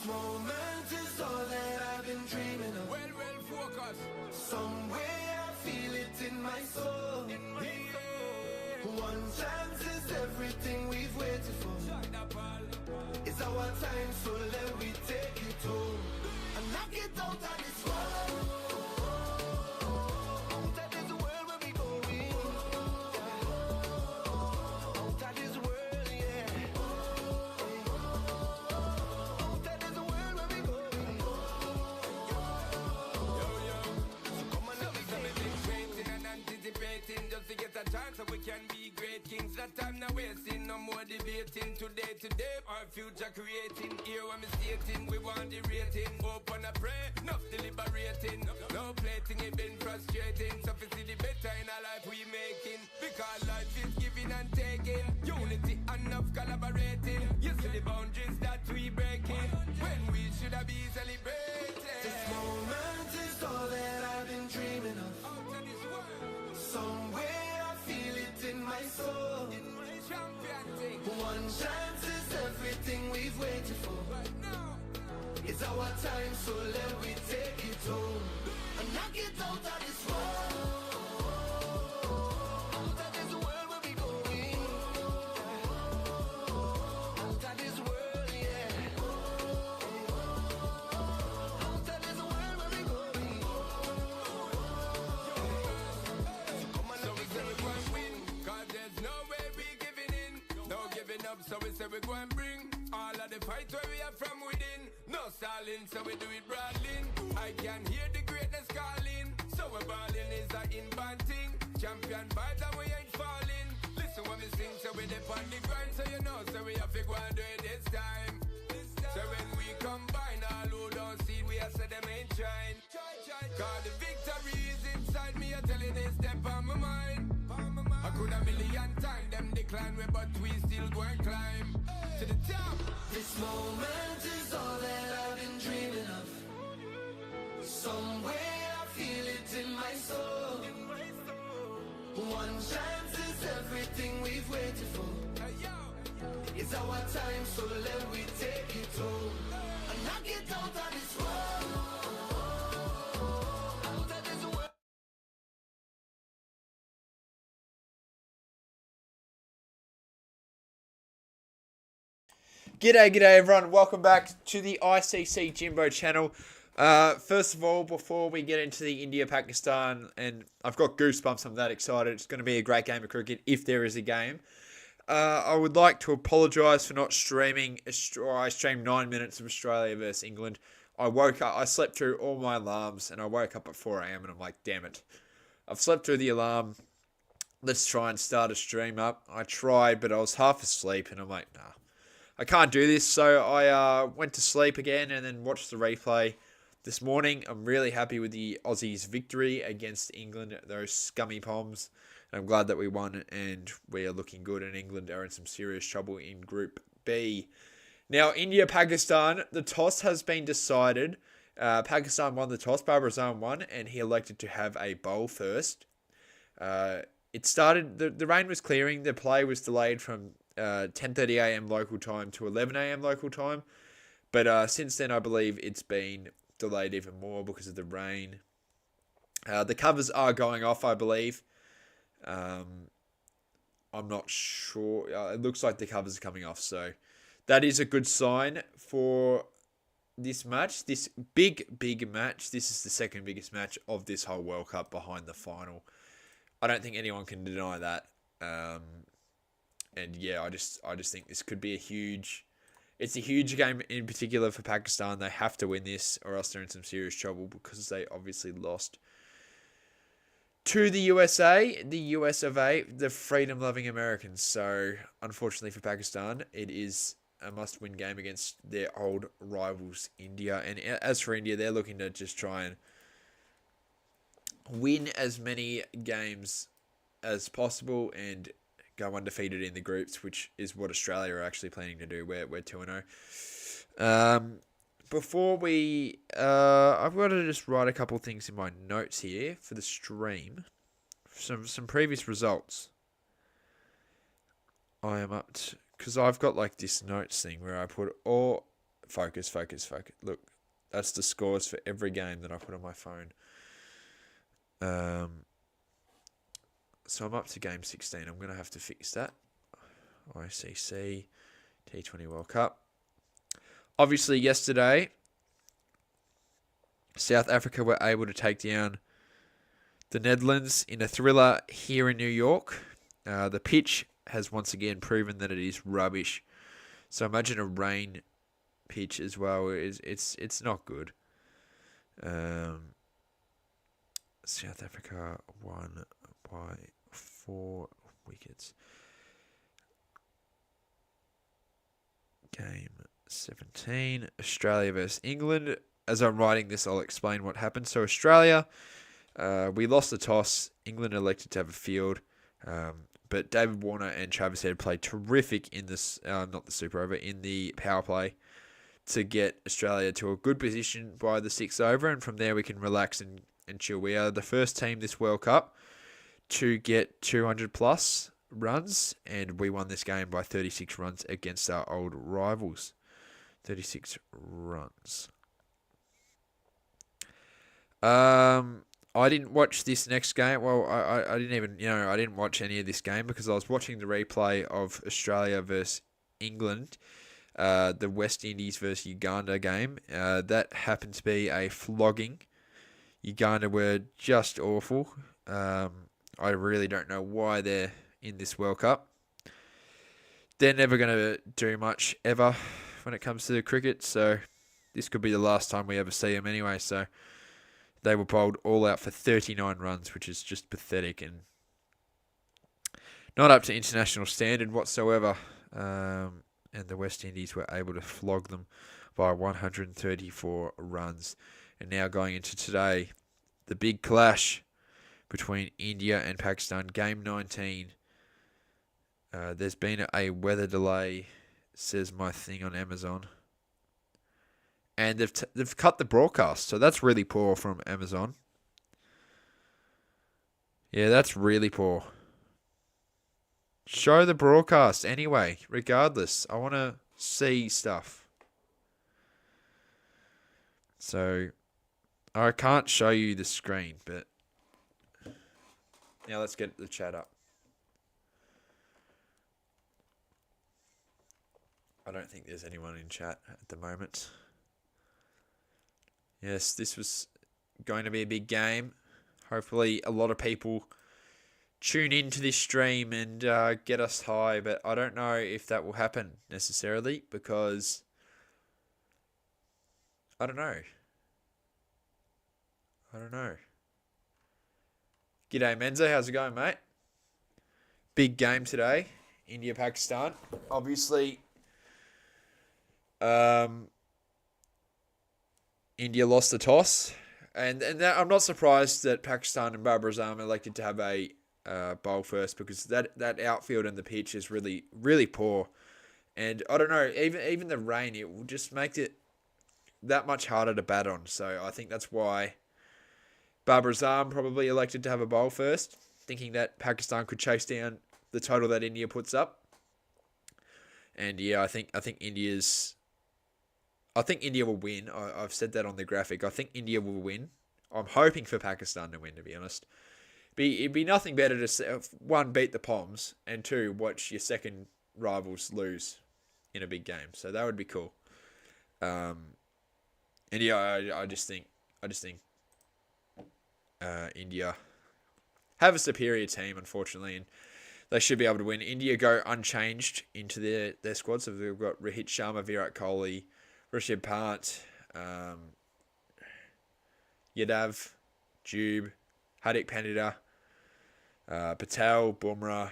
moment is all that I've been dreaming of. Well, focus. Somewhere I feel it in my soul. One chance is everything we've waited for. It's our time, so let me take it home and knock it out of this world. Out of this world where we going. Out of this world, yeah. Out of this world where we going. So come on, let me take it. Waiting and anticipating just to get a chance so we can be great kings. That time now wasting, no more debating. Today, our future creating. Here when me stating, we want the rating. Open a pray, enough deliberating. No plating, it been frustrating. So we see the better in our life we making. Because life is giving and taking. Unity, enough collaborating. You see the boundaries that we breaking. When we should have been celebrating. This moment is all that I've been dreaming of. Out of this world, Somewhere I feel it in my soul. champion thing. One chance is everything we've waited for. Right now, It's our time, so let me take it home and knock it out of this world. Out of this world where we going. Out of this world, yeah. Out of this world where we going. So come on, so let we me say we take go it. and win, cause there's no way we giving in. No giving up, so we say we go and bring all of the fight where we are from within. No stalling, so we do it broadly. I can hear the greatness calling. So we're balling is a inbound thing. Champion vibes and we ain't falling. Listen when we sing, so we dip on the grind. So you know, so we have to go and do it this time. So when we combine all who don't see, we have said them ain't trying. Cause the victory is inside me, I'm telling it step on my mind. I could a million times them decline me, but we still go and climb to the top. This moment is all that I've been dreaming of. Somewhere I feel it in my soul. One chance is everything we've waited for. Hey, yo. It's our time, so let me take it home and knock it out of this world. Out of this world. G'day everyone, welcome back to the ICC Jimbo channel. First of all, before we get into the India-Pakistan, and I've got goosebumps, I'm that excited, it's going to be a great game of cricket if there is a game. I would like to apologise for not streaming. I streamed 9 minutes of Australia versus England. I woke up, I slept through all my alarms, and I woke up at 4 AM and I'm like, damn it. I've slept through the alarm, let's try and start a stream up. I tried, but I was half asleep, and I'm like, nah. I can't do this, so I went to sleep again and then watched the replay this morning. I'm really happy with the Aussies' victory against England, those scummy Poms. And I'm glad that we won and we are looking good, and England are in some serious trouble in Group B. Now, India-Pakistan, the toss has been decided. Pakistan won the toss, Babar Azam won, and he elected to have a bowl first. It started, the rain was clearing, the play was delayed from 10:30 AM local time to 11 AM local time. But since then, I believe it's been delayed even more because of the rain. The covers are going off, I believe. I'm not sure. It looks like the covers are coming off. So that is a good sign for this match. This big match. This is the second biggest match of this whole World Cup behind the final. I don't think anyone can deny that. And yeah, I just think this could be it's a huge game in particular for Pakistan. They have to win this or else they're in some serious trouble because they obviously lost to the USA, the US of A, the freedom-loving Americans. So unfortunately for Pakistan, it is a must-win game against their old rivals, India. And as for India, they're looking to just try and win as many games as possible and go undefeated in the groups, which is what Australia are actually planning to do. We're 2-0. Before we... I've got to just write a couple things in my notes here for the stream. Some previous results. I am up to... Because I've got like this notes thing where I put all Focus. Look, that's the scores for every game that I put on my phone. So I'm up to game 16. I'm going to have to fix that. ICC, T20 World Cup. Obviously, yesterday, South Africa were able to take down the Netherlands in a thriller here in New York. The pitch has once again proven that it is rubbish. So imagine a rain pitch as well. It's not good. South Africa won by 4 wickets. Game 17, Australia versus England. As I'm writing this, I'll explain what happened. So Australia, we lost the toss. England elected to have a field. But David Warner and Travis Head played terrific in this, not the super over, in the power play to get Australia to a good position by the 6th over. And from there we can relax and chill. We are the first team this World Cup to get 200 plus runs. And we won this game by 36 runs against our old rivals. 36 runs. I didn't watch this next game. Well, I didn't even, I didn't watch any of this game because I was watching the replay of Australia versus England, the West Indies versus Uganda game. That happened to be a flogging. Uganda were just awful. I really don't know why they're in this World Cup. They're never going to do much ever when it comes to the cricket, so this could be the last time we ever see them anyway, so they were bowled all out for 39 runs, which is just pathetic and not up to international standard whatsoever. And the West Indies were able to flog them by 134 runs. And now going into today, the big clash between India and Pakistan, game 19. There's been a weather delay, says my thing on Amazon. And they've cut the broadcast, so that's really poor from Amazon. Yeah, that's really poor. Show the broadcast anyway, regardless. I want to see stuff. So, I can't show you the screen, but now let's get the chat up. I don't think there's anyone in chat at the moment. Yes, this was going to be a big game. Hopefully a lot of people tune into this stream and get us high, but I don't know if that will happen necessarily because I don't know. G'day Menzo, how's it going, mate? Big game today, India-Pakistan. Obviously, India lost the toss, and that, I'm not surprised that Pakistan and Babar Azam elected to have a bowl first because that outfield and the pitch is really, really poor. And I don't know, even the rain, it will just make it that much harder to bat on. So I think that's why Babar Azam probably elected to have a bowl first, thinking that Pakistan could chase down the total that India puts up. And yeah, I think India will win. I've said that on the graphic. I think India will win. I'm hoping for Pakistan to win, to be honest. It'd be nothing better to, one, beat the Poms, and two, watch your second rivals lose in a big game. So that would be cool. And yeah, I just think India have a superior team, unfortunately, and they should be able to win. India go unchanged into their squad. So they've got Rohit Sharma, Virat Kohli, Rishabh Pant, Yadav, Jube, Hardik Pandya, Patel, Bumrah,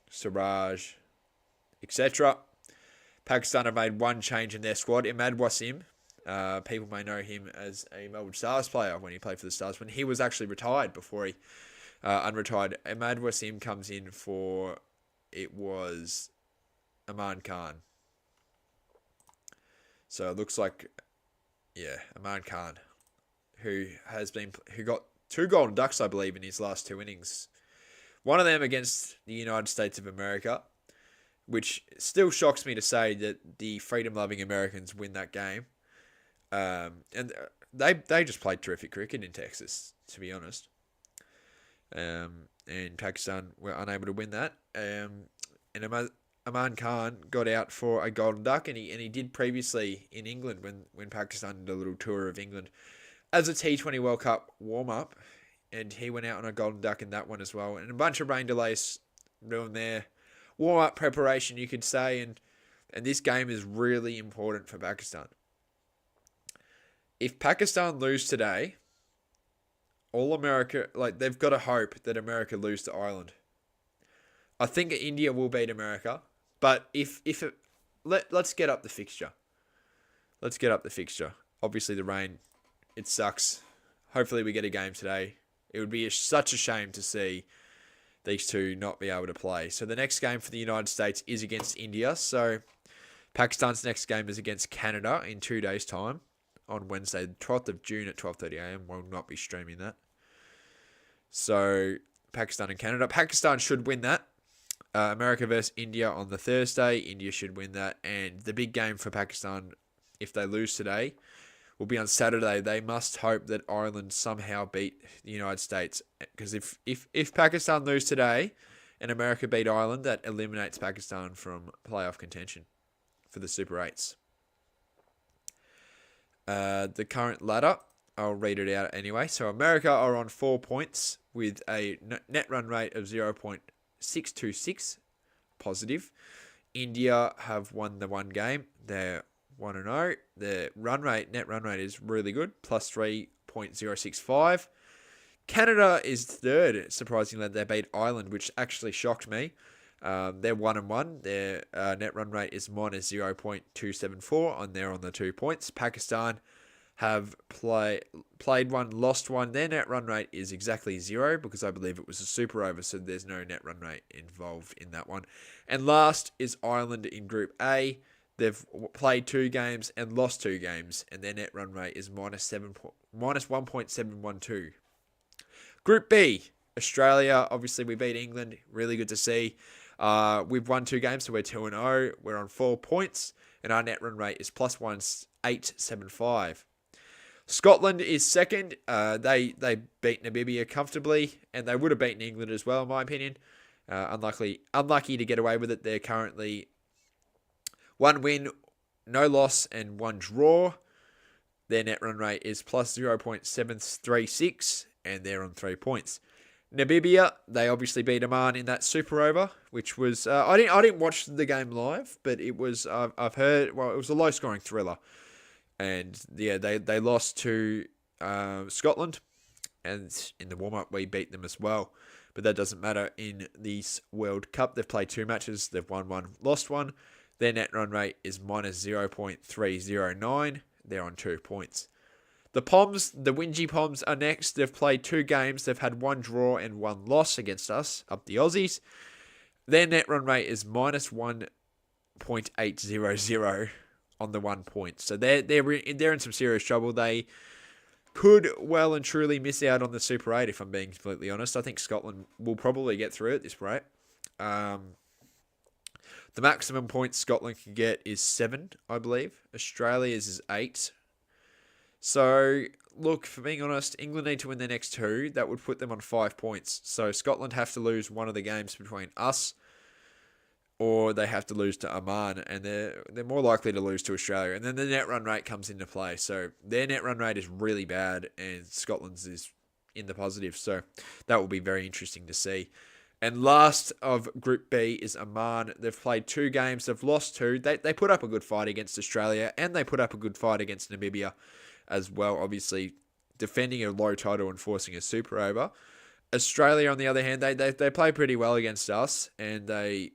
Siraj, etc. Pakistan have made one change in their squad. Imad Wasim, people may know him as a Melbourne Stars player when he played for the Stars, when he was actually retired before he unretired. Imad Wasim comes in for, it was Aman Khan. So it looks like, yeah, Aman Khan, who got 2 golden ducks, I believe, in his last 2 innings. One of them against the United States of America, which still shocks me to say that the freedom-loving Americans win that game. And they just played terrific cricket in Texas, to be honest. And Pakistan were unable to win that. And Aman Khan got out for a golden duck, and he did previously in England when Pakistan did a little tour of England as a T20 World Cup warm-up, and he went out on a golden duck in that one as well. And a bunch of rain delays doing their warm-up preparation, you could say, and this game is really important for Pakistan. If Pakistan lose today, all America, they've got to hope that America lose to Ireland. I think India will beat America, but let's get up the fixture. Let's get up the fixture. Obviously, the rain, it sucks. Hopefully, we get a game today. It would be such a shame to see these two not be able to play. So the next game for the United States is against India. So Pakistan's next game is against Canada in 2 days' time. On Wednesday, the 12th of June at 12:30 a.m. We'll not be streaming that. So, Pakistan and Canada. Pakistan should win that. America versus India on the Thursday. India should win that. And the big game for Pakistan, if they lose today, will be on Saturday. They must hope that Ireland somehow beat the United States. Because if Pakistan lose today and America beat Ireland, that eliminates Pakistan from playoff contention for the Super 8s. The current ladder, I'll read it out anyway. So America are on 4 points with a net run rate of 0.626 positive. India have won the one game. They're 1-0. Their net run rate is really good, plus 3.065. Canada is third, surprisingly. They beat Ireland, which actually shocked me. They're 1-1. Their net run rate is minus 0.274, and they're on the 2 points. Pakistan have played one, lost one. Their net run rate is exactly 0 because I believe it was a super over, so there's no net run rate involved in that one. And last is Ireland in Group A. They've played 2 games and lost 2 games, and their net run rate is minus 1.712. Group B, Australia. Obviously, we beat England. Really good to see. We've won 2 games, so we're 2-0. We're on 4 points, and our net run rate is plus 1.875. Scotland is second. They beat Namibia comfortably, and they would have beaten England as well, in my opinion. Unlucky to get away with it. They're currently 1 win, no loss, and 1 draw. Their net run rate is plus 0.736, and they're on 3 points. Namibia, they obviously beat Oman in that super over, which was I didn't watch the game live, but it was I've heard it was a low scoring thriller, and yeah they lost to Scotland, and in the warm up we beat them as well, but that doesn't matter in this World Cup. They've played 2 matches, they've won 1, lost 1. Their net run rate is minus 0.309. They're on 2 points. The Poms, the Whingy Poms, are next. They've played 2 games. They've had 1 draw and 1 loss against us, up the Aussies. Their net run rate is minus 1.800 on the 1 point. So they're in some serious trouble. They could well and truly miss out on the Super 8, if I'm being completely honest. I think Scotland will probably get through at this rate. The maximum points Scotland can get is 7, I believe. Australia's is 8. So, look, for being honest, England need to win their next 2. That would put them on 5 points. So, Scotland have to lose one of the games between us, or they have to lose to Oman, and they're more likely to lose to Australia. And then the net run rate comes into play. So, their net run rate is really bad, and Scotland's is in the positive. So, that will be very interesting to see. And last of Group B is Oman. They've played 2 games. They've lost 2. They put up a good fight against Australia, and they put up a good fight against Namibia as well, obviously defending a low title and forcing a super over. Australia, on the other hand, they play pretty well against us, and they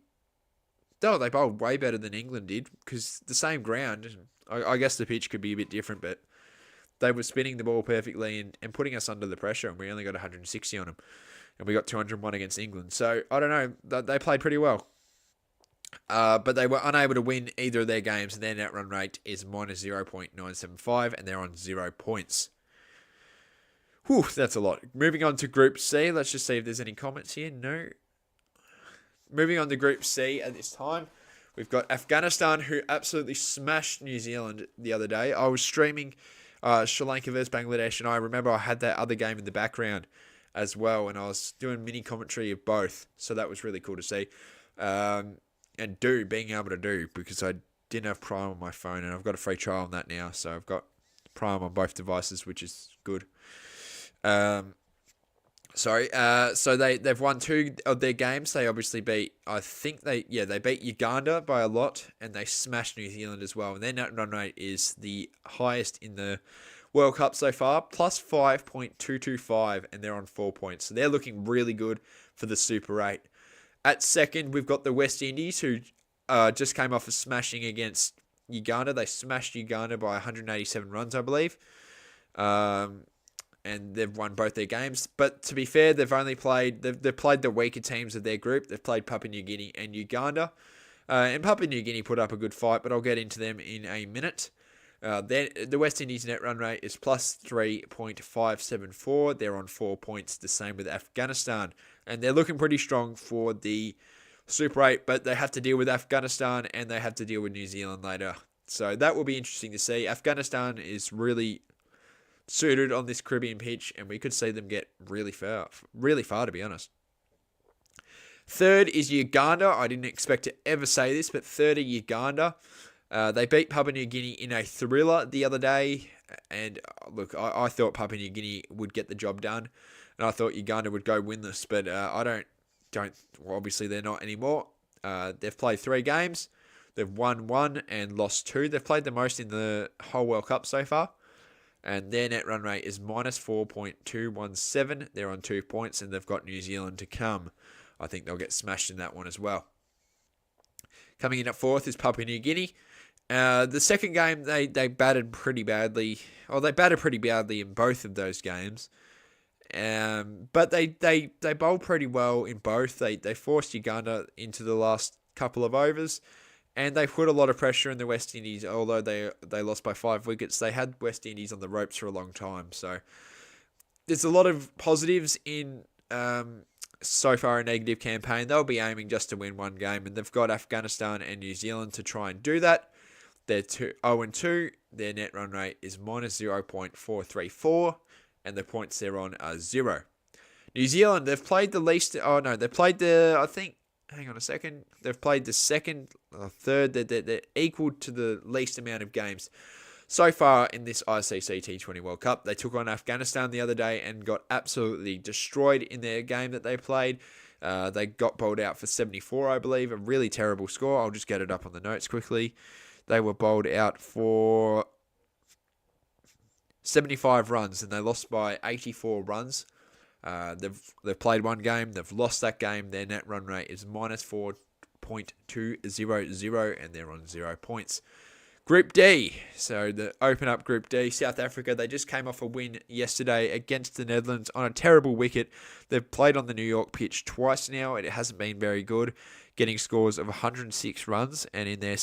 bowled way better than England did, because the same ground. I guess the pitch could be a bit different, but they were spinning the ball perfectly and putting us under the pressure, and we only got 160 on them, and we got 201 against England. So, I don't know, they played pretty well. But they were unable to win either of their games, and their net run rate is minus 0.975, and they're on 0 points. Whew, that's a lot. Moving on to Group C. Let's just see if there's any comments here. No. Moving on to Group C at this time. We've got Afghanistan, who absolutely smashed New Zealand the other day. I was streaming Sri Lanka versus Bangladesh, and I remember I had that other game in the background as well, and I was doing mini commentary of both, so that was really cool to see. And being able to do, because I didn't have Prime on my phone, and I've got a free trial on that now, so I've got Prime on both devices, which is good. So they've won 2 of their games. They obviously beat, they beat Uganda by a lot, and they smashed New Zealand as well. And their net run rate is the highest in the World Cup so far, plus 5.225, and they're on 4 points. So they're looking really good for the Super 8. At second, we've got the West Indies, who just came off a smashing against Uganda. They smashed Uganda by 187 runs, I believe. And they've won both their games. But to be fair, they've played the weaker teams of their group. They've played Papua New Guinea and Uganda. And Papua New Guinea put up a good fight, but I'll get into them in a minute. The West Indies net run rate is plus 3.574. They're on 4 points, the same with Afghanistan. And they're looking pretty strong for the Super 8, but they have to deal with Afghanistan and they have to deal with New Zealand later. So that will be interesting to see. Afghanistan is really suited on this Caribbean pitch, and we could see them get really far, to be honest. Third is Uganda. I didn't expect to ever say this, but third are Uganda. They beat Papua New Guinea in a thriller the other day, and look, I thought Papua New Guinea would get the job done, and I thought Uganda would go winless, but I don't. Well, obviously, they're not anymore. They've played 3 games. They've won 1 and lost 2. They've played the most in the whole World Cup so far. And their net run rate is minus 4.217. They're on 2 points, and they've got New Zealand to come. I think they'll get smashed in that one as well. Coming in at fourth is Papua New Guinea. The second game, they batted pretty badly. Well, they batted pretty badly in both of those games. But they bowled pretty well in both. They forced Uganda into the last couple of overs. And they put a lot of pressure in the West Indies, although they lost by 5 wickets. They had West Indies on the ropes for a long time. So there's a lot of positives in so far a negative campaign. They'll be aiming just to win 1 game, and they've got Afghanistan and New Zealand to try and do that. They're 0-2. Their net run rate is minus 0.434, and the points they're on are 0. New Zealand, they've played the least. Oh no, they played hang on a second. They've played the second or third. They're equal to the least amount of games so far in this ICC T20 World Cup. They took on Afghanistan the other day and got absolutely destroyed in their game that they played. They got bowled out for 74, I believe. A really terrible score. I'll just get it up on the notes quickly. They were bowled out for 75 runs and they lost by 84 runs. They've played 1 game. They've lost that game. Their net run rate is minus 4.200, and they're on 0 points. Group D. So the open up Group D. South Africa, they just came off a win yesterday against the Netherlands on a terrible wicket. They've played on the New York pitch twice now. It hasn't been very good, getting scores of 106 runs. And in their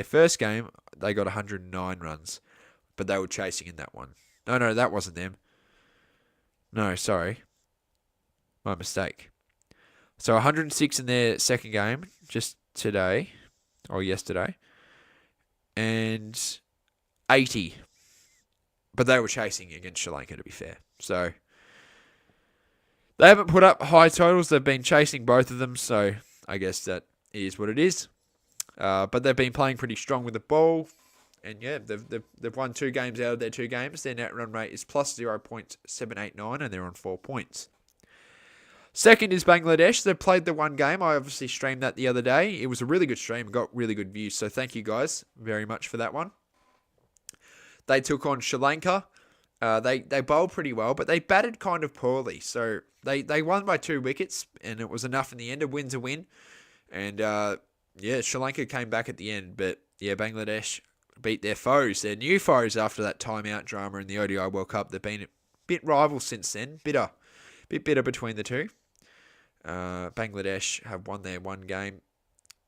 first game, they got 109 runs. But they were chasing in that one. No, that wasn't them. No, sorry. My mistake. So 106 in their second game, just today, or yesterday, and 80. But they were chasing against Sri Lanka, to be fair. So they haven't put up high totals. They've been chasing both of them, so I guess that is what it is. But they've been playing pretty strong with the ball. And yeah, they've won 2 games out of their 2 games. Their net run rate is plus 0.789, and they're on 4 points. Second is Bangladesh. They played the 1 game. I obviously streamed that the other day. It was a really good stream. Got really good views. So thank you guys very much for that one. They took on Sri Lanka. They bowled pretty well, but they batted kind of poorly. So they won by 2 wickets, and it was enough in the end. A win's a win. And Sri Lanka came back at the end. But yeah, Bangladesh beat their foes, their new foes after that timeout drama in the ODI World Cup. They've been a bit rivals since then. Bit bitter between the two. Bangladesh have won their 1 game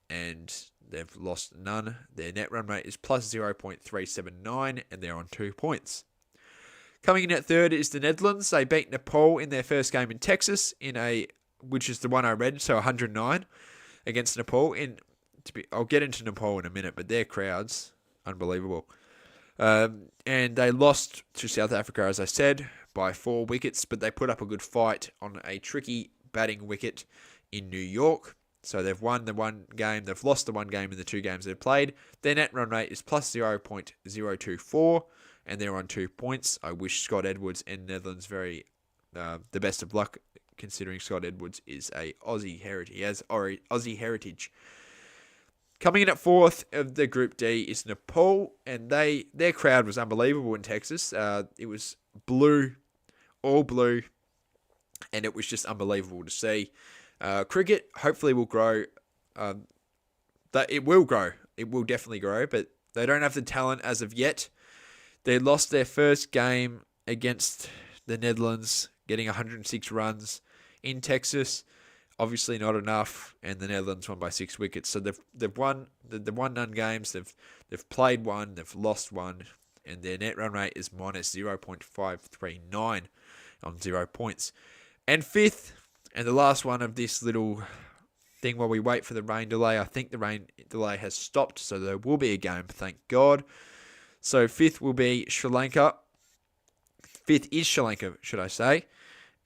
and they've lost none. Their net run rate is plus 0.379 and they're on 2 points. Coming in at third is the Netherlands. They beat Nepal in their first game in Texas which is the one I read, so 109 against Nepal. I'll get into Nepal in a minute, but their crowds, unbelievable. And they lost to South Africa, as I said, by 4 wickets, but they put up a good fight on a tricky batting wicket in New York. So they've won the one game, they've lost the one game in the 2 games they've played. Their net run rate is plus 0.024, and they're on 2 points. I wish Scott Edwards and Netherlands the best of luck, considering Scott Edwards is a Aussie heritage. He has Aussie heritage. Coming in at 4th of the Group D is Nepal, and their crowd was unbelievable in Texas. It was blue, all blue, and it was just unbelievable to see. Cricket hopefully will grow. It will grow. It will definitely grow, but they don't have the talent as of yet. They lost their first game against the Netherlands, getting 106 runs in Texas. Obviously not enough, and the Netherlands won by 6 wickets. So they've won none games. They've played one, they've lost one, and their net run rate is minus 0.539 on 0 points. And 5th, and the last one of this little thing while we wait for the rain delay. I think the rain delay has stopped, so there will be a game, thank God. So 5th will be Sri Lanka. 5th is Sri Lanka, should I say.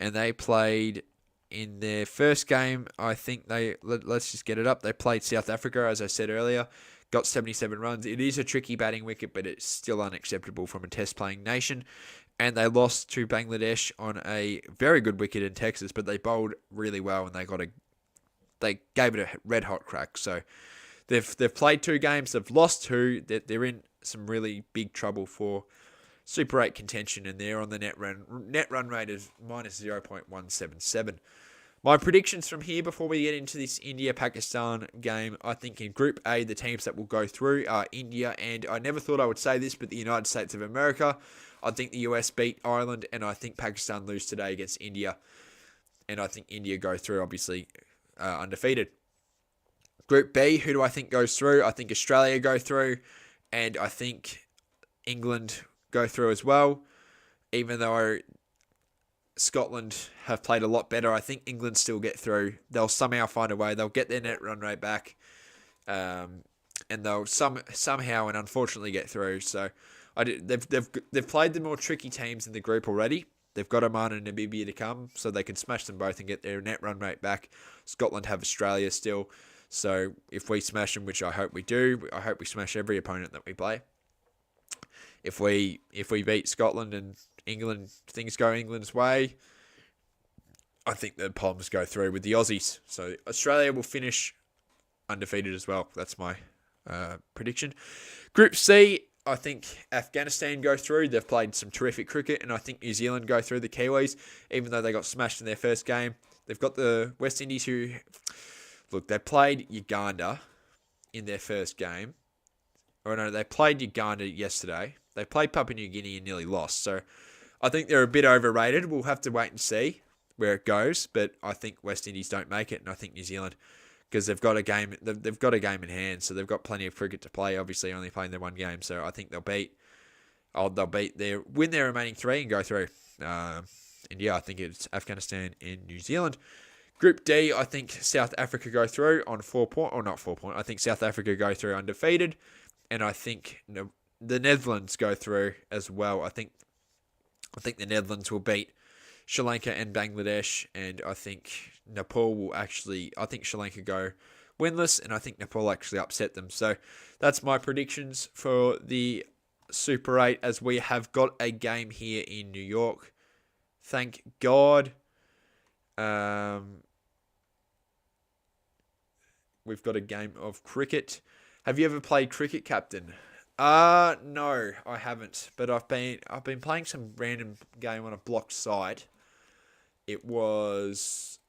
And they played in their first game, I think let's just get it up. They played South Africa, as I said earlier. Got 77 runs. It is a tricky batting wicket, but it's still unacceptable from a test-playing nation. And they lost to Bangladesh on a very good wicket in Texas, but they bowled really well, and they gave it a red-hot crack. So they've played 2 games. They've lost 2. They're in some really big trouble for Super 8 contention, and they're on the net run rate of minus 0.177. My predictions from here before we get into this India-Pakistan game, I think in Group A, the teams that will go through are India, and I never thought I would say this, but the United States of America. I think the US beat Ireland, and I think Pakistan lose today against India. And I think India go through, obviously, undefeated. Group B, who do I think goes through? I think Australia go through, and I think England go through as well. Even though Scotland have played a lot better, I think England still get through. They'll somehow find a way. They'll get their net run rate back, and they'll somehow and unfortunately get through. So they've played the more tricky teams in the group already. They've got Oman and Namibia to come, so they can smash them both and get their net run rate back. Scotland have Australia still, so if we smash them, which I hope we do, I hope we smash every opponent that we play. If we beat Scotland and England, things go England's way, I think the Poms go through with the Aussies. So Australia will finish undefeated as well. That's my prediction. Group C, I think Afghanistan go through. They've played some terrific cricket, and I think New Zealand go through the Kiwis, even though they got smashed in their first game. They've got the West Indies who, look, they played Uganda in their first game. Or no, they played Uganda yesterday. They played Papua New Guinea and nearly lost. So I think they're a bit overrated. We'll have to wait and see where it goes. But I think West Indies don't make it, and I think New Zealand, because they've got a game. They've got a game in hand, so they've got plenty of cricket to play. Obviously, only playing their one game, so I think they'll win their remaining 3 and go through. And yeah, I think it's Afghanistan and New Zealand. Group D, I think South Africa go through on 4 points, or not 4 points. I think South Africa go through undefeated, and I think the Netherlands go through as well. I think the Netherlands will beat Sri Lanka and Bangladesh, and I think Nepal will actually, I think Sri Lanka go winless, and I think Nepal actually upset them. So that's my predictions for the Super 8, as we have got a game here in New York. Thank God. We've got a game of cricket. Have you ever played cricket, Captain? No, I haven't. But I've been playing some random game on a blocked site. It was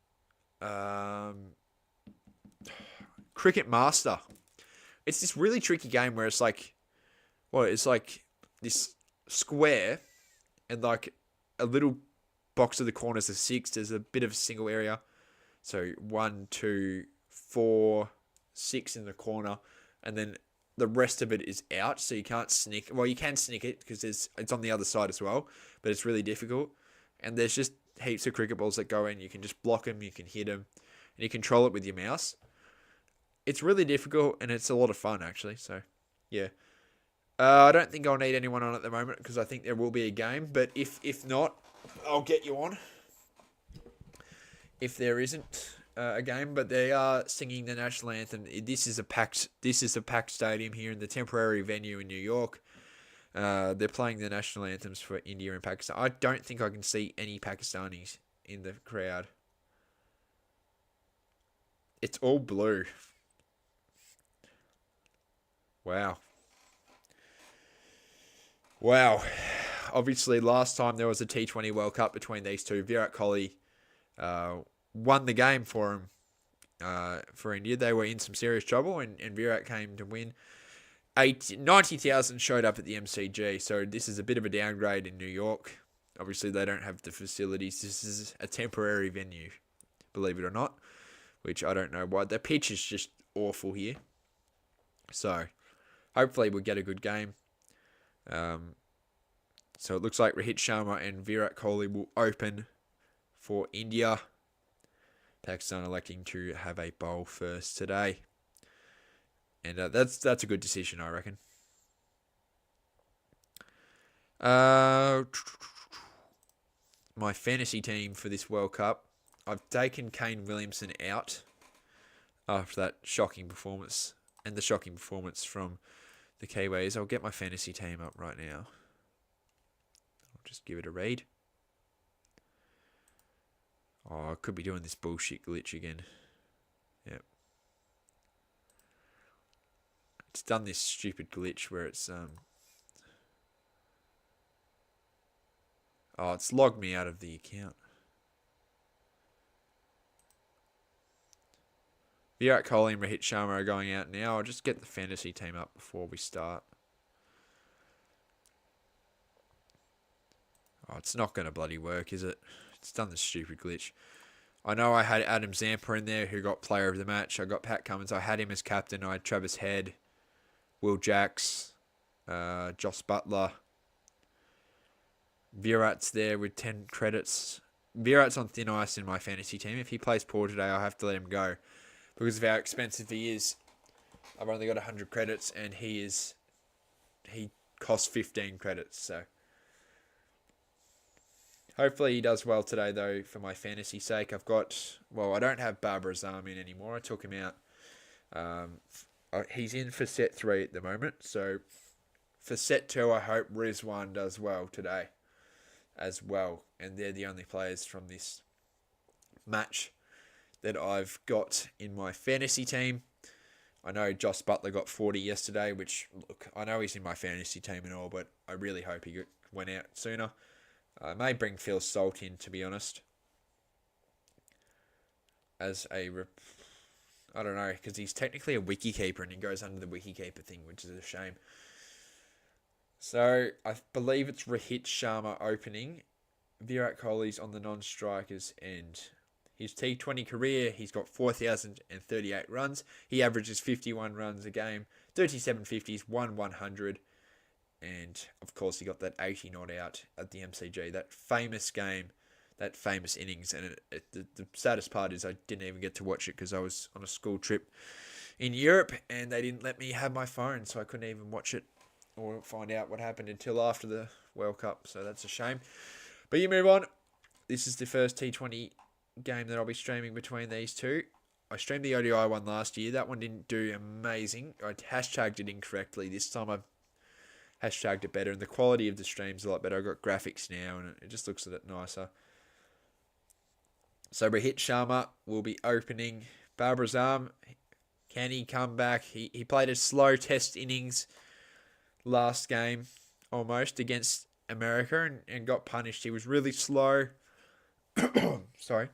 Cricket Master. It's this really tricky game where it's like this square and like a little box of the corners of 6. There's a bit of a single area. So 1, 2, 4, 6 in the corner, and then the rest of it is out, so you can't snick. Well, you can snick it because it's on the other side as well, but it's really difficult. And there's just heaps of cricket balls that go in. You can just block them, you can hit them, and you control it with your mouse. it's really difficult and it's a lot of fun actually. So, yeah. I don't think I'll need anyone on at the moment because I think there will be a game. But if not, I'll get you on. If there isn't a game, but they are singing the national anthem. This is a packed stadium here in the temporary venue in New York. They're playing the national anthems for India and Pakistan. I don't think I can see any Pakistanis in the crowd. It's all blue. Wow. Obviously, last time there was a T20 World Cup between these two, Virat Kohli won the game for him. For India, they were in some serious trouble, and Virat came to win. 90,000 showed up at the MCG, so this is a bit of a downgrade in New York. Obviously, they don't have the facilities. This is a temporary venue, believe it or not, which I don't know why. The pitch is just awful here. So, hopefully we'll get a good game. So it looks like Rohit Sharma and Virat Kohli will open for India. Pakistan electing to have a bowl first today. And that's a good decision, I reckon. My fantasy team for this World Cup, I've taken Kane Williamson out after that shocking performance and the shocking performance from the Kiwis. I'll get my fantasy team up right now. I'll just give it a read. Oh, I could be doing this bullshit glitch again. Yep. It's done this stupid glitch where it's it's logged me out of the account. Virat Kohli and Rohit Sharma are going out now. I'll just get the fantasy team up before we start. Oh, it's not going to bloody work, is it? It's done the stupid glitch. I know I had Adam Zampa in there who got player of the match. I got Pat Cummins. I had him as captain. I had Travis Head, Will Jacks, Joss Butler. Virat's there with 10 credits. Virat's on thin ice in my fantasy team. If he plays poor today, I'll have to let him go. Because of how expensive he is. I've only got 100 credits and he costs 15 credits. So hopefully he does well today though for my fantasy sake. I don't have Barbara Azam in anymore. I took him out. He's in for set 3 at the moment. So for set 2, I hope Rizwan does well today as well. And they're the only players from this match that I've got in my fantasy team. I know Joss Butler got 40 yesterday, which, look, I know he's in my fantasy team and all, but I really hope he went out sooner. I may bring Phil Salt in, to be honest. I don't know, because he's technically a wicketkeeper and he goes under the wicketkeeper thing, which is a shame. So, I believe it's Rohit Sharma opening. Virat Kohli's on the non-strikers end. His T20 career, he's got 4,038 runs. He averages 51 runs a game, 37 50s, 100. And, of course, he got that 80 not out at the MCG. That famous game, that famous innings. And the saddest part is I didn't even get to watch it because I was on a school trip in Europe and they didn't let me have my phone, so I couldn't even watch it or find out what happened until after the World Cup. So that's a shame. But you move on. This is the first T20 game that I'll be streaming between these two. I streamed the ODI one last year. That one didn't do amazing. I hashtagged it incorrectly. This time I've hashtagged it better, and the quality of the stream's a lot better. I've got graphics now, and it just looks a bit nicer. So Rohit Sharma will be opening. Barbara Azam, can he come back? He played a slow test innings last game, almost, against America, and got punished. He was really slow. Sorry.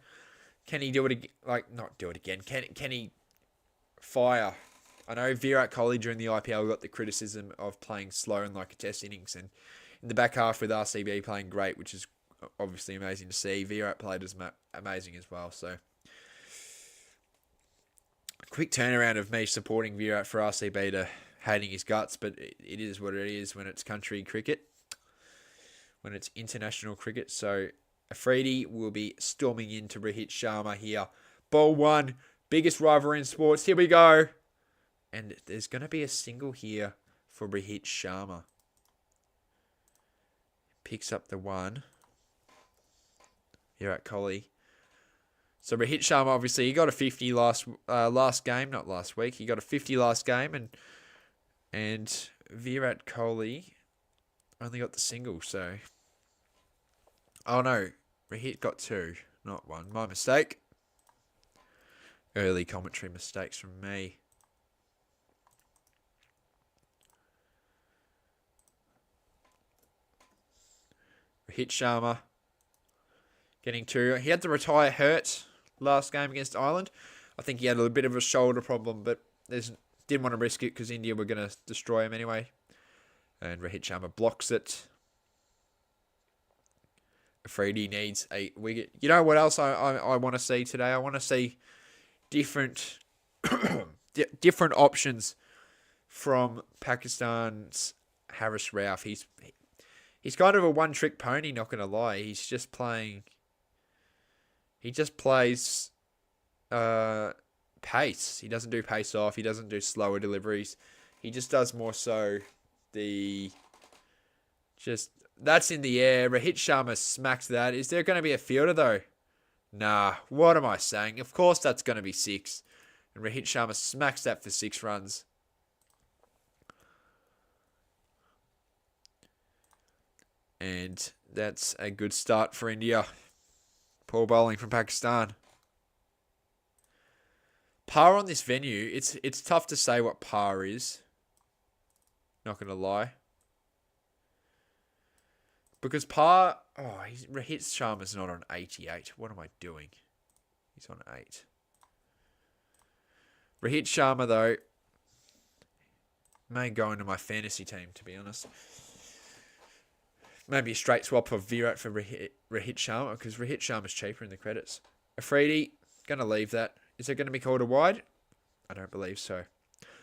Can he do it again? Not do it again. Can he fire? I know Virat Kohli during the IPL got the criticism of playing slow in like a test innings, and in the back half with RCB playing great, which is obviously amazing to see. Virat played as amazing as well. So quick turnaround of me supporting Virat for RCB to hating his guts, but it is what it is when it's country cricket, when it's international cricket. So Afridi will be storming into Rohit Sharma here. Ball 1, biggest rivalry in sports. Here we go. And there's going to be a single here for Rohit Sharma. Picks up the 1. Virat Kohli. So Rohit Sharma, obviously, he got a 50 last game, not last week. He got a 50 last game, and Virat Kohli only got the single. So, oh no, Rohit got 2, not 1. My mistake. Early commentary mistakes from me. Rohit Sharma getting 2. He had to retire hurt last game against Ireland. I think he had a bit of a shoulder problem, but didn't want to risk it because India were going to destroy him anyway. And Rohit Sharma blocks it. Afridi needs a wicket. You know what else I want to see today? I want to see different different options from Pakistan's Haris Rauf. He's kind of a one-trick pony, not going to lie. He's just playing... He just plays pace. He doesn't do pace off. He doesn't do slower deliveries. He just does more so that's in the air. Rohit Sharma smacks that. Is there going to be a fielder, though? Nah. What am I saying? Of course that's going to be 6. And Rohit Sharma smacks that for 6 runs. And that's a good start for India. Poor bowling from Pakistan. Par on this venue, it's tough to say what par is. Not going to lie. Because par... Oh, Rohit Sharma's not on 88. What am I doing? He's on 8. Rohit Sharma, though, may go into my fantasy team, to be honest. Maybe a straight swap of Virat for Rohit Sharma, because Rohit Sharma's cheaper in the credits. Afridi, going to leave that. Is it going to be called a wide? I don't believe so.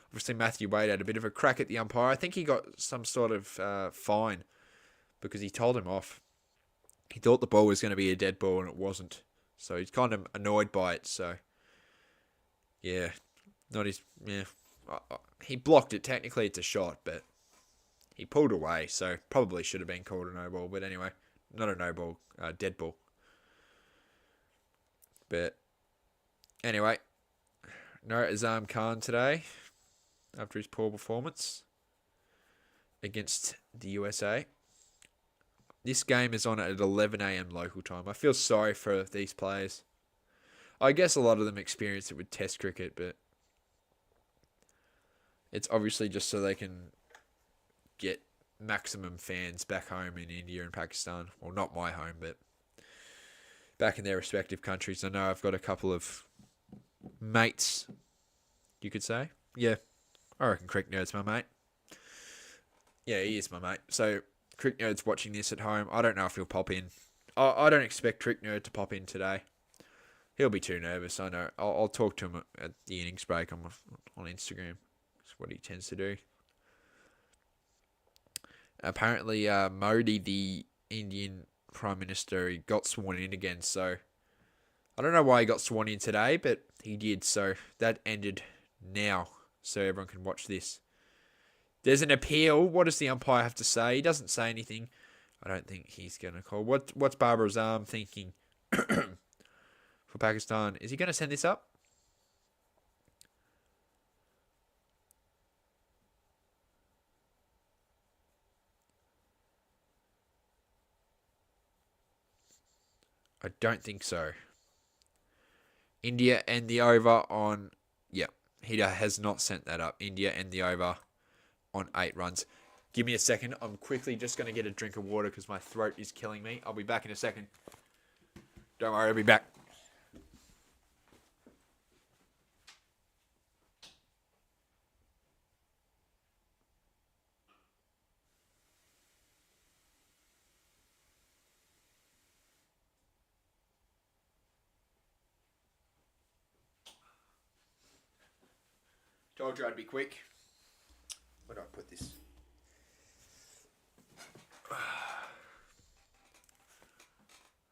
Obviously, Matthew Wade had a bit of a crack at the umpire. I think he got some sort of fine because he told him off. He thought the ball was going to be a dead ball and it wasn't. So he's kind of annoyed by it. So, yeah. He blocked it. Technically, it's a shot, but he pulled away. So, probably should have been called a no ball. But anyway, not a no ball, dead ball. But, anyway, no Azam Khan today after his poor performance against the USA. This game is on at 11 a.m. local time. I feel sorry for these players. I guess a lot of them experience it with Test cricket, but it's obviously just so they can get maximum fans back home in India and Pakistan. Well, not my home, but back in their respective countries. I know I've got a couple of mates, you could say. Yeah, I reckon Crick Nerd's my mate. Yeah, he is my mate. So, Crick Nerd's watching this at home. I don't know if he'll pop in. I don't expect Crick Nerd to pop in today. He'll be too nervous, I know. I'll talk to him at the innings break on Instagram. That's what he tends to do. Apparently, Modi, the Indian Prime Minister, he got sworn in again. So, I don't know why he got sworn in today, but he did. So, that ended now. So, everyone can watch this. There's an appeal. What does the umpire have to say? He doesn't say anything. I don't think he's going to call. What's Babar Azam thinking for Pakistan? Is he going to send this up? I don't think so. India end the over on... Yep, he has not sent that up. India end the over on 8 runs. Give me a second. I'm quickly just going to get a drink of water because my throat is killing me. I'll be back in a second. Don't worry, I'll be back. Told you I'd be quick. Where do I put this?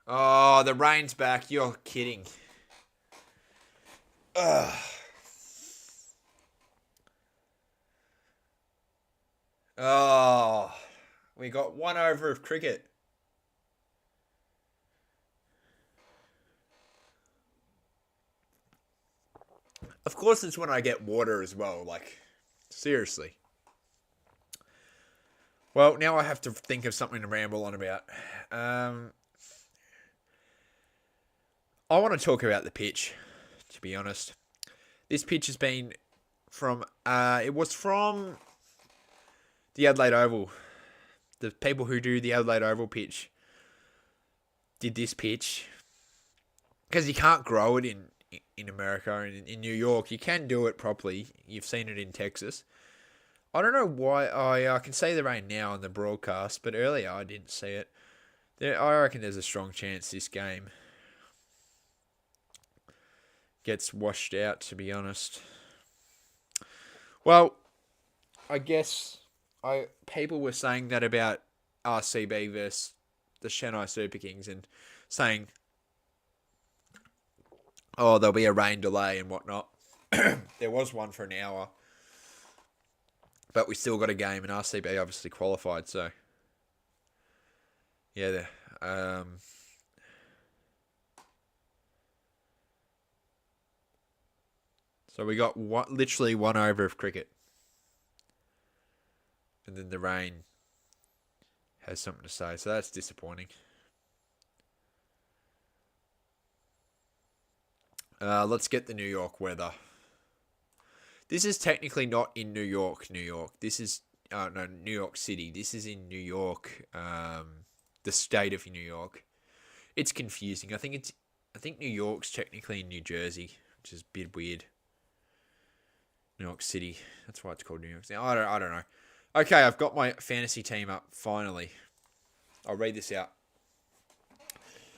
Oh, the rain's back. You're kidding. Ugh. Oh, we got 1 over of cricket. Of course, it's when I get water as well. Like, seriously. Well, now I have to think of something to ramble on about. I want to talk about the pitch, to be honest. This pitch has been from... it was from the Adelaide Oval. The people who do the Adelaide Oval pitch did this pitch. Because you can't grow it in America and in New York. You can do it properly. You've seen it in Texas. I don't know why. I can see the rain now on the broadcast, but earlier I didn't see it. I reckon there's a strong chance this game gets washed out, to be honest. Well, I guess people were saying that about RCB versus the Chennai Super Kings and saying, oh, there'll be a rain delay and whatnot. There was one for an hour. But we still got a game, and RCB obviously qualified, so... Yeah, so we got literally 1 over of cricket. And then the rain has something to say, so that's disappointing. Let's get the New York weather. This is technically not in New York, New York. This is, New York City. This is in New York, the state of New York. It's confusing. I think New York's technically in New Jersey, which is a bit weird. New York City. That's why it's called New York City. I don't know. Okay, I've got my fantasy team up, finally. I'll read this out.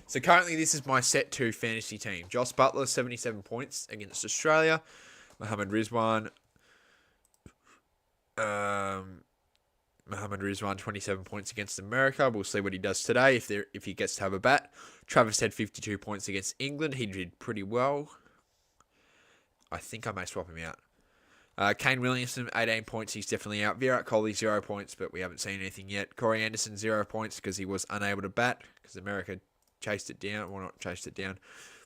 So currently this is my set 2 fantasy team. Josh Butler, 77 points against Australia. Mohammad Rizwan, 27 points against America. We'll see what he does today if he gets to have a bat. Travis had 52 points against England. He did pretty well. I think I may swap him out. Kane Williamson, 18 points. He's definitely out. Virat Kohli, 0 points, but we haven't seen anything yet. Corey Anderson, 0 points because he was unable to bat because America chased it down. Well, not chased it down.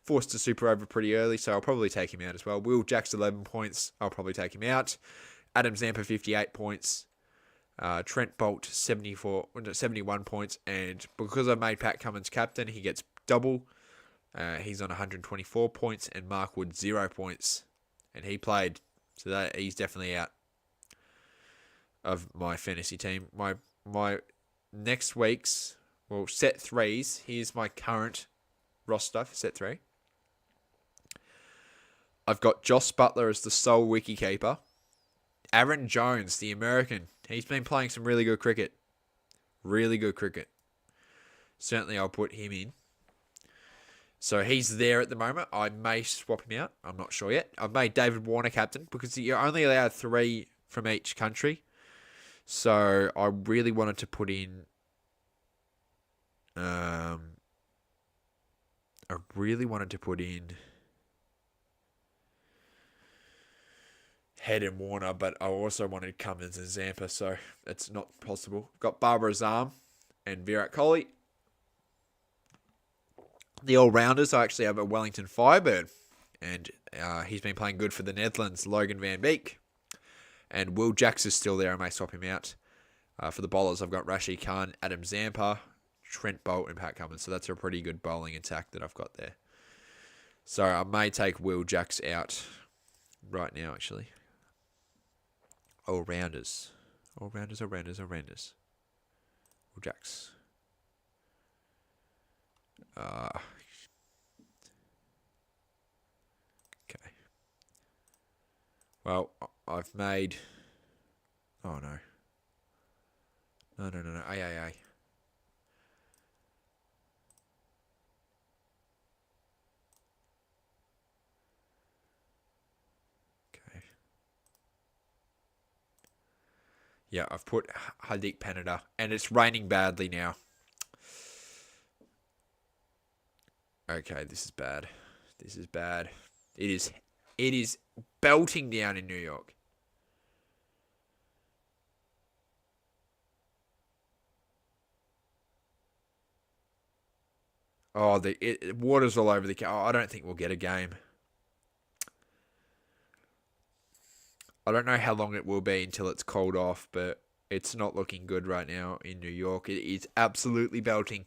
Forced to super over pretty early, so I'll probably take him out as well. Will Jacks, 11 points. I'll probably take him out. Adam Zampa, 58 points. Trent Bolt, 71 points. And because I made Pat Cummins captain, he gets double. He's on 124 points. And Mark Wood, 0 points. And he played. So he's definitely out of my fantasy team. My next week's, set 3s. Here's my current roster for set 3. I've got Josh Butler as the sole wicketkeeper. Aaron Jones, the American. He's been playing some really good cricket. Really good cricket. Certainly I'll put him in. So he's there at the moment. I may swap him out. I'm not sure yet. I've made David Warner captain because you're only allowed 3 from each country. So I really wanted to put in... Head and Warner, but I also wanted Cummins and Zampa, so it's not possible. Got Barbara Azam and Virat Kohli. The all-rounders, I actually have a Wellington Firebird, and he's been playing good for the Netherlands, Logan van Beek. And Will Jacks is still there, I may swap him out. For the bowlers, I've got Rashid Khan, Adam Zampa, Trent Bolt, and Pat Cummins, so that's a pretty good bowling attack that I've got there. So I may take Will Jacks out right now, actually. All-rounders. All-rounders. Will Jacks. Okay. Well, I've made... Oh, no. No. Aye. Yeah, I've put Hardik Pandya, and it's raining badly now. Okay, this is bad. It is belting down in New York. Oh, water's all over the... I don't think we'll get a game. I don't know how long it will be until it's cold off, but it's not looking good right now in New York. It is absolutely belting.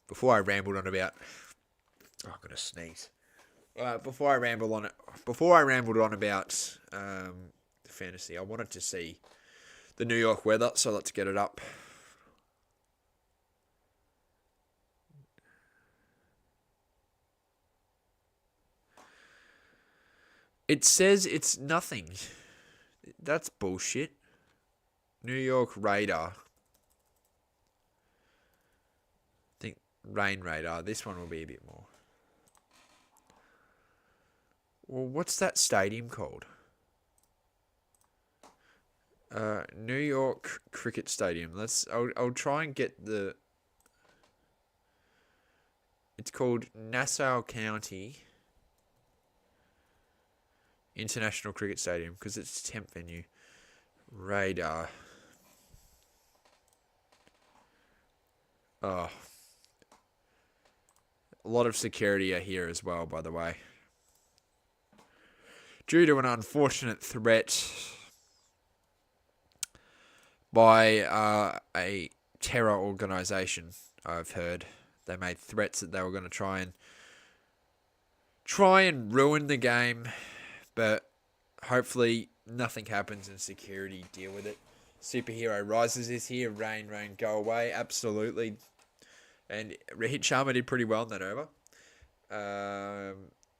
Before I rambled on about... Oh, I'm going to sneeze. Before I rambled on about fantasy, I wanted to see the New York weather, so let's get it up. It says it's nothing. That's bullshit. New York radar. I think rain radar. This one will be a bit more. Well, what's that stadium called? New York Cricket Stadium. I'll try and get the... It's called Nassau County International Cricket Stadium because it's temp venue. Radar. Oh. A lot of security are here as well, by the way. Due to an unfortunate threat by a terror organisation, I've heard. They made threats that they were going to try and ruin the game, but hopefully nothing happens and security deal with it. Superhero Rises is here. Rain, go away. Absolutely. And Rohit Sharma did pretty well in that over.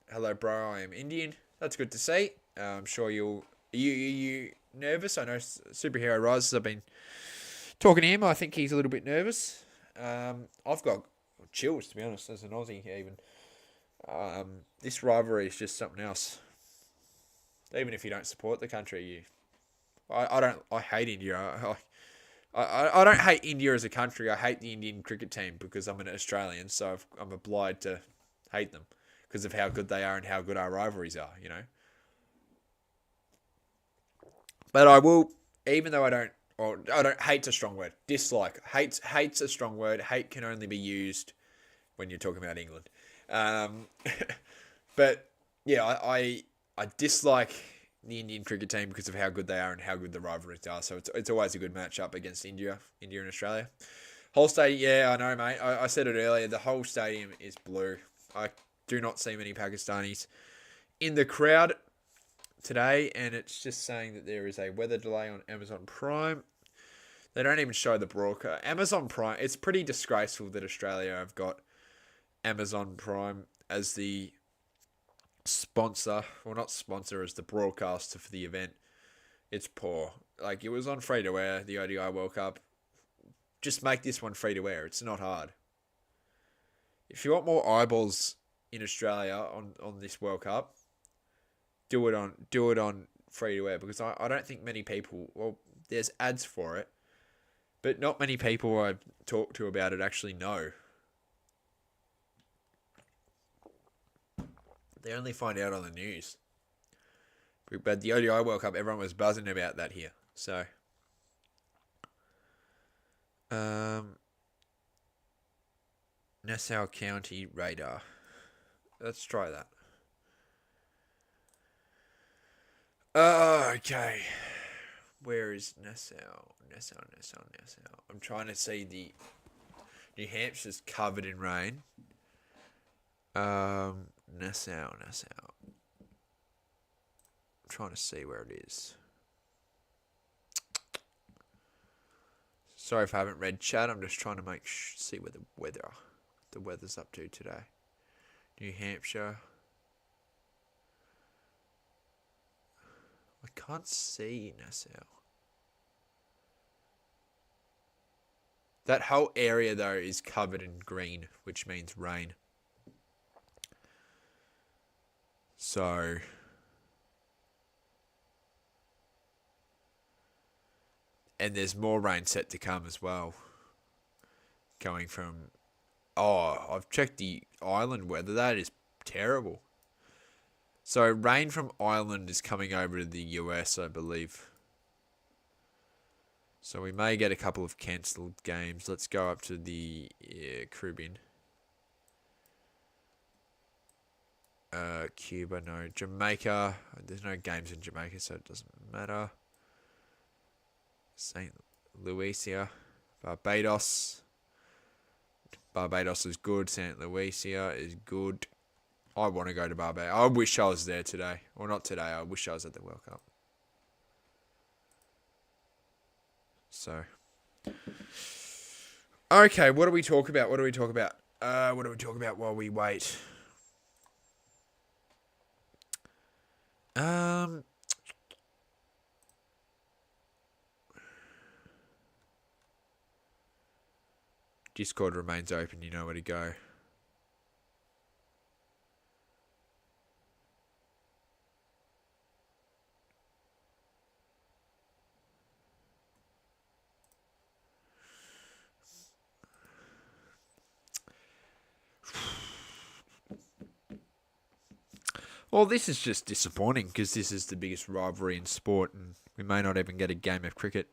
Hello, bro. I am Indian. That's good to see. I'm sure you nervous? I know Superhero Rises. I've been talking to him. I think he's a little bit nervous. I've got chills, to be honest, as an Aussie even. This rivalry is just something else. Even if you don't support the country, I hate India. I don't hate India as a country. I hate the Indian cricket team because I'm an Australian, so I'm obliged to hate them because of how good they are and how good our rivalries are, you know. But I will, even though I don't hate's a strong word. Dislike. Hate's a strong word. Hate can only be used when you're talking about England. But yeah, I dislike the Indian cricket team because of how good they are and how good the rivalries are. So it's always a good matchup against India and Australia. Whole stadium, yeah, I know, mate. I said it earlier. The whole stadium is blue. I do not see many Pakistanis in the crowd today, and it's just saying that there is a weather delay on Amazon Prime. They don't even show the broadcast. Amazon Prime, it's pretty disgraceful that Australia have got Amazon Prime as the sponsor, well, not sponsor, as the broadcaster for the event. It's poor. Like, it was on free to air, the ODI World Cup. Just make this one free to air. It's not hard. If you want more eyeballs in Australia on this World Cup, do it on free to air, because I don't think many people, well, there's ads for it, but not many people I've talked to about it actually know. They only find out on the news. But the ODI World Cup, everyone was buzzing about that here. So, Nassau County radar. Let's try that. Okay. Where is Nassau? Nassau. I'm trying to see the... New Hampshire's covered in rain. Nassau. I'm trying to see where it is. Sorry if I haven't read chat. I'm just trying to see where the weather's up to today. New Hampshire. I can't see Nassau. That whole area though is covered in green, which means rain. So, and there's more rain set to come as well. Going from, I've checked the island weather. That is terrible. So rain from Ireland is coming over to the US, I believe. So we may get a couple of cancelled games. Let's go up to the Caribbean. Cuba, no. Jamaica. There's no games in Jamaica, so it doesn't matter. St. Lucia. Barbados. Barbados is good. St. Lucia is good. I want to go to Barbados. I wish I was there today. Or not today. I wish I was at the World Cup. So. Okay, what do we talk about? What do we talk about while we wait? Discord remains open. You know where to go. Well, this is just disappointing because this is the biggest rivalry in sport and we may not even get a game of cricket.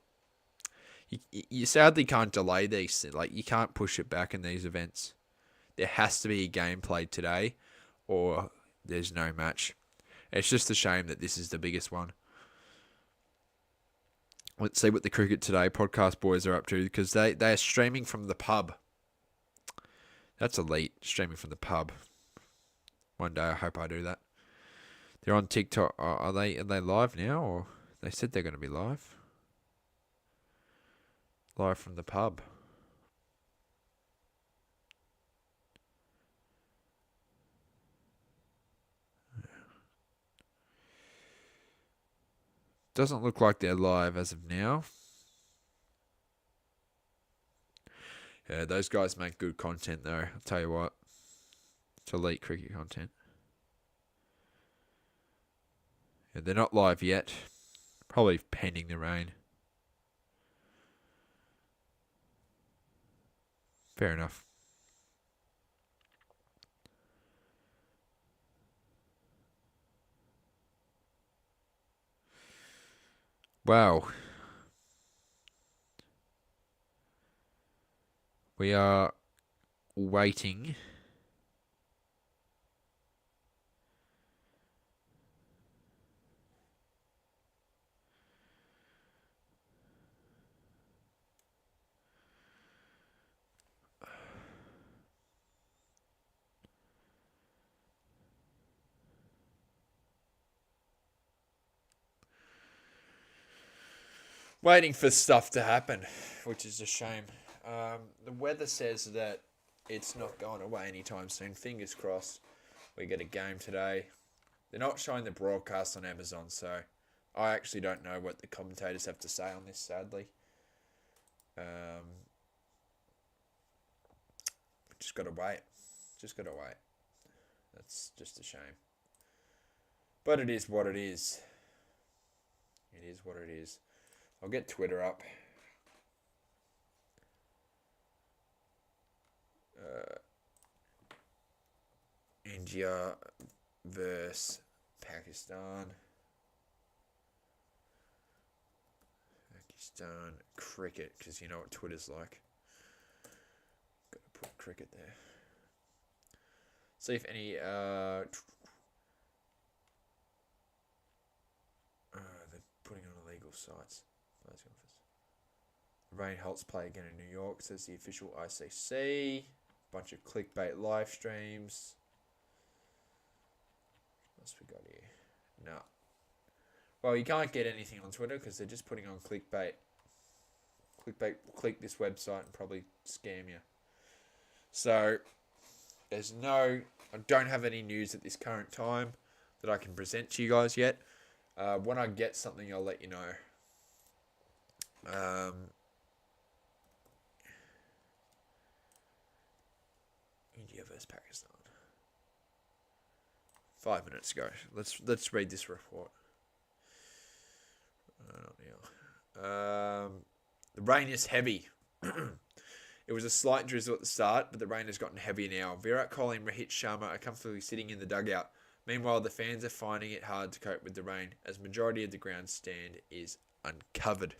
You sadly can't delay these. Like, you can't push it back in these events. There has to be a game played today or there's no match. It's just a shame that this is the biggest one. Let's see what the Cricket Today podcast boys are up to because they are streaming from the pub. That's elite, streaming from the pub. One day I hope I do that. They're on TikTok. Are they live now, or they said they're going to be live? Live from the pub. Doesn't look like they're live as of now. Yeah, those guys make good content though. I'll tell you what. It's elite cricket content. Yeah, they're not live yet. Probably pending the rain. Fair enough. Wow. We are waiting. Waiting for stuff to happen, which is a shame. The weather says that it's not going away anytime soon. Fingers crossed we get a game today. They're not showing the broadcast on Amazon, so I actually don't know what the commentators have to say on this, sadly. Just got to wait. That's just a shame. But it is what it is. It is what it is. I'll get Twitter up. India versus Pakistan. Pakistan cricket, because you know what Twitter's like. Got to put cricket there. See if any they're putting on illegal sites. Rain helps play again in New York, says the official ICC. Bunch of clickbait live streams. What else we got here? No. Well, you can't get anything on Twitter because they're just putting on clickbait. Clickbait will click this website and probably scam you. So, I don't have any news at this current time that I can present to you guys yet. When I get something, I'll let you know. India versus Pakistan. 5 minutes ago. Let's read this report. Not now. The rain is heavy. It was a slight drizzle at the start, but the rain has gotten heavier now. Virat Kohli and Rohit Sharma are comfortably sitting in the dugout. Meanwhile, the fans are finding it hard to cope with the rain, as majority of the ground stand is uncovered.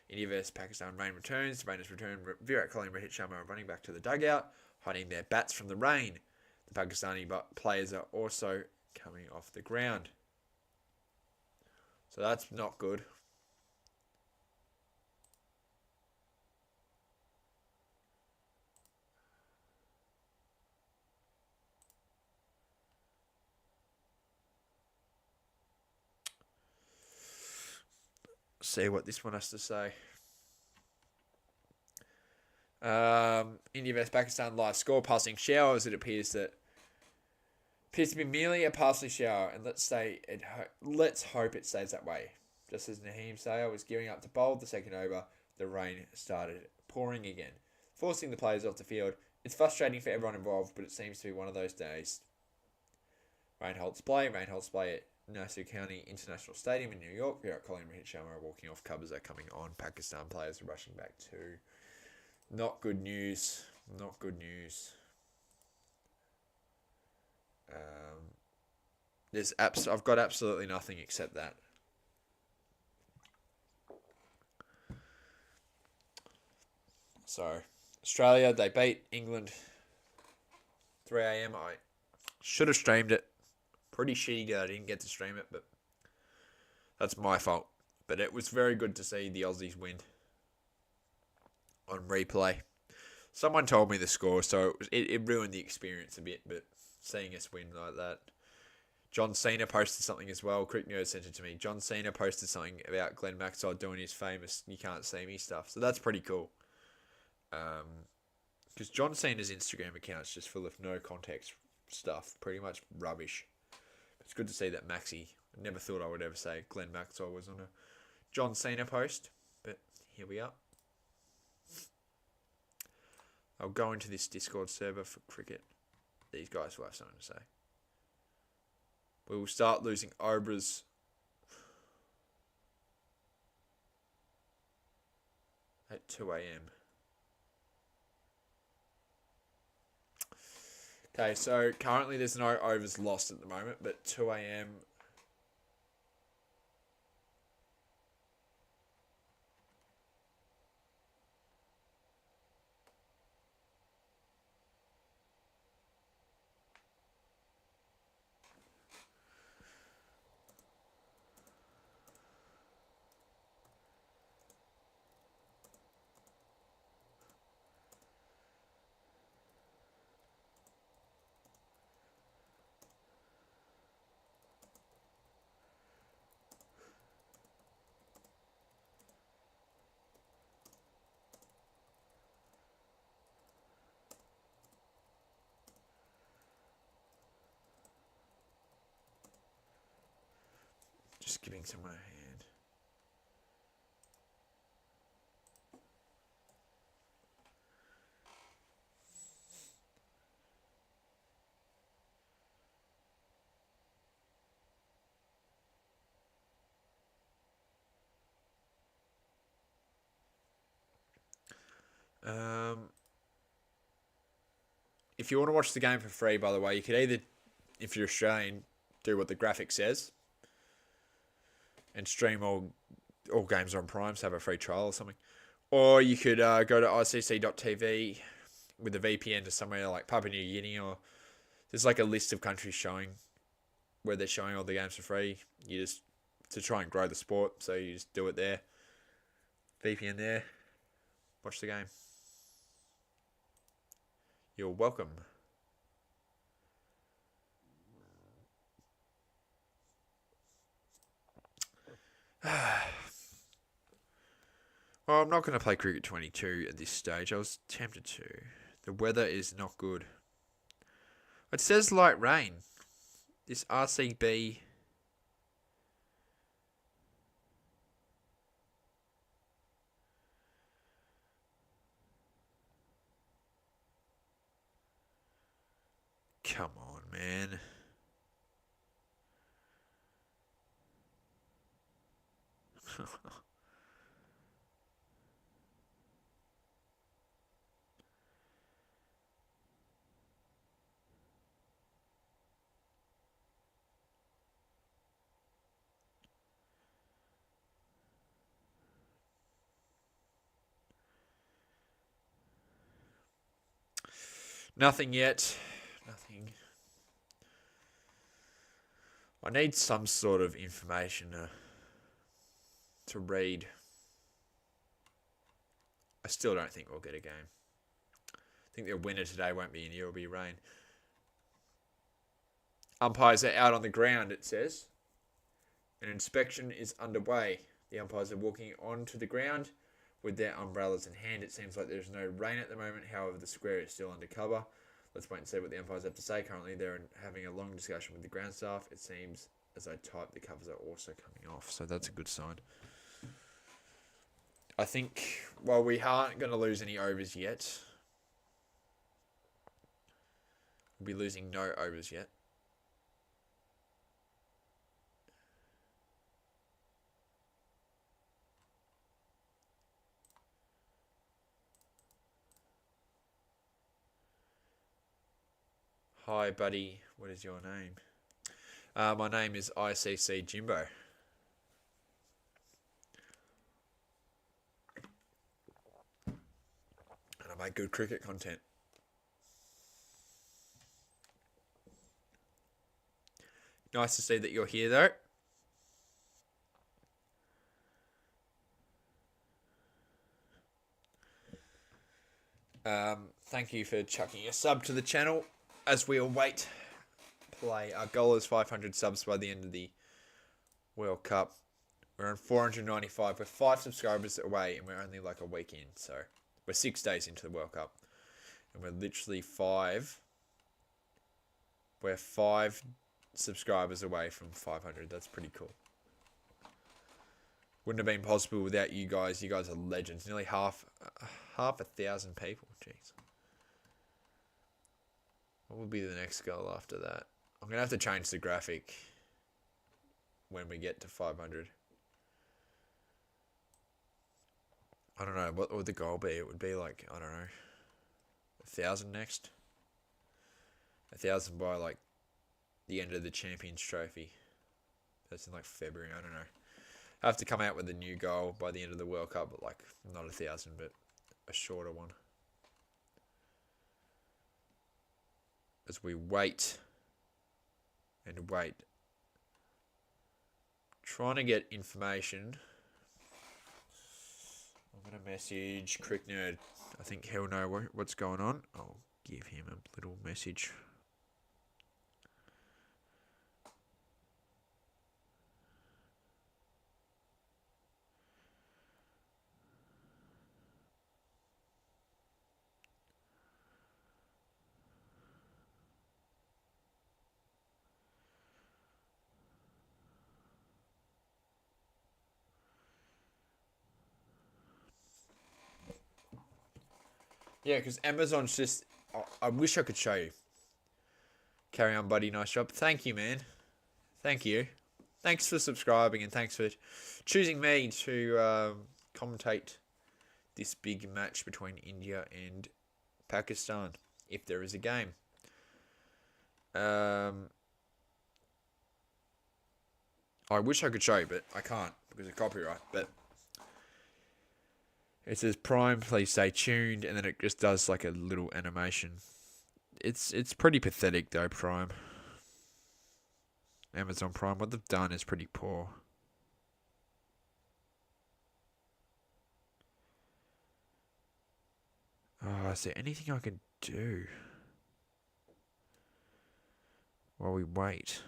India vs Pakistan. Rain returns. The rain has returned. Virat Kohli and Rohit Sharma are running back to the dugout, hiding their bats from the rain. The Pakistani players are also coming off the ground. So that's not good. See what this one has to say. India vs Pakistan live score. Passing showers. It appears to be merely a passing shower, and let's hope it stays that way. Just as Naheem Sayer was gearing up to bowl the second over, the rain started pouring again, forcing the players off the field. It's frustrating for everyone involved, but it seems to be one of those days. Rain holds play at Nassau County International Stadium in New York. Virat Kohli and Rohit Sharma are walking off. Covers are coming on. Pakistan players are rushing back too. Not good news. Not good news. I've got absolutely nothing except that. So, Australia, they beat England 3 a.m. I should have streamed it. Pretty shitty that I didn't get to stream it, but that's my fault. But it was very good to see the Aussies win on replay. Someone told me the score, so it ruined the experience a bit, but seeing us win like that. John Cena posted something as well. Crick Nerd sent it to me. John Cena posted something about Glenn Maxwell doing his famous "You Can't See Me" stuff. So that's pretty cool. Because John Cena's Instagram account's just full of no context stuff. Pretty much rubbish. It's good to see that Maxi. I never thought I would ever say Glenn Maxwell was on a John Cena post. But here we are. I'll go into this Discord server for cricket. These guys will have something to say. We will start losing Obras at 2 a.m. Okay, so currently there's no overs lost at the moment, but 2 a.m. Just giving someone a hand. If you want to watch the game for free, by the way, you could either, if you're Australian, do what the graphic says and stream all games on Prime, so have a free trial or something. Or you could go to icc.tv with a VPN to somewhere like Papua New Guinea, or there's like a list of countries showing where they're showing all the games for free. You just, to try and grow the sport, so you just do it there. VPN there. Watch the game. You're welcome. Well, I'm not going to play Cricket 22 at this stage. I was tempted to. The weather is not good. It says light rain. This RCB... Come on, man. Nothing yet. Nothing. I need some sort of information to read. I still don't think we'll get a game. I think the winner today won't be India, it'll be rain. Umpires are out on the ground, it says. An inspection is underway. The umpires are walking onto the ground with their umbrellas in hand. It seems like there's no rain at the moment. However, the square is still under cover. Let's wait and see what the umpires have to say. Currently, they're having a long discussion with the ground staff. It seems as I type, the covers are also coming off. So that's a good sign. I think, well, we aren't going to lose any overs yet. We'll be losing no overs yet. Hi, buddy. What is your name? My name is ICC Jimbo. And I make good cricket content. Nice to see that you're here, though. Thank you for chucking a sub to the channel as we await play. Our goal is 500 subs by the end of the World Cup. We're on 495. We're 5 subscribers away, and we're only like a week in. So we're 6 days into the World Cup, and we're literally 5. We're 5 subscribers away from 500. That's pretty cool. Wouldn't have been possible without you guys. You guys are legends. Nearly half a thousand people. Jeez. What will be the next goal after that? I'm going to have to change the graphic when we get to 500. I don't know. What would the goal be? It would be like, I don't know, 1,000 next. 1,000 by like the end of the Champions Trophy. That's in like February. I don't know. I have to come out with a new goal by the end of the World Cup, but like not 1,000, but a shorter one. As we wait and wait, trying to get information. I'm going to message Crick Nerd. I think he'll know what's going on. I'll give him a little message. Yeah, because Amazon's just... I wish I could show you. Carry on, buddy. Nice job. Thank you, man. Thank you. Thanks for subscribing and thanks for choosing me to commentate this big match between India and Pakistan, if there is a game. I wish I could show you, but I can't because of copyright. But it says Prime, please stay tuned, and then it just does like a little animation. It's pretty pathetic though, Prime. Amazon Prime, what they've done is pretty poor. Oh, is there anything I can do while we wait?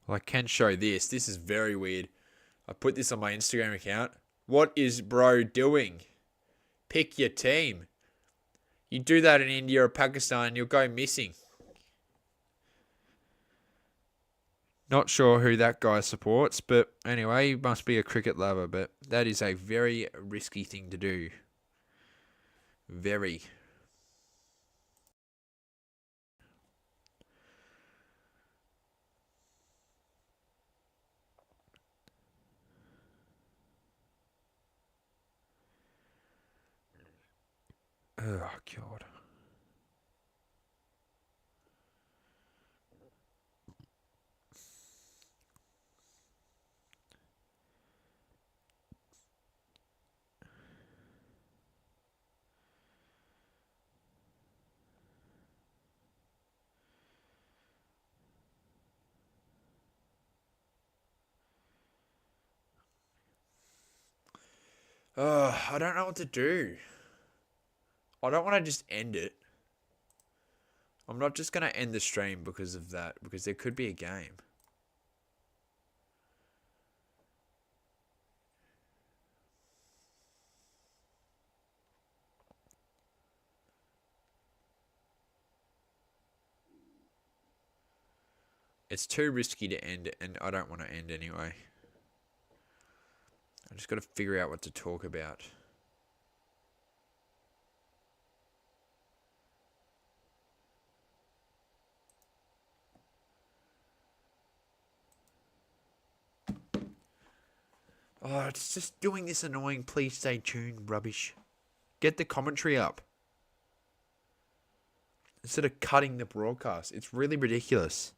Well, I can show this. This is very weird. I put this on my Instagram account. What is bro doing? Pick your team. You do that in India or Pakistan, you'll go missing. Not sure who that guy supports, but anyway, he must be a cricket lover, but that is a very risky thing to do. Very. Oh, God. I don't know what to do. I don't want to just end it. I'm not just going to end the stream because of that, because there could be a game. It's too risky to end, and I don't want to end anyway. I just got to figure out what to talk about. Oh, it's just doing this annoying please stay tuned rubbish. Get the commentary up. Instead of cutting the broadcast. It's really ridiculous.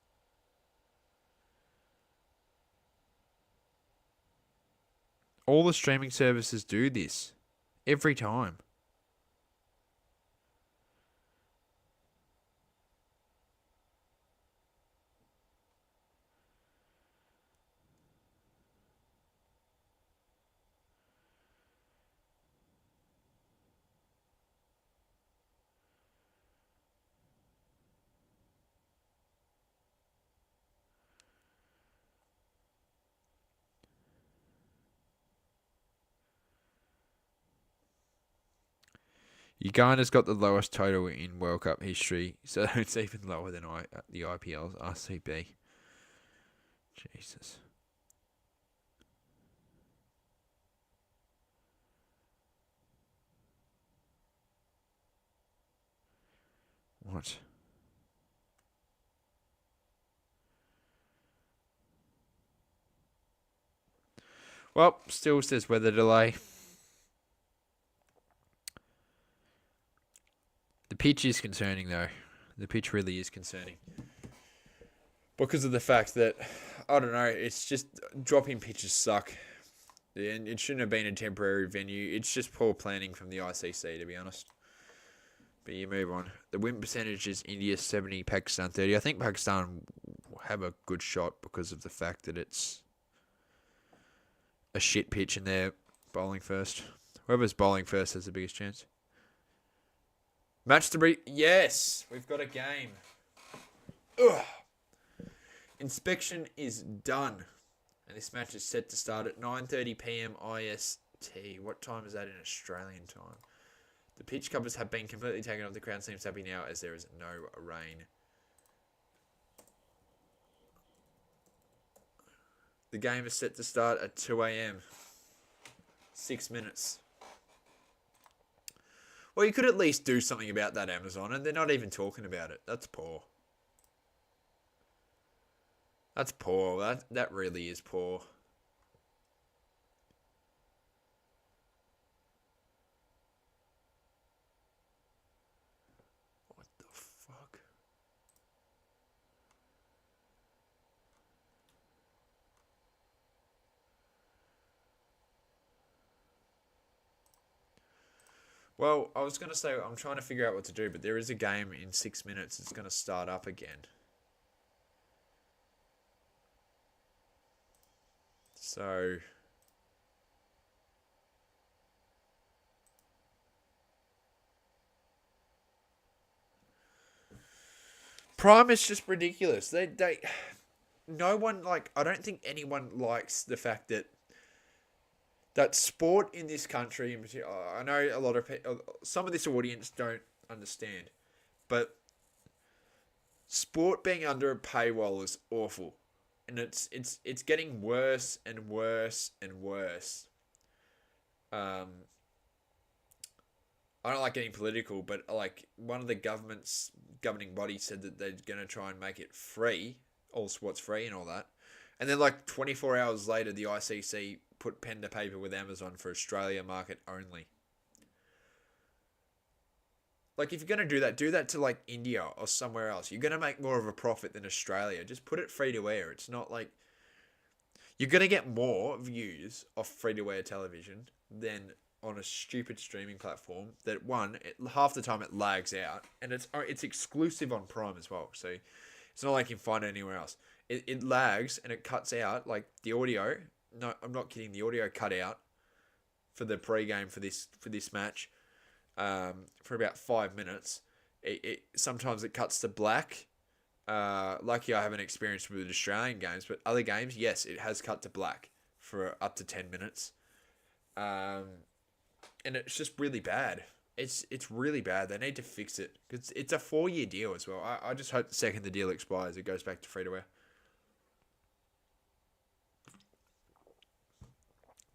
All the streaming services do this. Every time. Ugana's got the lowest total in World Cup history, so it's even lower than the IPL's RCB. Jesus. What? Well, still says weather delay. The pitch is concerning, though. The pitch really is concerning. Because of the fact that, I don't know, it's just dropping pitches suck. And it shouldn't have been a temporary venue. It's just poor planning from the ICC, to be honest. But you move on. The win percentage is India 70, Pakistan 30. I think Pakistan have a good shot because of the fact that it's a shit pitch and they're bowling first. Whoever's bowling first has the biggest chance. Match 3. Yes, we've got a game. Ugh. Inspection is done. And this match is set to start at 9:30 p.m. IST. What time is that in Australian time? The pitch covers have been completely taken off. The ground seems happy now as there is no rain. The game is set to start at 2 a.m. 6 minutes. Well, you could at least do something about that, Amazon, and they're not even talking about it. That's poor. That's poor. That really is poor. What the fuck? Well, I was going to say I'm trying to figure out what to do, but there is a game in 6 minutes. It's going to start up again. So Prime is just ridiculous. No one I don't think anyone likes the fact that sport in this country in particular. I know a lot of people, some of this audience don't understand, but sport being under a paywall is awful. And it's getting worse and worse and worse. I don't like getting political, but one of the government's governing bodies said that they're going to try and make it free, all sports free and all that. And then 24 hours later, the ICC put pen to paper with Amazon for Australia market only. Like, if you're going to do that to, like, India or somewhere else. You're going to make more of a profit than Australia. Just put it free to air. It's not like... You're going to get more views off free to air television than on a stupid streaming platform that, half the time it lags out. And it's exclusive on Prime as well. So it's not like you can find it anywhere else. It lags and it cuts out, like, the audio. No, I'm not kidding. The audio cut out for the pre-game for this match. For about 5 minutes. Sometimes it cuts to black. Lucky I haven't experienced with Australian games, but other games, yes, it has cut to black for up to 10 minutes. And it's just really bad. It's really bad. They need to fix it. It's a 4-year deal as well. I just hope the second the deal expires, it goes back to free-to-air.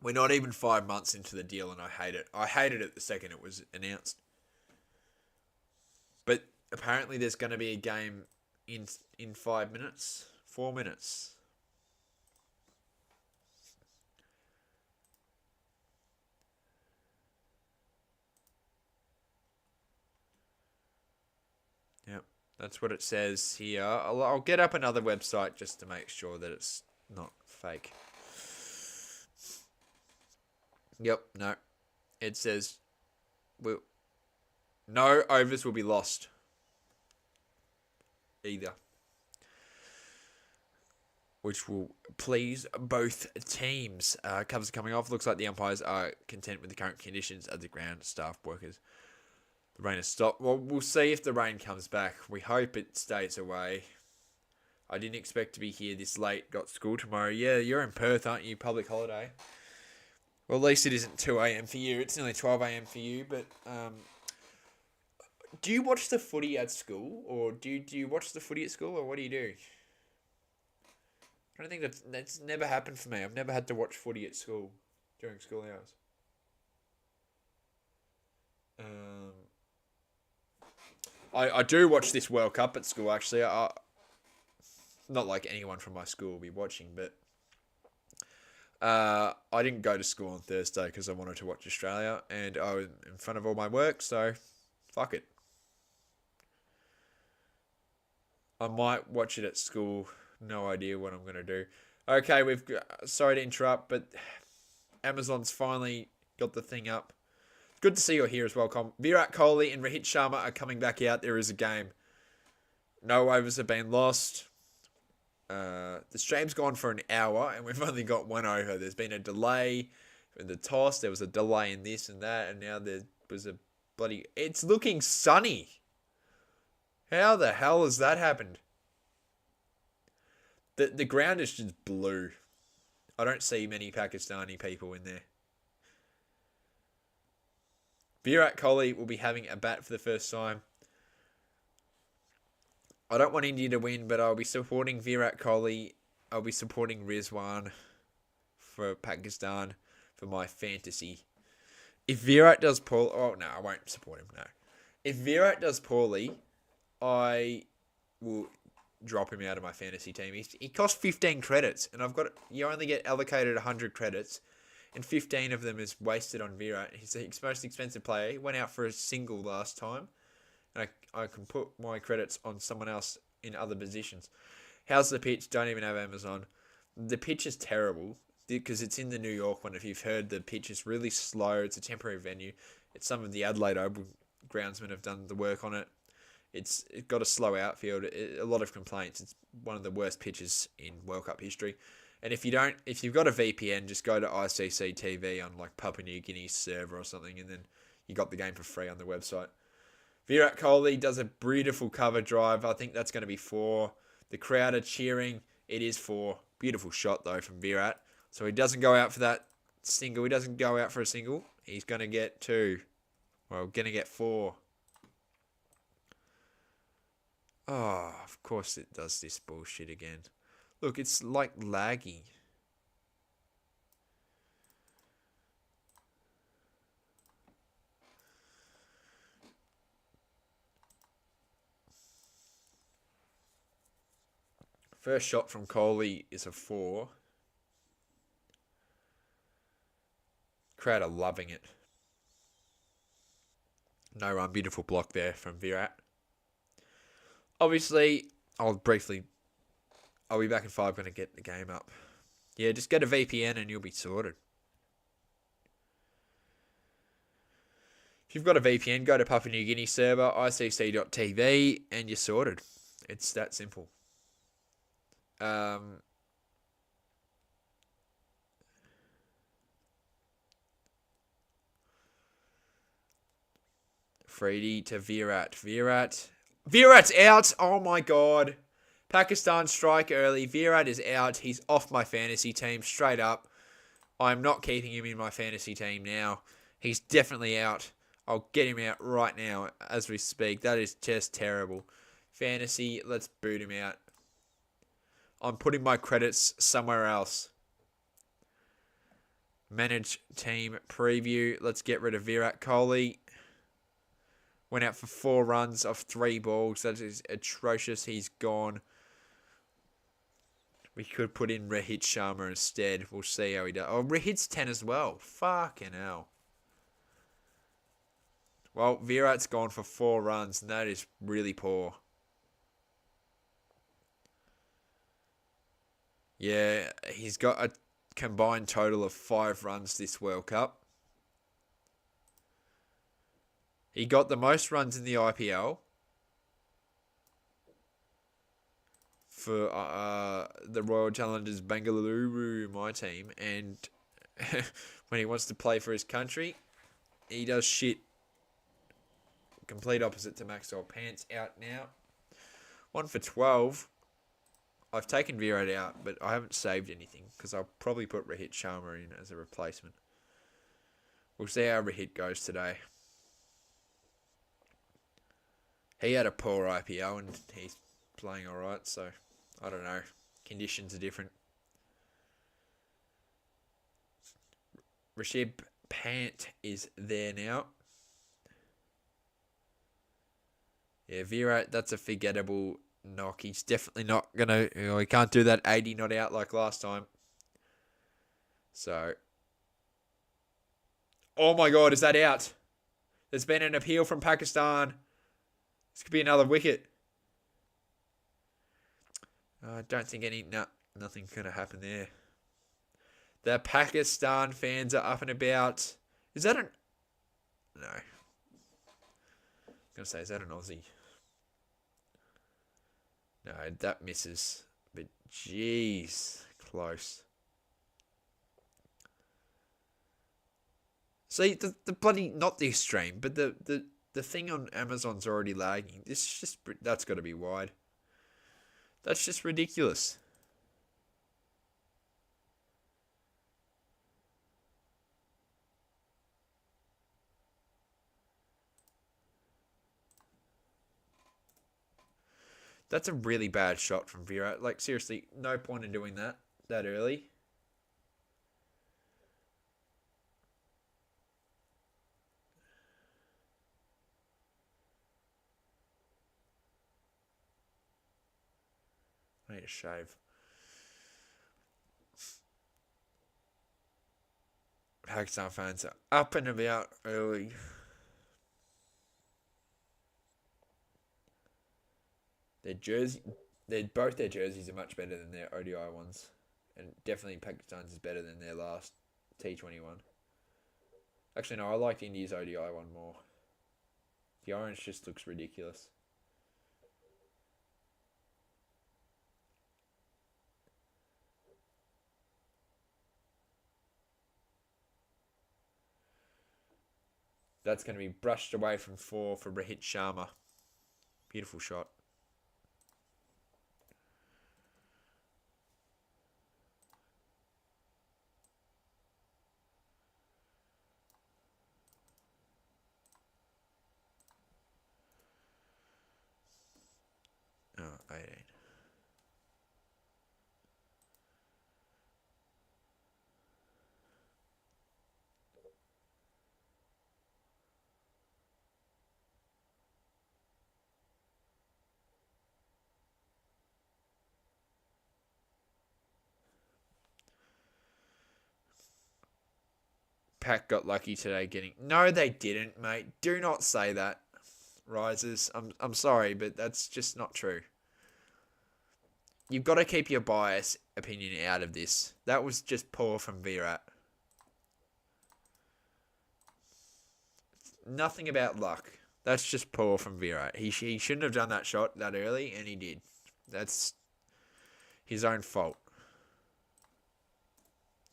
We're not even 5 months into the deal, and I hate it. I hated it the second it was announced. But apparently there's going to be a game in 5 minutes. 4 minutes. Yep, that's what it says here. I'll get up another website just to make sure that it's not fake. Yep, no. It says no overs will be lost. Either. Which will please both teams. Covers are coming off. Looks like the umpires are content with the current conditions of the ground staff workers. The rain has stopped. Well, we'll see if the rain comes back. We hope it stays away. I didn't expect to be here this late. Got school tomorrow. Yeah, you're in Perth, aren't you? Public holiday. Well, at least it isn't 2 a.m. for you. It's nearly 12 a.m. for you. But do you watch the footy at school? Or do you watch the footy at school? Or what do you do? I don't think that's never happened for me. I've never had to watch footy at school during school hours. I do watch this World Cup at school, actually. Not like anyone from my school will be watching, but... I didn't go to school on Thursday because I wanted to watch Australia, and I was in front of all my work, so fuck it. I might watch it at school. No idea what I'm going to do. Okay, sorry to interrupt, but Amazon's finally got the thing up. Good to see you're here as well, Com. Virat Kohli and Rohit Sharma are coming back out. There is a game. No overs have been lost. The stream's gone for an hour and we've only got one over. There's been a delay in the toss. There was a delay in this and that. And now there was a bloody... It's looking sunny. How the hell has that happened? The ground is just blue. I don't see many Pakistani people in there. Virat Kohli will be having a bat for the first time. I don't want India to win, but I'll be supporting Virat Kohli. I'll be supporting Rizwan for Pakistan for my fantasy. If Virat does poorly... Oh, no, I won't support him, no. If Virat does poorly, I will drop him out of my fantasy team. He costs 15 credits, and you only get allocated 100 credits, and 15 of them is wasted on Virat. He's the most expensive player. He went out for a single last time. And I can put my credits on someone else in other positions. How's the pitch? Don't even have Amazon. The pitch is terrible because it's in the New York one. If you've heard, the pitch is really slow. It's a temporary venue. It's some of the Adelaide Oval groundsmen have done the work on it. It's got a slow outfield. A lot of complaints. It's one of the worst pitches in World Cup history. And if you've got a VPN, just go to ICC TV on like Papua New Guinea's server or something, and then you got the game for free on the website. Virat Kohli does a beautiful cover drive. I think that's going to be 4. The crowd are cheering. It is 4. Beautiful shot, though, from Virat. So he doesn't go out for that single. He doesn't go out for a single. He's going to get 2. Well, going to get 4. Oh, of course it does this bullshit again. Look, it's like laggy. First shot from Kohli is a 4. Crowd are loving it. No run, beautiful block there from Virat. Obviously, I'll be back in 5 when I get the game up. Yeah, just get a VPN and you'll be sorted. If you've got a VPN, go to Papua New Guinea server, icc.tv, and you're sorted. It's that simple. Freedy to Virat. Virat's out! Oh my god. Pakistan strike early. Virat is out. He's off my fantasy team straight up. I'm not keeping him in my fantasy team now. He's definitely out. I'll get him out right now as we speak. That is just terrible. Fantasy, let's boot him out. I'm putting my credits somewhere else. Manage team preview. Let's get rid of Virat Kohli. Went out for 4 runs off 3 balls. That is atrocious. He's gone. We could put in Rohit Sharma instead. We'll see how he does. Oh, Rohit's 10 as well. Fucking hell. Well, Virat's gone for 4 runs, and that is really poor. Yeah, he's got a combined total of 5 runs this World Cup. He got the most runs in the IPL for the Royal Challengers Bengaluru, my team. And when he wants to play for his country, he does shit. Complete opposite to Maxwell. Pants out now. 1 for 12. I've taken Virat out, but I haven't saved anything because I'll probably put Rohit Sharma in as a replacement. We'll see how Rohit goes today. He had a poor IPO and he's playing alright, so I don't know. Conditions are different. Rishabh Pant is there now. Yeah, Virat, that's a forgettable knock. He's definitely not going to... he can't do that 80 not out like last time. So... Oh my god, is that out? There's been an appeal from Pakistan. This could be another wicket. I don't think nothing's going to happen there. The Pakistan fans are up and about. Is that an... No. I was going to say, is that an Aussie? No, that misses. But jeez, close. See, the bloody... Not the extreme, but the thing on Amazon's already lagging. That's got to be wide. That's just ridiculous. That's a really bad shot from Virat. Like, seriously, no point in doing that early. I need a shave. Pakistan fans are up and about early. Both their jerseys are much better than their ODI ones. And definitely Pakistan's is better than their last T20 one. Actually, no, I liked India's ODI one more. The orange just looks ridiculous. That's going to be brushed away from 4 for Rohit Sharma. Beautiful shot. Oh, 18. Pack got lucky today getting... No, they didn't, mate. Do not say that, Risers. I'm sorry, but that's just not true. You've got to keep your bias opinion out of this. That was just poor from Virat. Nothing about luck. That's just poor from Virat. He shouldn't have done that shot that early, and he did. That's his own fault.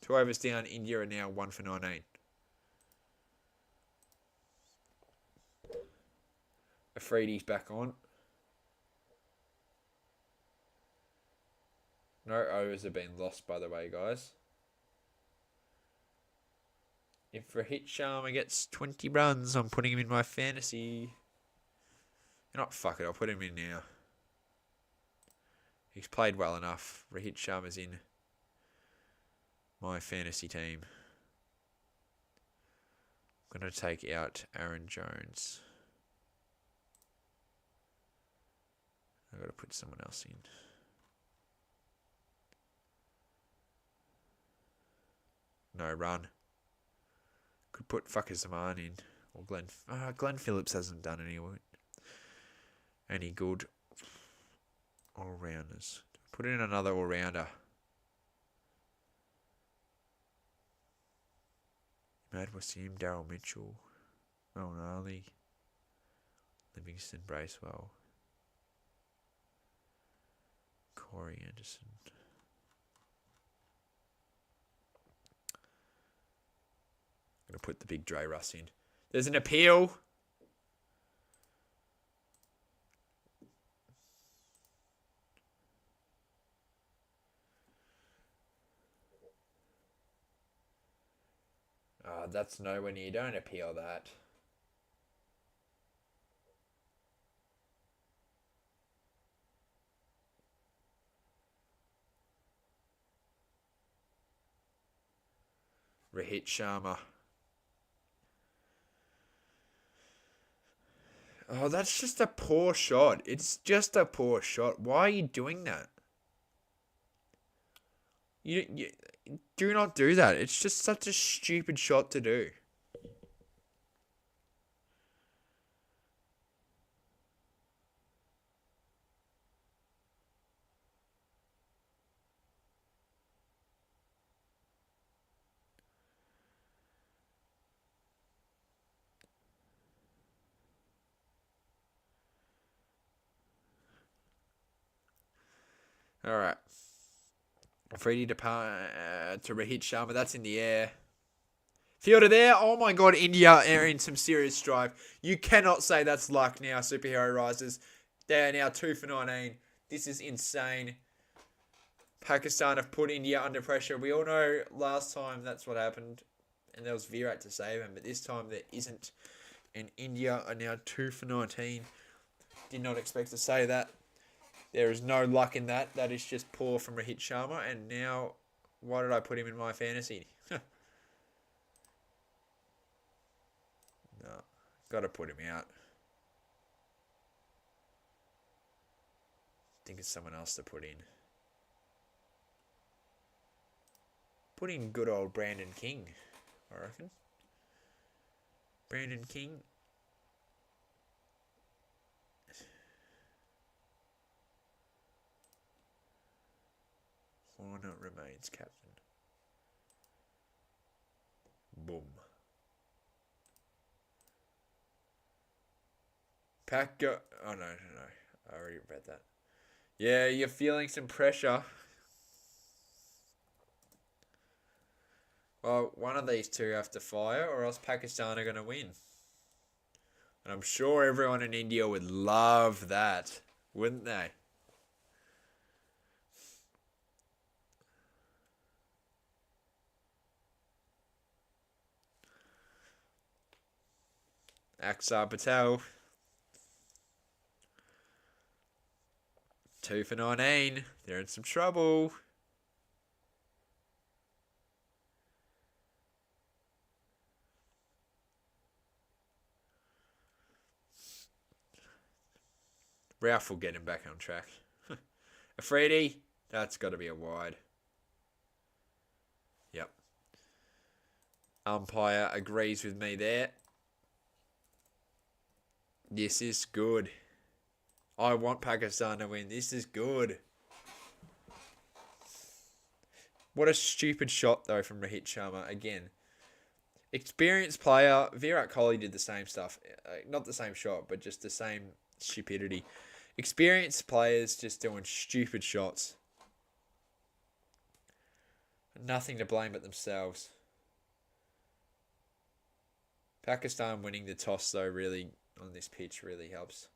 2 overs down. India are now 1 for 19. Afridi's back on. No overs have been lost, by the way, guys. If Rohit Sharma gets 20 runs, I'm putting him in my fantasy. You know what? Fuck it. I'll put him in now. He's played well enough. Rohit Sharma's in my fantasy team. I'm going to take out Aaron Jones. I've got to put someone else in. No run. Could put Fucker Zaman in. Or Glenn Phillips hasn't done any good all-rounders. Put in another all-rounder. Mad Wasim, Daryl Mitchell, O'Nally, Livingston Bracewell, Corey Anderson. I'm going to put the big Dre Russ in. There's an appeal. That's nowhere near. Don't appeal that. Rohit Sharma. Oh, that's just a poor shot. It's just a poor shot. Why are you doing that? You do not do that. It's just such a stupid shot to do. All right. Freddie to Rohit Sharma. That's in the air. Fielder there. Oh my God, India are in some serious strife. You cannot say that's luck now, Superhero Risers. They are now 2 for 19. This is insane. Pakistan have put India under pressure. We all know last time that's what happened. And there was Virat to save him. But this time there isn't. And India are now 2 for 19. Did not expect to say that. There is no luck in that. That is just poor from Rohit Sharma. And now, why did I put him in my fantasy? No, got to put him out. Think it's someone else to put in. Put in good old Brandon King, I reckon. Brandon King. Warner remains captain. Boom. Pack go... Oh, no. I already read that. Yeah, you're feeling some pressure. Well, one of these two have to fire or else Pakistan are going to win. And I'm sure everyone in India would love that, wouldn't they? Axar Patel. 2 for 19. They're in some trouble. Ralph will get him back on track. Afridi. That's got to be a wide. Yep. umpire agrees with me there. This is good. I want Pakistan to win. This is good. What a stupid shot, though, from Rohit Sharma. Again, experienced player. Virat Kohli did the same stuff. Not the same shot, but just the same stupidity. Experienced players just doing stupid shots. Nothing to blame but themselves. Pakistan winning the toss, though, really, on this pitch, really helps.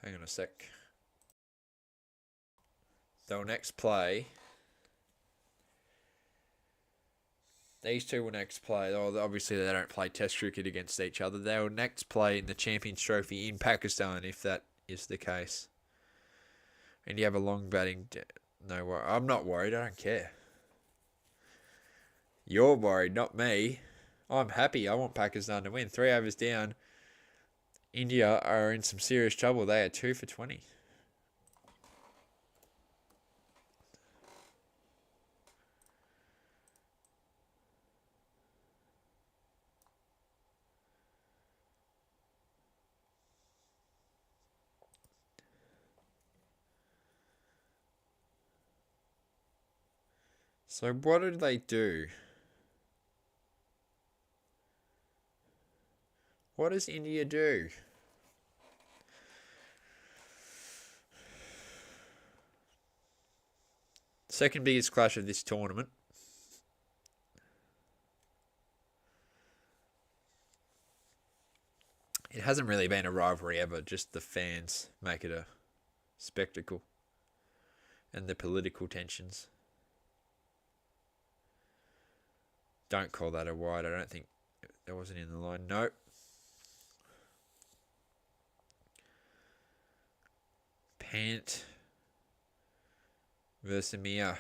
Hang on a sec. They'll next play. These two will next play. Oh, obviously, they don't play Test cricket against each other. They will next play in the Champions Trophy in Pakistan, if that is the case. And you have a long batting. No, I'm not worried. I don't care. You're worried, not me. I'm happy. I want Pakistan to win. 3 overs down. India are in some serious trouble. They are 2 for 20. So what did they do? What does India do? Second biggest clash of this tournament. It hasn't really been a rivalry ever, just the fans make it a spectacle. And the political tensions. Don't call that a wide. I don't think that wasn't in the line. Nope. Pant Versamia,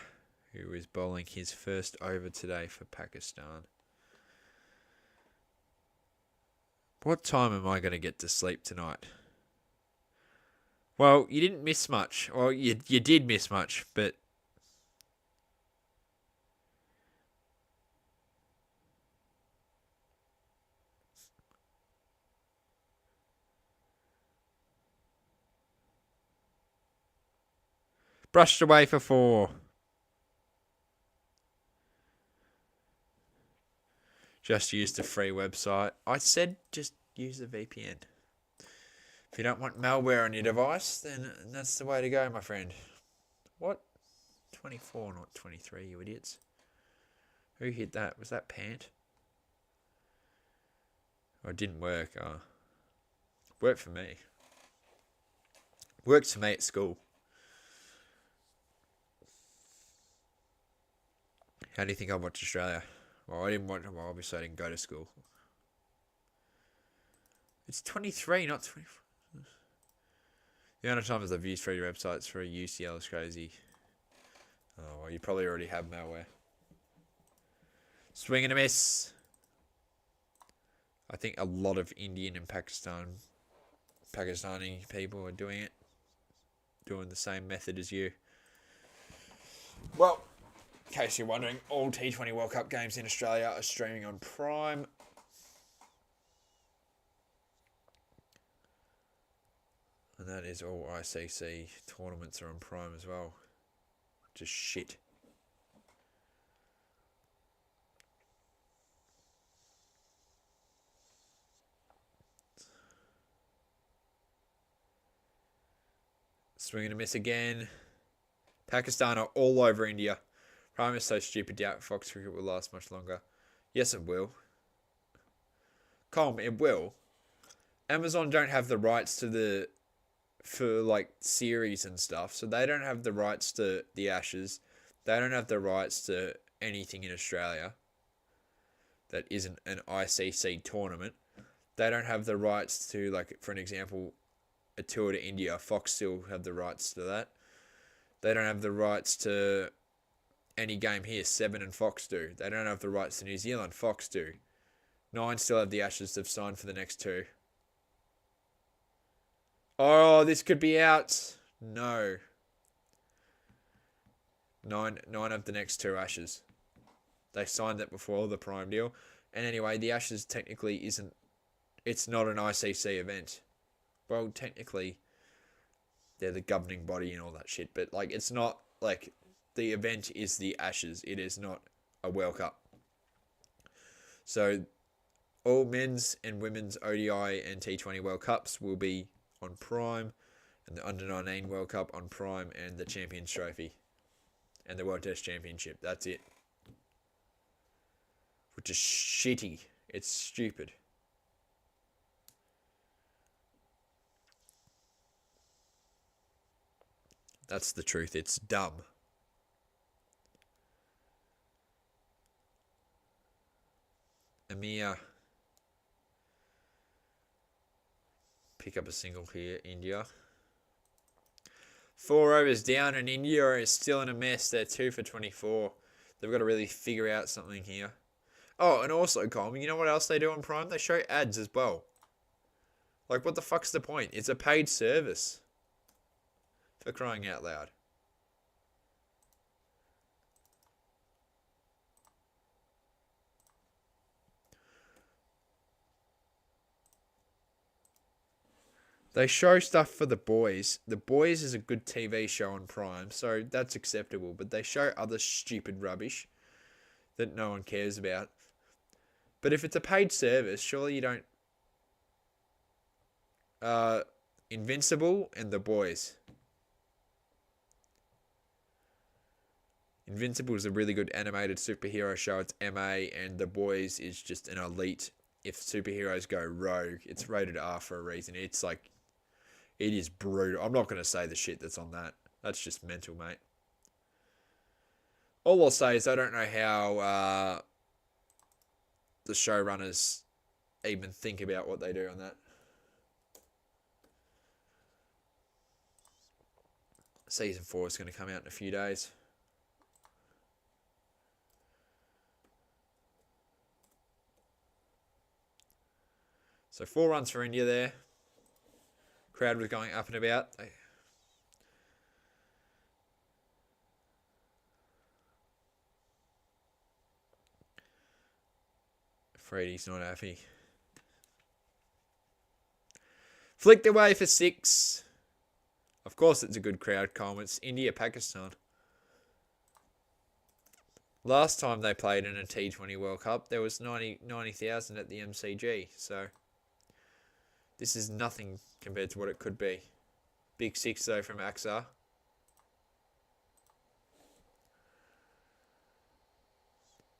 who is bowling his first over today for Pakistan. What time am I going to get to sleep tonight? Well, you didn't miss much. Well, you did miss much, but brushed away for 4. Just use the free website. I said just use the VPN. If you don't want malware on your device, then that's the way to go, my friend. What? 24, not 23, you idiots. Who hit that? Was that Pant? Oh, it didn't work. Worked for me. Worked for me at school. How do you think I watched Australia? Well, I didn't watch. Well, obviously I didn't go to school. It's 23, not 24. The amount of times I've used free websites for a UCL is crazy. Oh, well, you probably already have malware. Swing and a miss. I think a lot of Indian and Pakistani people are doing it. Doing the same method as you. Well, in case you're wondering, all T20 World Cup games in Australia are streaming on Prime. And that is all ICC tournaments are on Prime as well. Just shit. Swing and a miss again. Pakistan are all over India. Prime is so stupid, doubt Fox Cricket will last much longer. Yes, it will. Colm, it will. Amazon don't have the rights to for like series and stuff, so they don't have the rights to the Ashes. They don't have the rights to anything in Australia that isn't an ICC tournament. They don't have the rights to, like, for an example, a tour to India. Fox still have the rights to that. They don't have the rights to any game here. 7 and Fox do. They don't have the rights to New Zealand. Fox do. 9 still have the Ashes. They've signed for the next 2. Oh, this could be out. No. 9 have the next 2 Ashes. They signed that before the Prime deal. And anyway, the Ashes technically isn't... It's not an ICC event. Well, technically, they're the governing body and all that shit. But, like, it's not, like... The event is the Ashes. It is not a World Cup. So, all men's and women's ODI and T20 World Cups will be on Prime. And the Under-19 World Cup on Prime. And the Champions Trophy. And the World Test Championship. That's it. Which is shitty. It's stupid. That's the truth. It's dumb. Amir. Pick up a single here. India. 4 overs down, and India is still in a mess. They're 2 for 24. They've got to really figure out something here. Oh, and also, Colm, you know what else they do on Prime? They show ads as well. Like, what the fuck's the point? It's a paid service. For crying out loud. They show stuff for The Boys. The Boys is a good TV show on Prime, so that's acceptable. But they show other stupid rubbish that no one cares about. But if it's a paid service, surely you don't... Invincible and The Boys. Invincible is a really good animated superhero show. It's MA, and The Boys is just an elite. If superheroes go rogue, it's rated R for a reason. It's like... It is brutal. I'm not going to say the shit that's on that. That's just mental, mate. All I'll say is I don't know how the showrunners even think about what they do on that. Season 4 is going to come out in a few days. So 4 runs for India there. Crowd was going up and about. Afraid he's not happy. Flicked away for 6. Of course it's a good crowd, Colm. It's India, Pakistan. Last time they played in a T20 World Cup, there was 90,000 at the MCG. So this is nothing compared to what it could be. Big 6 though from Axar.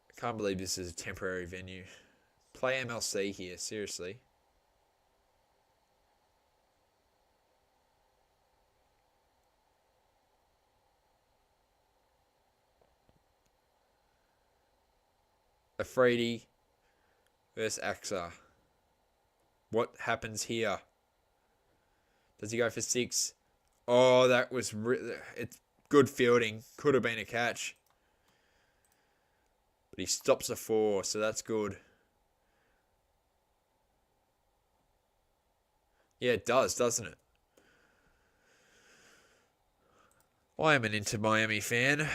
I can't believe this is a temporary venue. Play MLC here, seriously. Afridi versus Axar. What happens here? Does he go for 6? Oh, that was... It's good fielding. Could have been a catch. But he stops a 4, so that's good. Yeah, it does, doesn't it? I am an Inter Miami fan.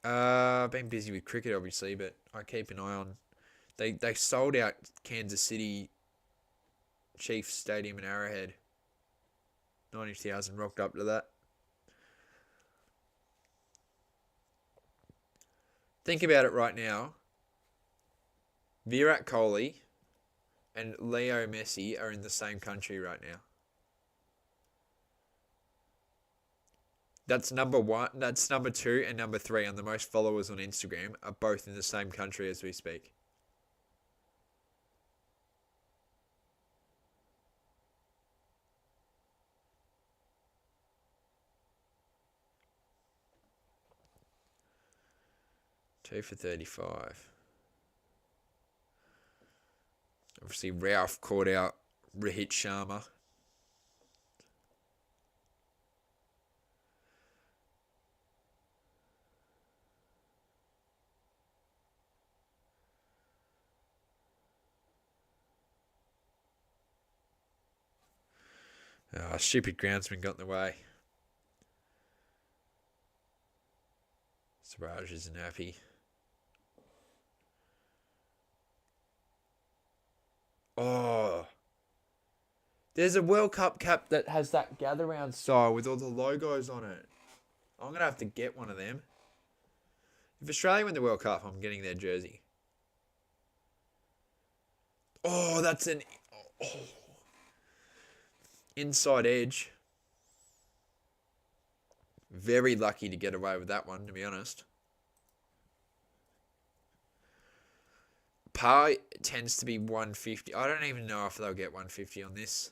Been busy with cricket, obviously, but I keep an eye on... They sold out Kansas City Chiefs Stadium in Arrowhead. 90,000 rocked up to that. Think about it right now. Virat Kohli and Leo Messi are in the same country right now. That's number 1. That's number 2 and number 3 on the most followers on Instagram are both in the same country as we speak. Two for 35. Obviously, Ralph caught out Rohit Sharma. Oh, stupid groundsman got in the way. Siraj isn't happy. Oh. There's a World Cup cap that has that gather round style with all the logos on it. I'm going to have to get one of them. If Australia win the World Cup, I'm getting their jersey. Oh, that's an inside edge. Very lucky to get away with that one, to be honest. Par tends to be 150. I don't even know if they'll get 150 on this.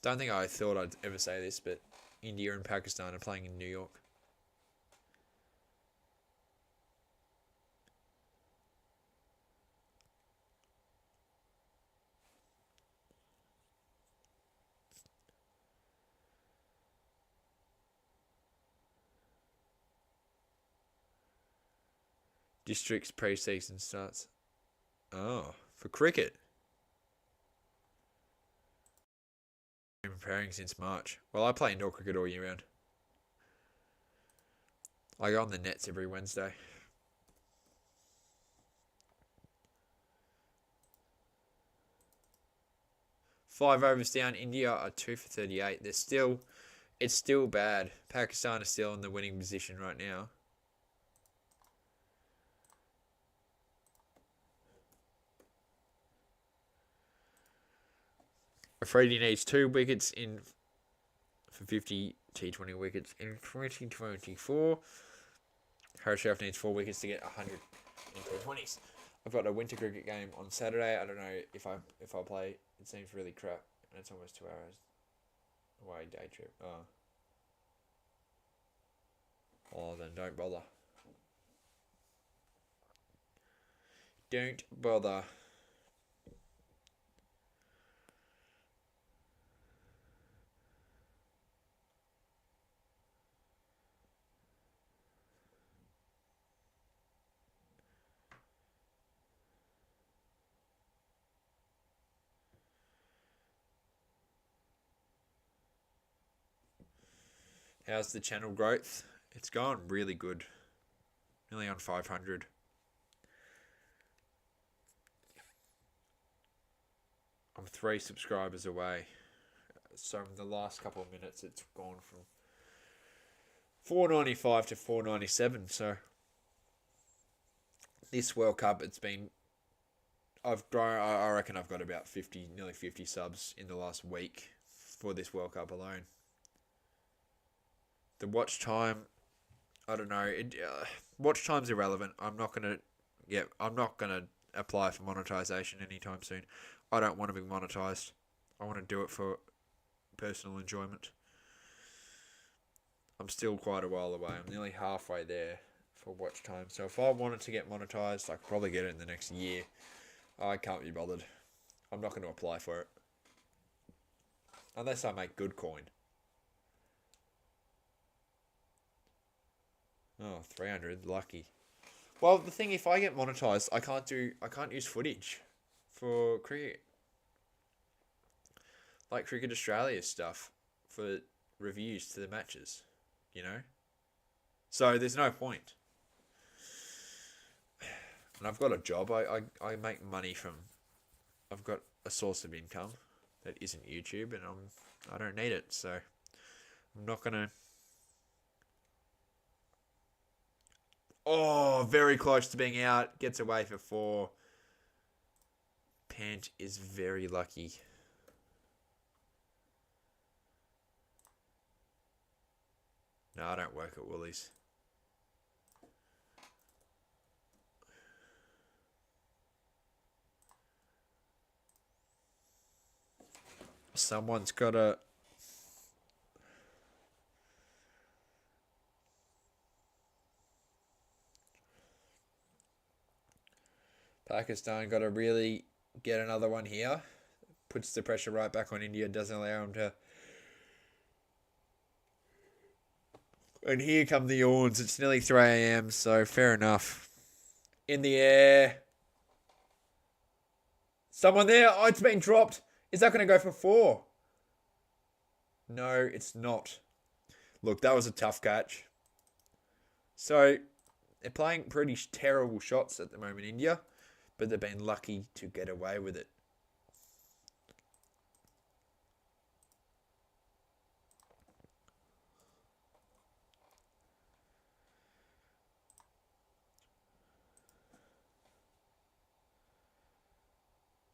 Don't think I thought I'd ever say this, but India and Pakistan are playing in New York. Districts pre-season starts. Oh, for cricket. Been preparing since March. Well, I play indoor cricket all year round. I go on the nets every Wednesday. Five overs down. India are 2 for 38. It's still bad. Pakistan is still in the winning position right now. Afridi needs 2 wickets in for 50 T20 wickets in 2024. Harris Sheriff needs 4 wickets to get 100 in T20s. I've got a winter cricket game on Saturday. I don't know if I play. It seems really crap, and it's almost 2 hours away day trip. Oh, then don't bother. Don't bother. How's the channel growth? It's going really good. Nearly on 500. I'm 3 subscribers away. So in the last couple of minutes, it's gone from 495 to 497. So this World Cup, it's been... I've grown. I reckon I've got about 50, nearly 50 subs in the last week for this World Cup alone. The watch time, I don't know. Watch time's irrelevant. I'm not gonna apply for monetization anytime soon. I don't want to be monetized. I want to do it for personal enjoyment. I'm still quite a while away. I'm nearly halfway there for watch time. So if I wanted to get monetized, I could probably get it in the next year. I can't be bothered. I'm not going to apply for it unless I make good coin. Oh, 300, lucky. Well, the thing, if I get monetized, I can't use footage for cricket. Like Cricket Australia stuff for reviews to the matches, you know? So there's no point. And I've got a job. I make money from... I've got a source of income that isn't YouTube, and I don't need it, so I'm not going to... Oh, very close to being out. Gets away for 4. Pant is very lucky. No, I don't work at Woolies. Someone's got to... Pakistan got to really get another one here. Puts the pressure right back on India. Doesn't allow them to... And here come the yawns. It's nearly 3 a.m, so fair enough. In the air. Someone there. Oh, it's been dropped. Is that going to go for 4? No, it's not. Look, that was a tough catch. So, they're playing pretty terrible shots at the moment, India. But they've been lucky to get away with it.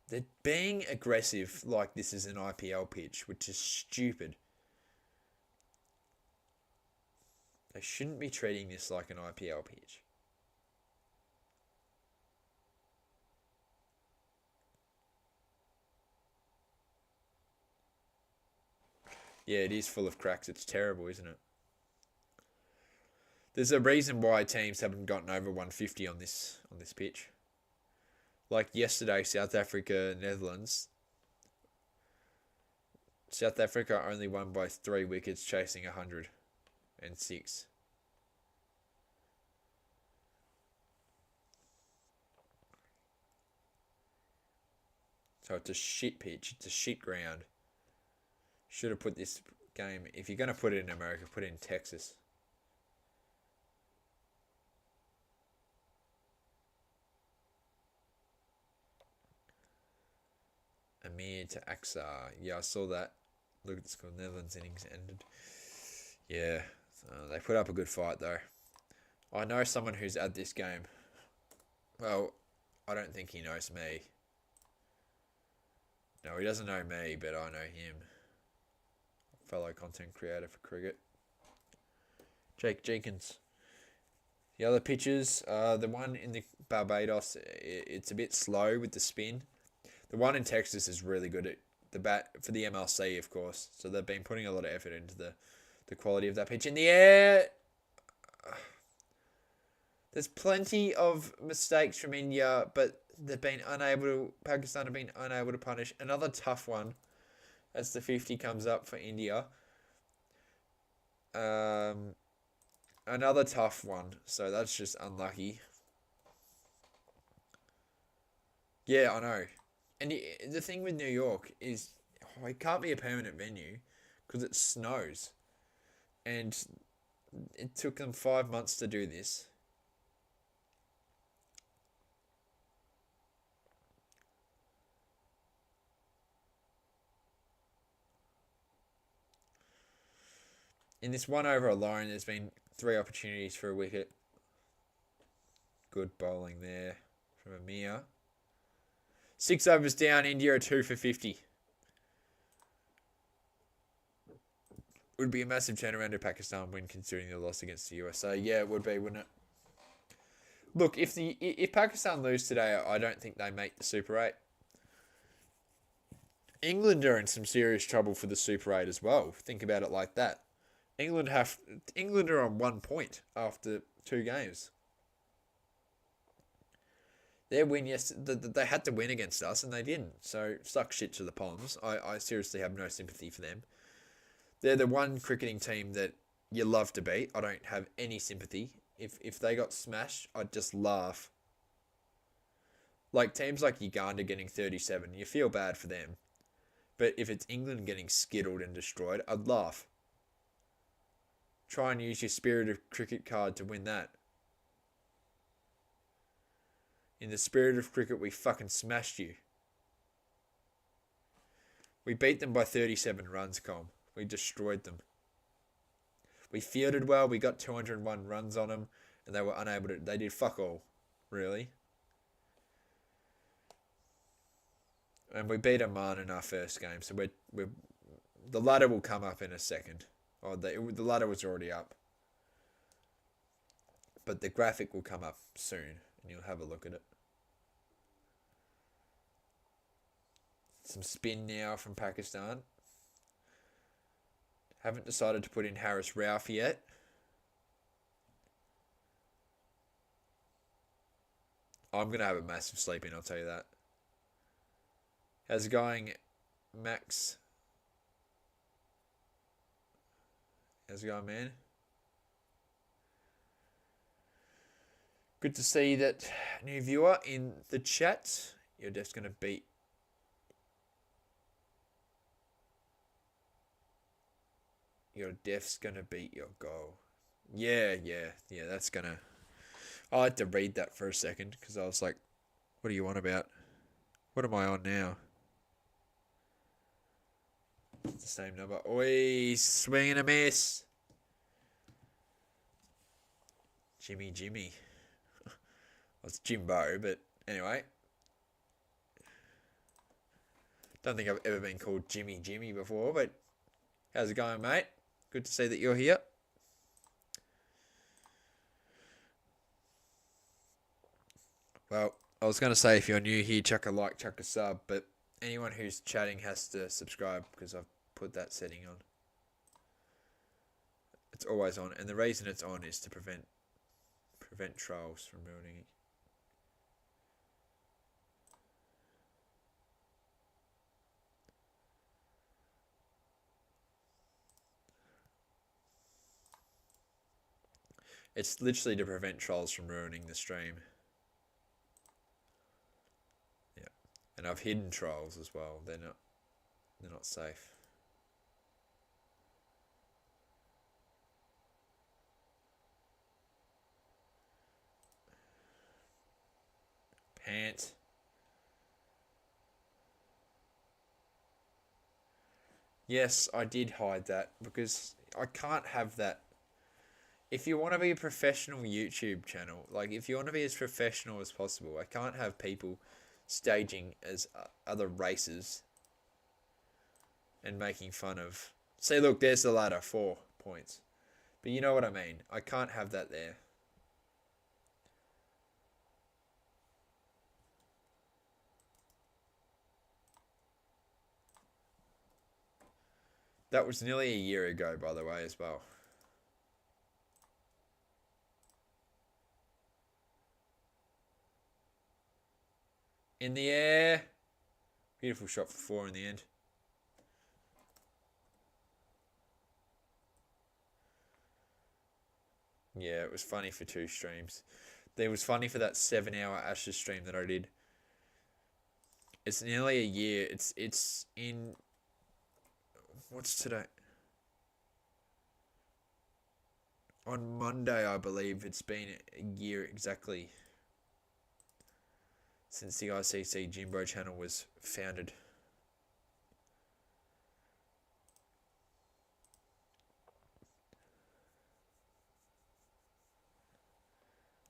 They're being aggressive like this is an IPL pitch, which is stupid. They shouldn't be treating this like an IPL pitch. Yeah, it is full of cracks. It's terrible, isn't it? There's a reason why teams haven't gotten over 150 on this pitch. Like yesterday, South Africa, Netherlands. South Africa only won by 3 wickets, chasing 106. So it's a shit pitch. It's a shit ground. Should have put this game, if you're going to put it in America, put it in Texas. Amir to Aksar. Yeah, I saw that. Look at the score. Netherlands innings ended. Yeah, they put up a good fight though. I know someone who's at this game. Well, I don't think he knows me. No, he doesn't know me, but I know him. Fellow content creator for cricket. Jake Jenkins. The other pitches, the one in the Barbados, it's a bit slow with the spin. The one in Texas is really good at the bat for the MLC, of course. So they've been putting a lot of effort into the quality of that pitch. In the air, there's plenty of mistakes from India, but Pakistan have been unable to punish. Another tough one as the 50 comes up for India. Another tough one. So that's just unlucky. Yeah, I know. And the thing with New York is it can't be a permanent venue because it snows. And it took them 5 months to do this. In this 1 over alone, there's been 3 opportunities for a wicket. Good bowling there from Amir. 6 overs down, India are 2 for 50. Would be a massive turnaround if Pakistan win, considering the loss against the USA. Yeah, it would be, wouldn't it? Look, if Pakistan lose today, I don't think they make the Super 8. England are in some serious trouble for the Super 8 as well. Think about it like that. England are on 1 point after 2 games. Their win yesterday, they had to win against us and they didn't. So suck shit to the Poms. I seriously have no sympathy for them. They're the one cricketing team that you love to beat. I don't have any sympathy. If they got smashed, I'd just laugh. Like teams like Uganda getting 37, you feel bad for them. But if it's England getting skittled and destroyed, I'd laugh. Try and use your spirit of cricket card to win that. In the spirit of cricket, we fucking smashed you. We beat them by 37 runs, Com. We destroyed them. We fielded well. We got 201 runs on them, and they were unable to. They did fuck all, really. And we beat Oman in our first game, so we're the ladder will come up in a second. Oh, the ladder was already up, but the graphic will come up soon, and you'll have a look at it. Some spin now from Pakistan. Haven't decided to put in Harris Rauf yet. I'm going to have a massive sleep in, I'll tell you that. How's it going, Max? How's it going, man? Good to see that new viewer in the chat. You're just going to beat Your death's gonna beat your goal. Yeah, that's gonna... I had to read that for a second, because I was like, what do you want about? What am I on now? It's the same number. Oi, swing and a miss. Jimmy. Well, it's Jimbo, but anyway. Don't think I've ever been called Jimmy before, but how's it going, mate? Good to see that you're here. Well, I was going to say if you're new here, chuck a like, chuck a sub, but anyone who's chatting has to subscribe because I've put that setting on. It's always on, and the reason it's on is to prevent trolls from ruining it. It's literally to prevent trolls from ruining the stream. Yeah, and I've hidden trolls as well. They're not safe. Pant. Yes, I did hide that because I can't have that. If you want to be a professional YouTube channel, like if you want to be as professional as possible, I can't have people staging as other races and making fun of... Say, look, there's the ladder, 4 points. But you know what I mean. I can't have that there. That was nearly a year ago, by the way, as well. In the air. Beautiful shot for 4 in the end. Yeah, it was funny for 2 streams. It was funny for that 7-hour Ashes stream that I did. It's nearly a year. It's in... What's today? On Monday, I believe, it's been a year exactly since the ICC Jimbo channel was founded.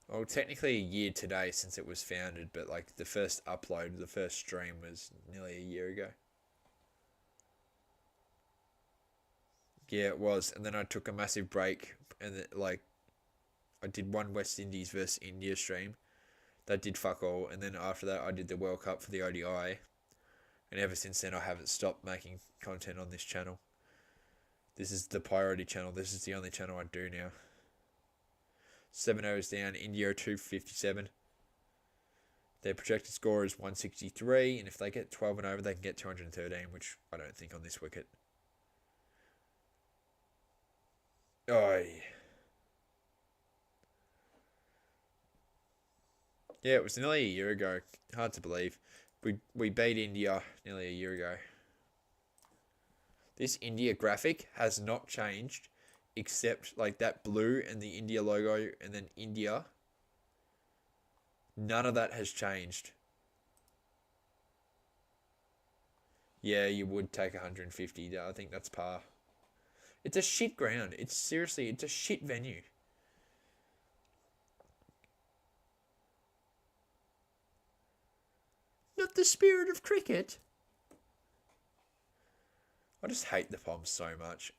Well, technically a year today since it was founded, but like the first upload, the first stream was nearly a year ago. Yeah, it was. And then I took a massive break and then, like, I did one West Indies versus India stream. That did fuck all. And then after that, I did the World Cup for the ODI. And ever since then, I haven't stopped making content on this channel. This is the priority channel. This is the only channel I do now. 7 hours down. India 257. Their projected score is 163. And if they get 12 and over, they can get 213, which I don't think on this wicket. Oh, yeah, it was nearly a year ago. Hard to believe. We beat India nearly a year ago. This India graphic has not changed, except like that blue and the India logo and then India. None of that has changed. Yeah, you would take 150. I think that's par. It's a shit ground. It's a shit venue. Not the spirit of cricket. I just hate the Poms so much.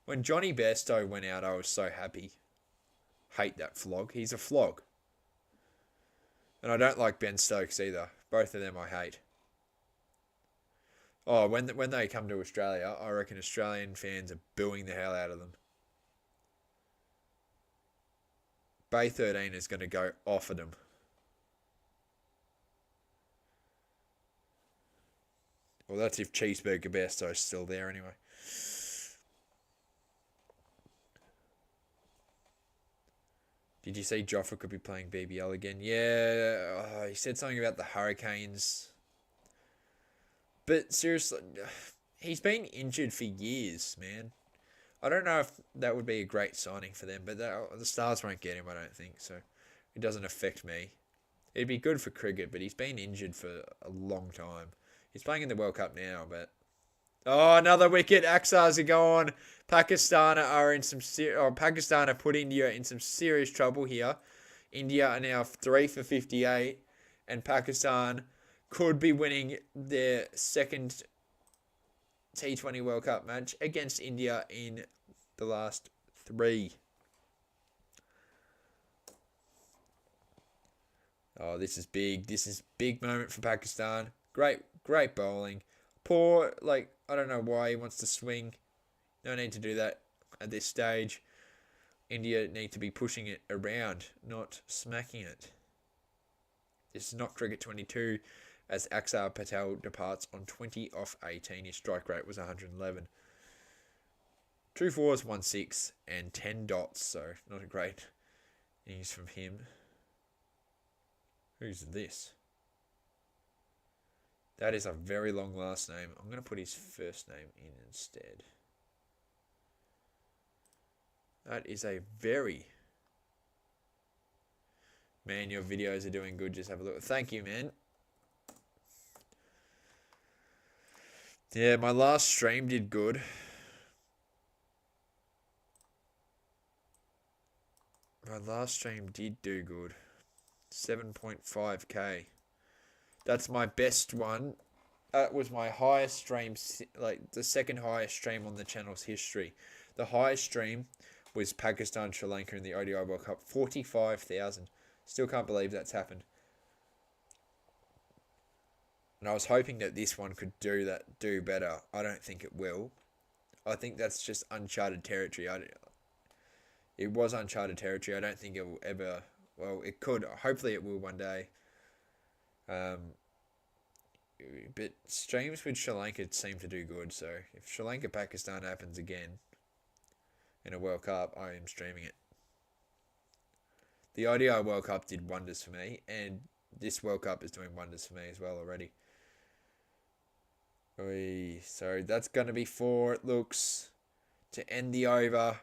When Johnny Bairstow went out, I was so happy. Hate that flog. He's a flog. And I don't like Ben Stokes either. Both of them I hate. Oh, when they come to Australia, I reckon Australian fans are booing the hell out of them. Bay 13 is going to go off at them. Well, that's if Cheeseburger Bairstow's still there anyway. Did you see Joffa could be playing BBL again? Yeah, he said something about the Hurricanes. But seriously, he's been injured for years, man. I don't know if that would be a great signing for them, but the Stars won't get him, I don't think, so it doesn't affect me. It'd be good for cricket, but he's been injured for a long time. He's playing in the World Cup now, but... Oh, another wicket. Axars are gone. Pakistan are in some Pakistan have put India in some serious trouble here. India are now 3 for 58, and Pakistan could be winning their second T20 World Cup match against India in the last 3. Oh, this is big. This is big moment for Pakistan. Great bowling. Poor, I don't know why he wants to swing. No need to do that at this stage. India need to be pushing it around, not smacking it. This is not cricket 22, as Axar Patel departs on 20 off 18. His strike rate was 111. 2 fours, 1 6, and 10 dots, so not a great innings from him. Who's this? That is a very long last name. I'm going to put his first name in instead. That is a very... Man, your videos are doing good. Just have a look. Thank you, man. Yeah, my last stream did good. My last stream did do good. 7.5k. That's my best one. That was my highest stream, the second highest stream on the channel's history. The highest stream was Pakistan, Sri Lanka in the ODI World Cup. 45,000. Still can't believe that's happened. And I was hoping that this one could do better. I don't think it will. I think that's just uncharted territory. It was uncharted territory. I don't think it will ever... Well, it could. Hopefully it will one day. But streams with Sri Lanka seem to do good. So if Sri Lanka-Pakistan happens again in a World Cup, I am streaming it. The ODI World Cup did wonders for me. And this World Cup is doing wonders for me as well already. So that's going to be 4, it looks, to end the over.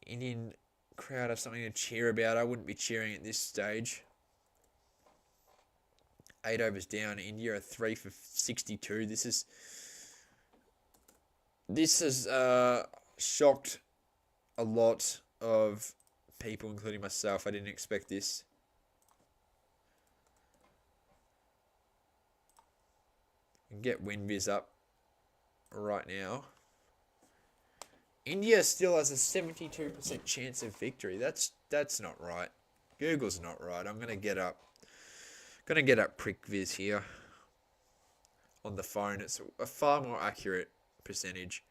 Indian crowd have something to cheer about. I wouldn't be cheering at this stage. 8 overs down. India are 3 for 62. This has shocked a lot of people, including myself. I didn't expect this. And get WinViz up right now. India still has a 72% chance of victory. That's not right. Google's not right. I'm gonna get up PrickViz here on the phone. It's a far more accurate percentage,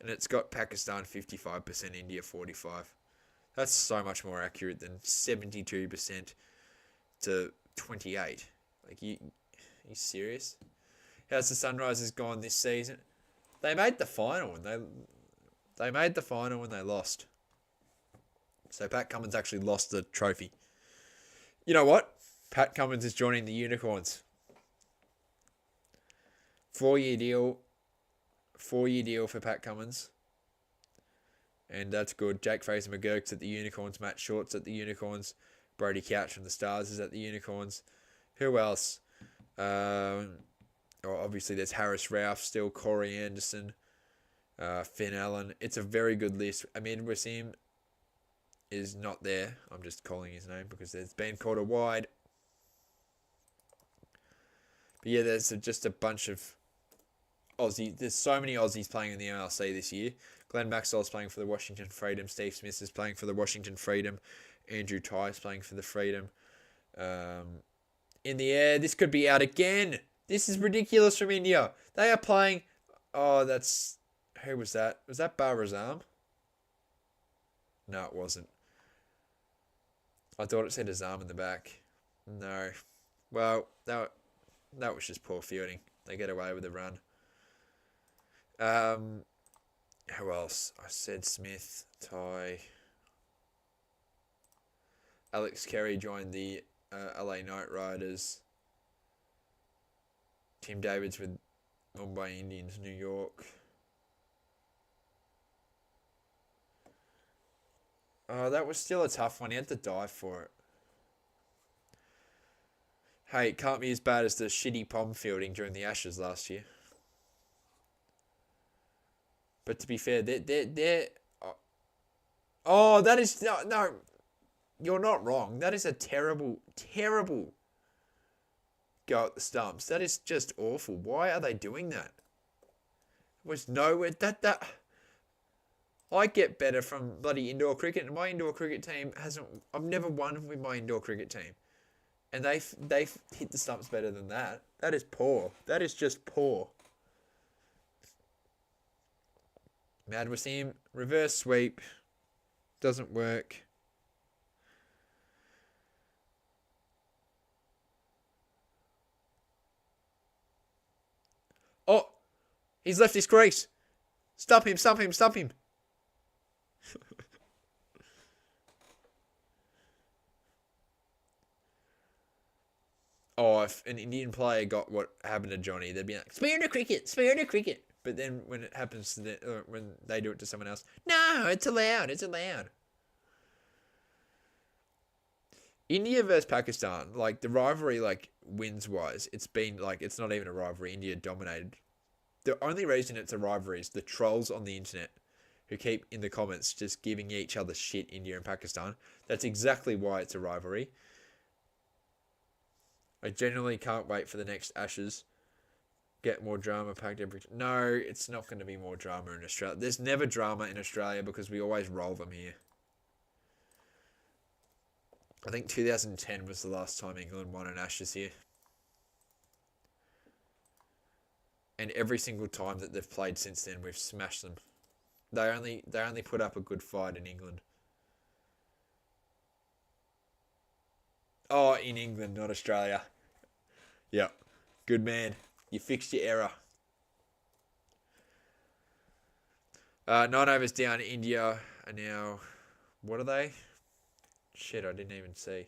and it's got Pakistan 55%, India 45%. That's so much more accurate than 72% to 28%. Like, you serious? How's the Sunrisers gone this season? They made the final and they made the final when they lost. So Pat Cummins actually lost the trophy. You know what? Pat Cummins is joining the Unicorns. 4-year deal. 4-year deal for Pat Cummins. And that's good. Jake Fraser-McGurk's at the Unicorns. Matt Short's at the Unicorns. Brody Couch from the Stars is at the Unicorns. Who else? Obviously, there's Harris Ralph still. Corey Anderson. Finn Allen. It's a very good list. Amir Wasim is not there. I'm just calling his name because there's been called a wide. But yeah, there's just a bunch of Aussie. There's so many Aussies playing in the NRC this year. Glenn Maxwell's playing for the Washington Freedom. Steve Smith is playing for the Washington Freedom. Andrew Ty's playing for the Freedom. In the air, this could be out again. This is ridiculous from India. They are playing... Oh, that's... Who was that? Was that Bar Azam? No, it wasn't. I thought it said Azam in the back. No. Well, that was just poor fielding. They get away with a run. Who else? I said Smith, Ty. Alex Carey joined the LA Knight Riders. Tim Davids with Mumbai Indians, New York. Oh, that was still a tough one. He had to dive for it. Hey, it can't be as bad as the shitty palm fielding during the Ashes last year. But to be fair, they're oh, that is no. You're not wrong. That is a terrible, terrible go at the stumps. That is just awful. Why are they doing that? It was nowhere that. I get better from bloody indoor cricket, and my indoor cricket team hasn't. I've never won with my indoor cricket team, and they've hit the stumps better than that. That is poor. That is just poor. Mad Wasim, reverse sweep, doesn't work. Oh, he's left his crease. Stop him, stop him, stop him. Oh, if an Indian player got what happened to Johnny, they'd be like, spirit of cricket, spirit of cricket. But then when it happens to when they do it to someone else, no, it's allowed, it's allowed. India versus Pakistan, like the rivalry, like wins wise, it's been like it's not even a rivalry. India dominated. The only reason it's a rivalry is the trolls on the internet who keep in the comments just giving each other shit. India and Pakistan. That's exactly why it's a rivalry. I genuinely can't wait for the next Ashes. Get more drama packed every. No, it's not going to be more drama in Australia. There's never drama in Australia because we always roll them here. I think 2010 was the last time England won an Ashes here. And every single time that they've played since then, we've smashed them. They only put up a good fight in England. Oh, in England, not Australia. Yep. Good man. You fixed your error. 9 overs down. India are now... What are they? Shit, I didn't even see.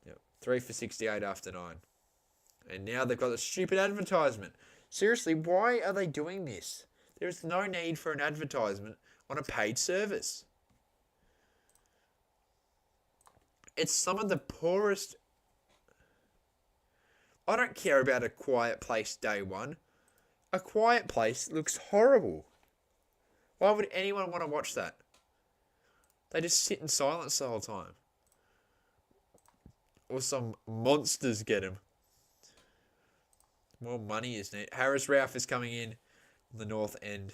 Yep. 3 for 68 after 9. And now they've got the stupid advertisement. Seriously, why are they doing this? There is no need for an advertisement on a paid service. It's some of the poorest... I don't care about A Quiet Place Day 1. A Quiet Place looks horrible. Why would anyone want to watch that? They just sit in silence the whole time. Or some monsters get him. More money is needed. Harris Ralph is coming in on the north end.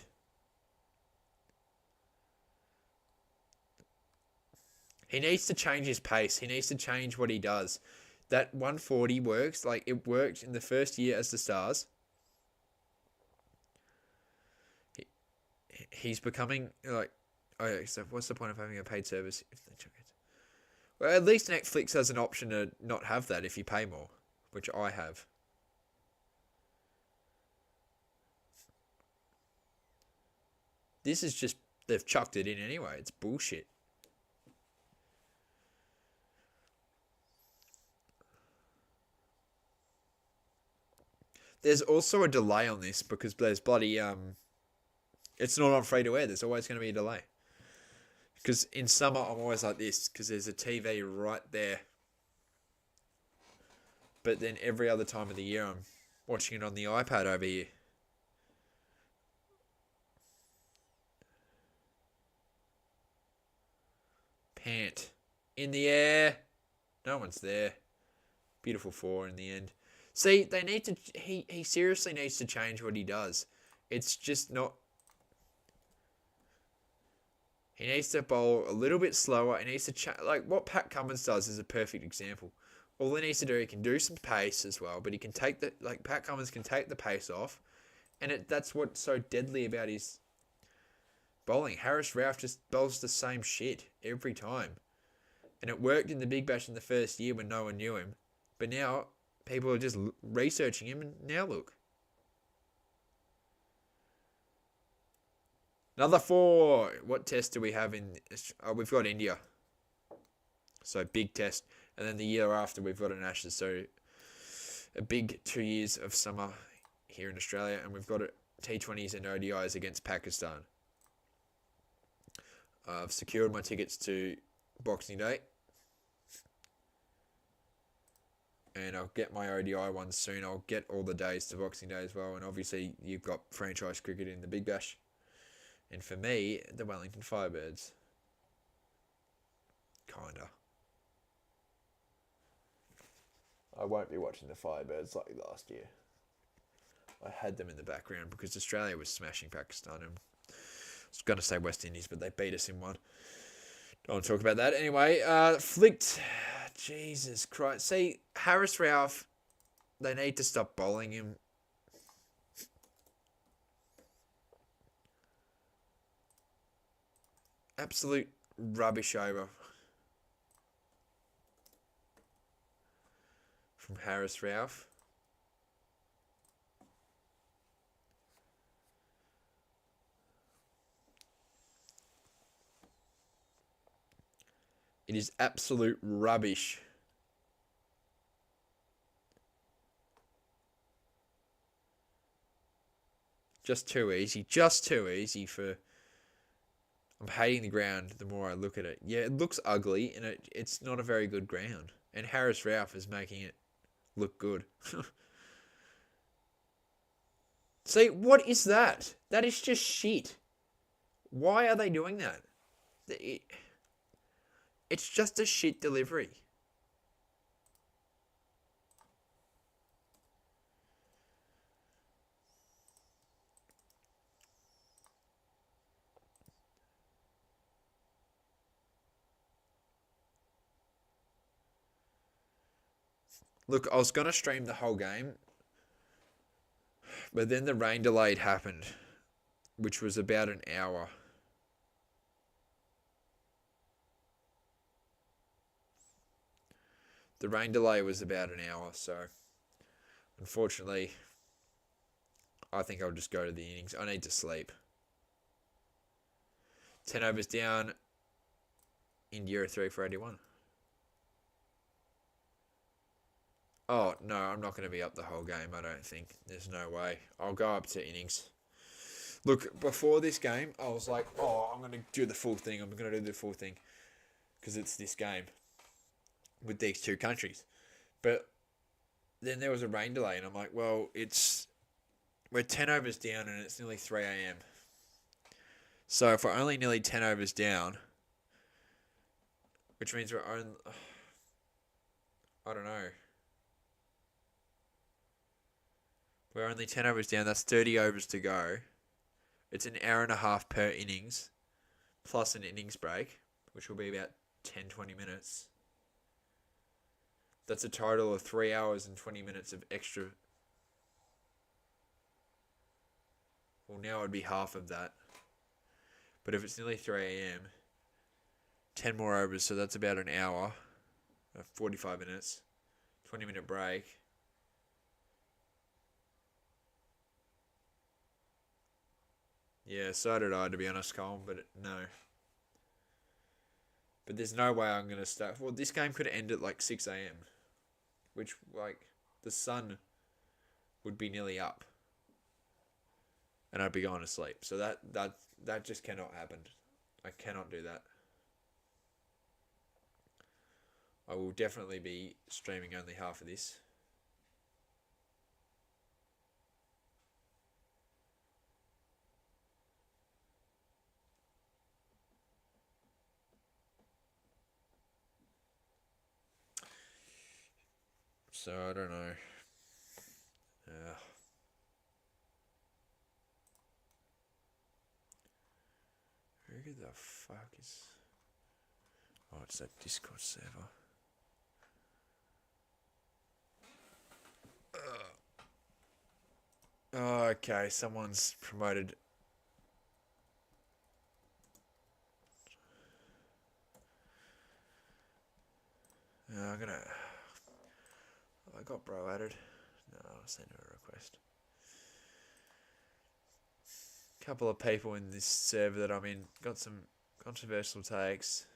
He needs to change his pace. He needs to change what he does. That 140 works. Like, it worked in the first year as the Stars. He's becoming, like... Oh, so what's the point of having a paid service? Well, at least Netflix has an option to not have that if you pay more. Which I have. This is just... They've chucked it in anyway. It's bullshit. There's also a delay on this because there's bloody... It's not on free to air. There's always going to be a delay. Because in summer, I'm always like this. Because there's a TV right there. But then every other time of the year, I'm watching it on the iPad over here. Pant. In the air. No one's there. Beautiful 4 in the end. See, they need to... He seriously needs to change what he does. It's just not... He needs to bowl a little bit slower. He needs to... Like, what Pat Cummins does is a perfect example. All he needs to do, he can do some pace as well, but he can take the... Like, Pat Cummins can take the pace off, and that's what's so deadly about his bowling. Harris Ralph just bowls the same shit every time. And it worked in the Big Bash in the first year when no one knew him. But now... People are just researching him, and now look. Another 4. What test do we have in... Oh, we've got India. So, big test. And then the year after, we've got an Ashes. So, a big 2 years of summer here in Australia. And we've got T20s and ODIs against Pakistan. I've secured my tickets to Boxing Day. And I'll get my ODI ones soon. I'll get all the days to Boxing Day as well. And obviously, you've got franchise cricket in the Big Bash. And for me, the Wellington Firebirds. Kinda. I won't be watching the Firebirds like last year. I had them in the background because Australia was smashing Pakistan. And I was going to say West Indies, but they beat us in one. Don't want to talk about that. Anyway, flicked. Jesus Christ. See, Harris Ralph, they need to stop bowling him. Absolute rubbish over from Harris Ralph. It is absolute rubbish. Just too easy. Just too easy for... I'm hating the ground the more I look at it. Yeah, it looks ugly and it's not a very good ground. And Harris Ralph is making it look good. See, what is that? That is just shit. Why are they doing that? It's just a shit delivery. Look, I was going to stream the whole game, but then the rain delay happened, which was about an hour. The rain delay was about an hour, so unfortunately, I think I'll just go to the innings. I need to sleep. 10 overs down, India are 3 for 81. Oh, no, I'm not going to be up the whole game, I don't think. There's no way. I'll go up to innings. Look, before this game, I was like, oh, I'm going to do the full thing. I'm going to do the full thing. Because it's this game with these two countries. But then there was a rain delay, and I'm like, well, we're 10 overs down, and it's nearly 3 a.m. So if we're only nearly 10 overs down, which means we're only... I don't know. We're only 10 overs down. That's 30 overs to go. It's an hour and a half per innings, plus an innings break, which will be about 10, 20 minutes. That's a total of 3 hours and 20 minutes of extra. Well, now it would be half of that. But if it's nearly 3 a.m., 10 more overs, so that's about an hour, 45 minutes, 20-minute break. Yeah, so did I, to be honest, Colin, but no. But there's no way I'm going to start. Well, this game could end at like 6 a.m., which, like, the sun would be nearly up. And I'd be going to sleep. So that just cannot happen. I cannot do that. I will definitely be streaming only half of this. So, I don't know. Who the fuck is... Oh, it's that Discord server. Oh, okay, someone's promoted... I'm gonna... I got bro added. No, I'll send her a request. Couple of people in this server that I'm in got some controversial takes.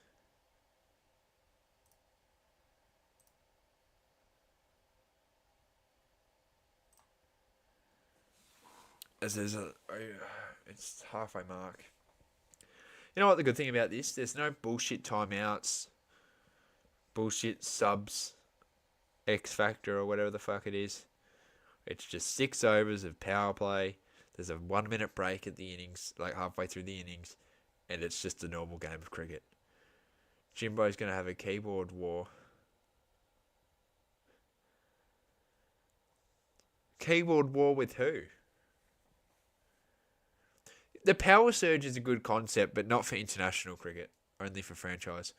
As there's it's halfway mark. You know what the good thing about this? There's no bullshit timeouts, bullshit subs, X Factor or whatever the fuck it is. It's just 6 overs of power play. There's a 1 minute break at the innings, like halfway through the innings, and it's just a normal game of cricket. Jimbo's going to have a keyboard war. Keyboard war with who? The power surge is a good concept, but not for international cricket. Only for franchise.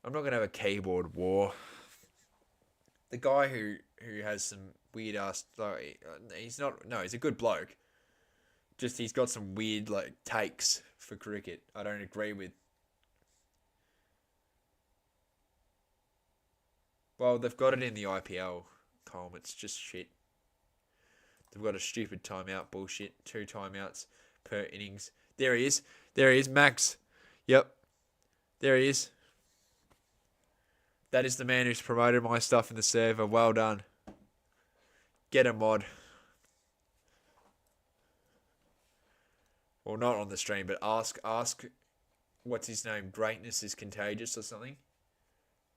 I'm not going to have a keyboard war. The guy who has some weird ass... he's not... No, he's a good bloke. Just he's got some weird takes for cricket I don't agree with. Well, they've got it in the IPL, Colm. It's just shit. They've got a stupid timeout bullshit. 2 timeouts per innings. There he is. There he is. Max. Yep. There he is. That is the man who's promoted my stuff in the server. Well done. Get a mod. Well, not on the stream, but ask, what's his name? Greatness is Contagious or something?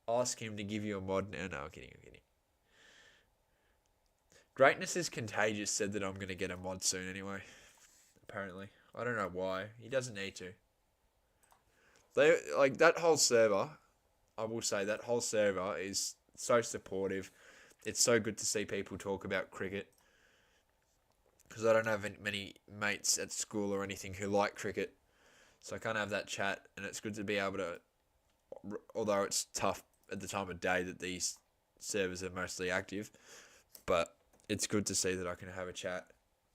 Ask him to give you a mod. No, I'm kidding. Greatness is Contagious said that I'm going to get a mod soon anyway. Apparently. I don't know why. He doesn't need to. That whole server, I will say that whole server is so supportive. It's so good to see people talk about cricket. Because I don't have many mates at school or anything who like cricket. So I can't have that chat. And it's good to be able to, although it's tough at the time of day that these servers are mostly active. But it's good to see that I can have a chat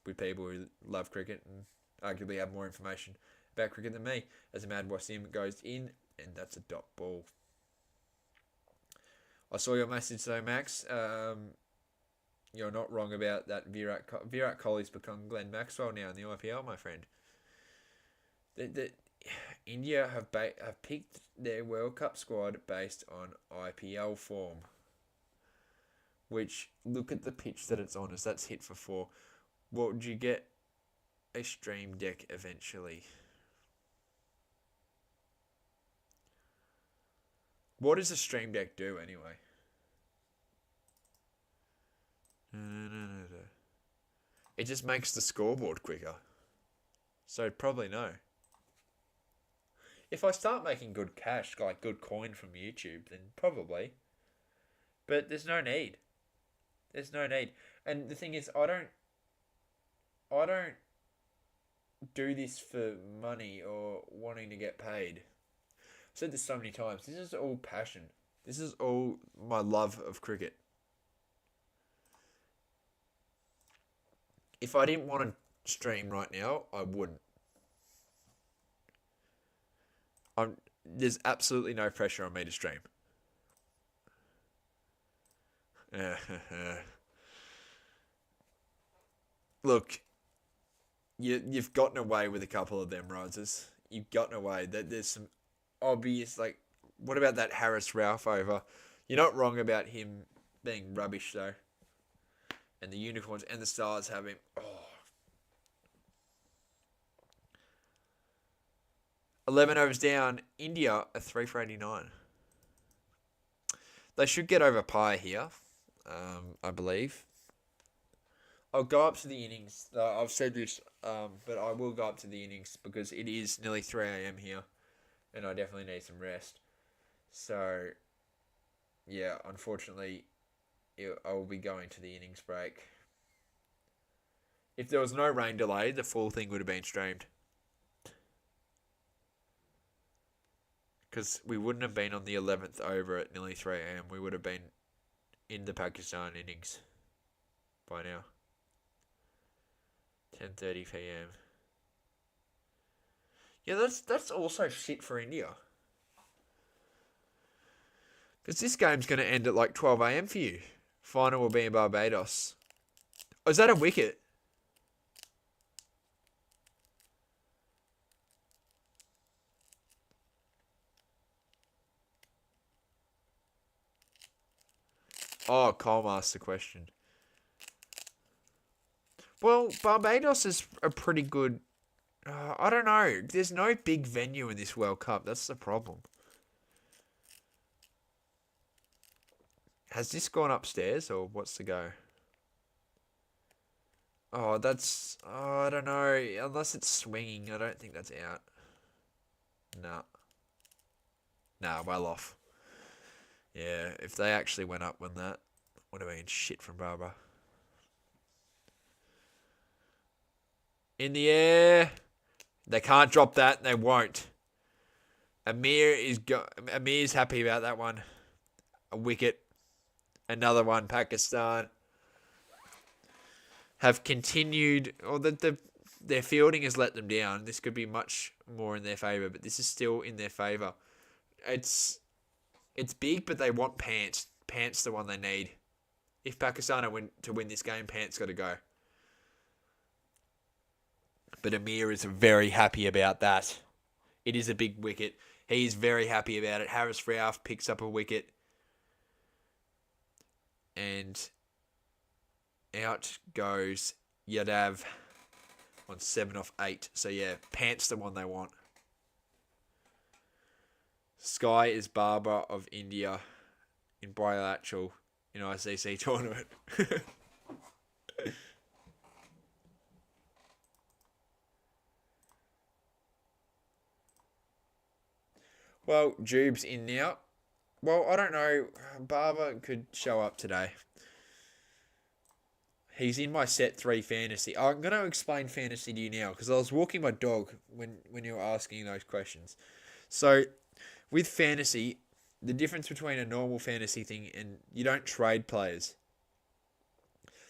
with people who love cricket and arguably have more information about cricket than me. As a Mad Wasim goes in, and that's a dot ball. I saw your message though, Max. You're not wrong about that. Virat Kohli's become Glenn Maxwell now in the IPL, my friend. India have picked their World Cup squad based on IPL form. Which, look at the pitch that it's on, as that's hit for 4. Well, would you get a stream deck eventually? What does a stream deck do anyway? No. It just makes the scoreboard quicker. So probably no. If I start making good cash, like good coin from YouTube, then probably. But there's no need. There's no need. And the thing is, I don't do this for money or wanting to get paid. I've said this so many times. This is all passion. This is all my love of cricket. If I didn't want to stream right now, I wouldn't. There's absolutely no pressure on me to stream. Look, you've gotten away with a couple of them risers. You've gotten away. There's some obvious, what about that Harris Ralph over? You're not wrong about him being rubbish though. And the Unicorns and the Stars have him. 11 overs down. India are 3 for 89. They should get over par here, I believe. I'll go up to the innings. I've said this, but I will go up to the innings because it is nearly 3 a.m. here, and I definitely need some rest. So, yeah, unfortunately, I will be going to the innings break. If there was no rain delay, the full thing would have been streamed. Because we wouldn't have been on the 11th over at nearly 3 a.m. We would have been in the Pakistan innings by now. 10:30 p.m. Yeah, that's also shit for India. Because this game's going to end at 12 a.m. for you. Final will be in Barbados. Oh, is that a wicket? Oh, Colm asked the question. Well, Barbados is a pretty good I don't know. There's no big venue in this World Cup. That's the problem. Has this gone upstairs or what's the go? Oh, that's... Oh, I don't know. Unless it's swinging, I don't think that's out. Nah. Nah, well off. Yeah, if they actually went up when that would have been shit from Barbara. In the air. They can't drop that. They won't. Amir's happy about that one. A wicket. Another one. Pakistan have continued, or their fielding has let them down. This could be much more in their favour, but this is still in their favour. It's big, but they want Pants. Pants the one they need. If Pakistan are to win this game, Pants got to go. But Amir is very happy about that. It is a big wicket. He's very happy about it. Harris Rauf picks up a wicket. And out goes Yadav on 7 off 8. So yeah, Pants the one they want. Sky is Barber of India in bilateral in ICC tournament. Well, Jube's in now. Well, I don't know. Barber could show up today. He's in my set 3 fantasy. I'm going to explain fantasy to you now because I was walking my dog when you were asking those questions. So, with fantasy, the difference between a normal fantasy thing and you don't trade players.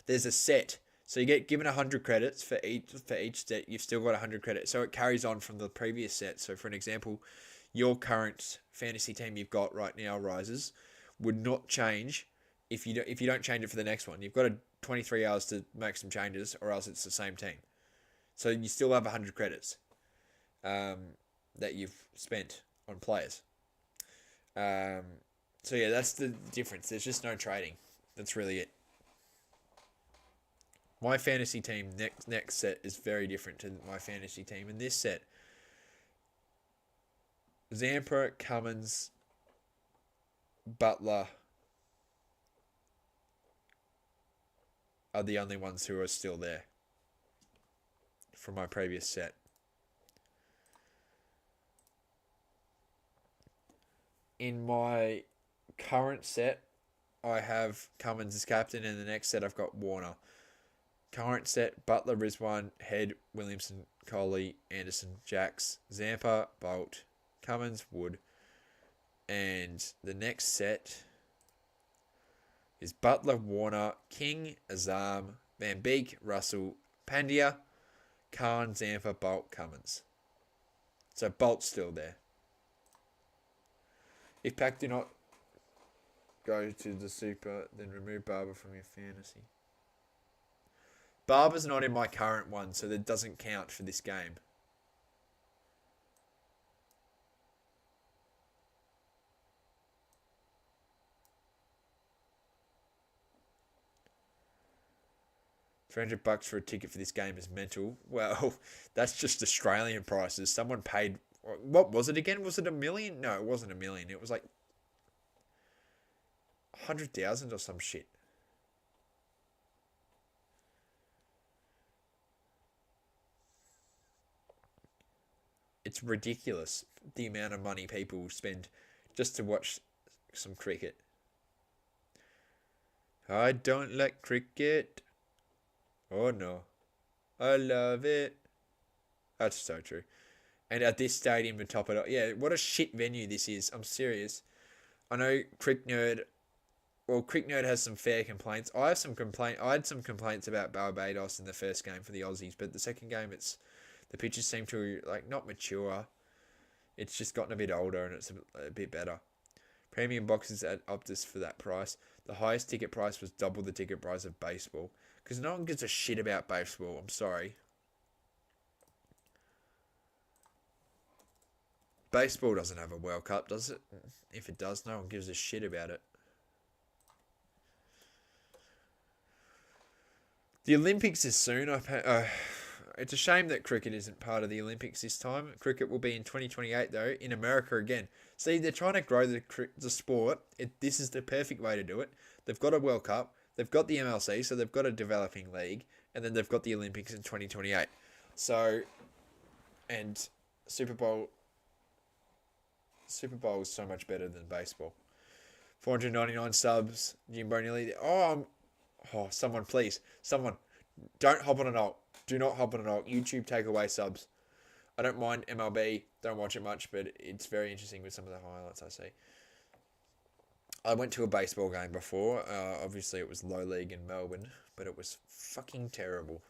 There's a set. So you get given 100 credits for each set. You've still got 100 credits. So it carries on from the previous set. So for an example, your current fantasy team you've got right now, Rises, would not change if you don't change it for the next one. You've got 23 hours to make some changes, or else it's the same team. So you still have 100 credits that you've spent on players. So yeah, that's the difference. There's just no trading. That's really it. My fantasy team next set is very different to my fantasy team in this set. Zampa, Cummins, Butler are the only ones who are still there from my previous set. In my current set, I have Cummins as captain, and the next set I've got Warner. Current set, Butler, Rizwan, Head, Williamson, Coley, Anderson, Jacks, Zampa, Bolt, Cummins, Wood. And the next set is Butler, Warner, King, Azam, Van Beek, Russell, Pandya, Khan, Zampa, Bolt, Cummins. So Bolt's still there. If Pack do not go to the super, then remove Barber from your fantasy. Barber's not in my current one, so that doesn't count for this game. $300 for a ticket for this game is mental. Well, that's just Australian prices. Someone paid... What was it again? Was it $1 million? No, it wasn't $1 million. It was like 100,000 or some shit. It's ridiculous the amount of money people spend just to watch some cricket. I don't like cricket. Oh no. I love it. That's so true. And at this stadium to top it up. Yeah, what a shit venue this is. I'm serious. I know Crick Nerd has some fair complaints. I had some complaints about Barbados in the first game for the Aussies, but the second game the pitches seem to not mature. It's just gotten a bit older and it's a bit better. Premium boxes at Optus for that price. The highest ticket price was double the ticket price of baseball. Because no one gives a shit about baseball. I'm sorry. Baseball doesn't have a World Cup, does it? If it does, no one gives a shit about it. The Olympics is soon. It's a shame that cricket isn't part of the Olympics this time. Cricket will be in 2028 though, in America again. See, they're trying to grow the sport. This is the perfect way to do it. They've got a World Cup, they've got the MLC, so they've got a developing league, and then they've got the Olympics in 2028. So, and Super Bowl is so much better than baseball. 499 subs, Jimbo nearly. Someone please, don't hop on an alt. Do not hop on an alt. YouTube take away subs. I don't mind MLB. Don't watch it much, but it's very interesting with some of the highlights I see. I went to a baseball game before. Obviously, it was low league in Melbourne, but it was fucking terrible.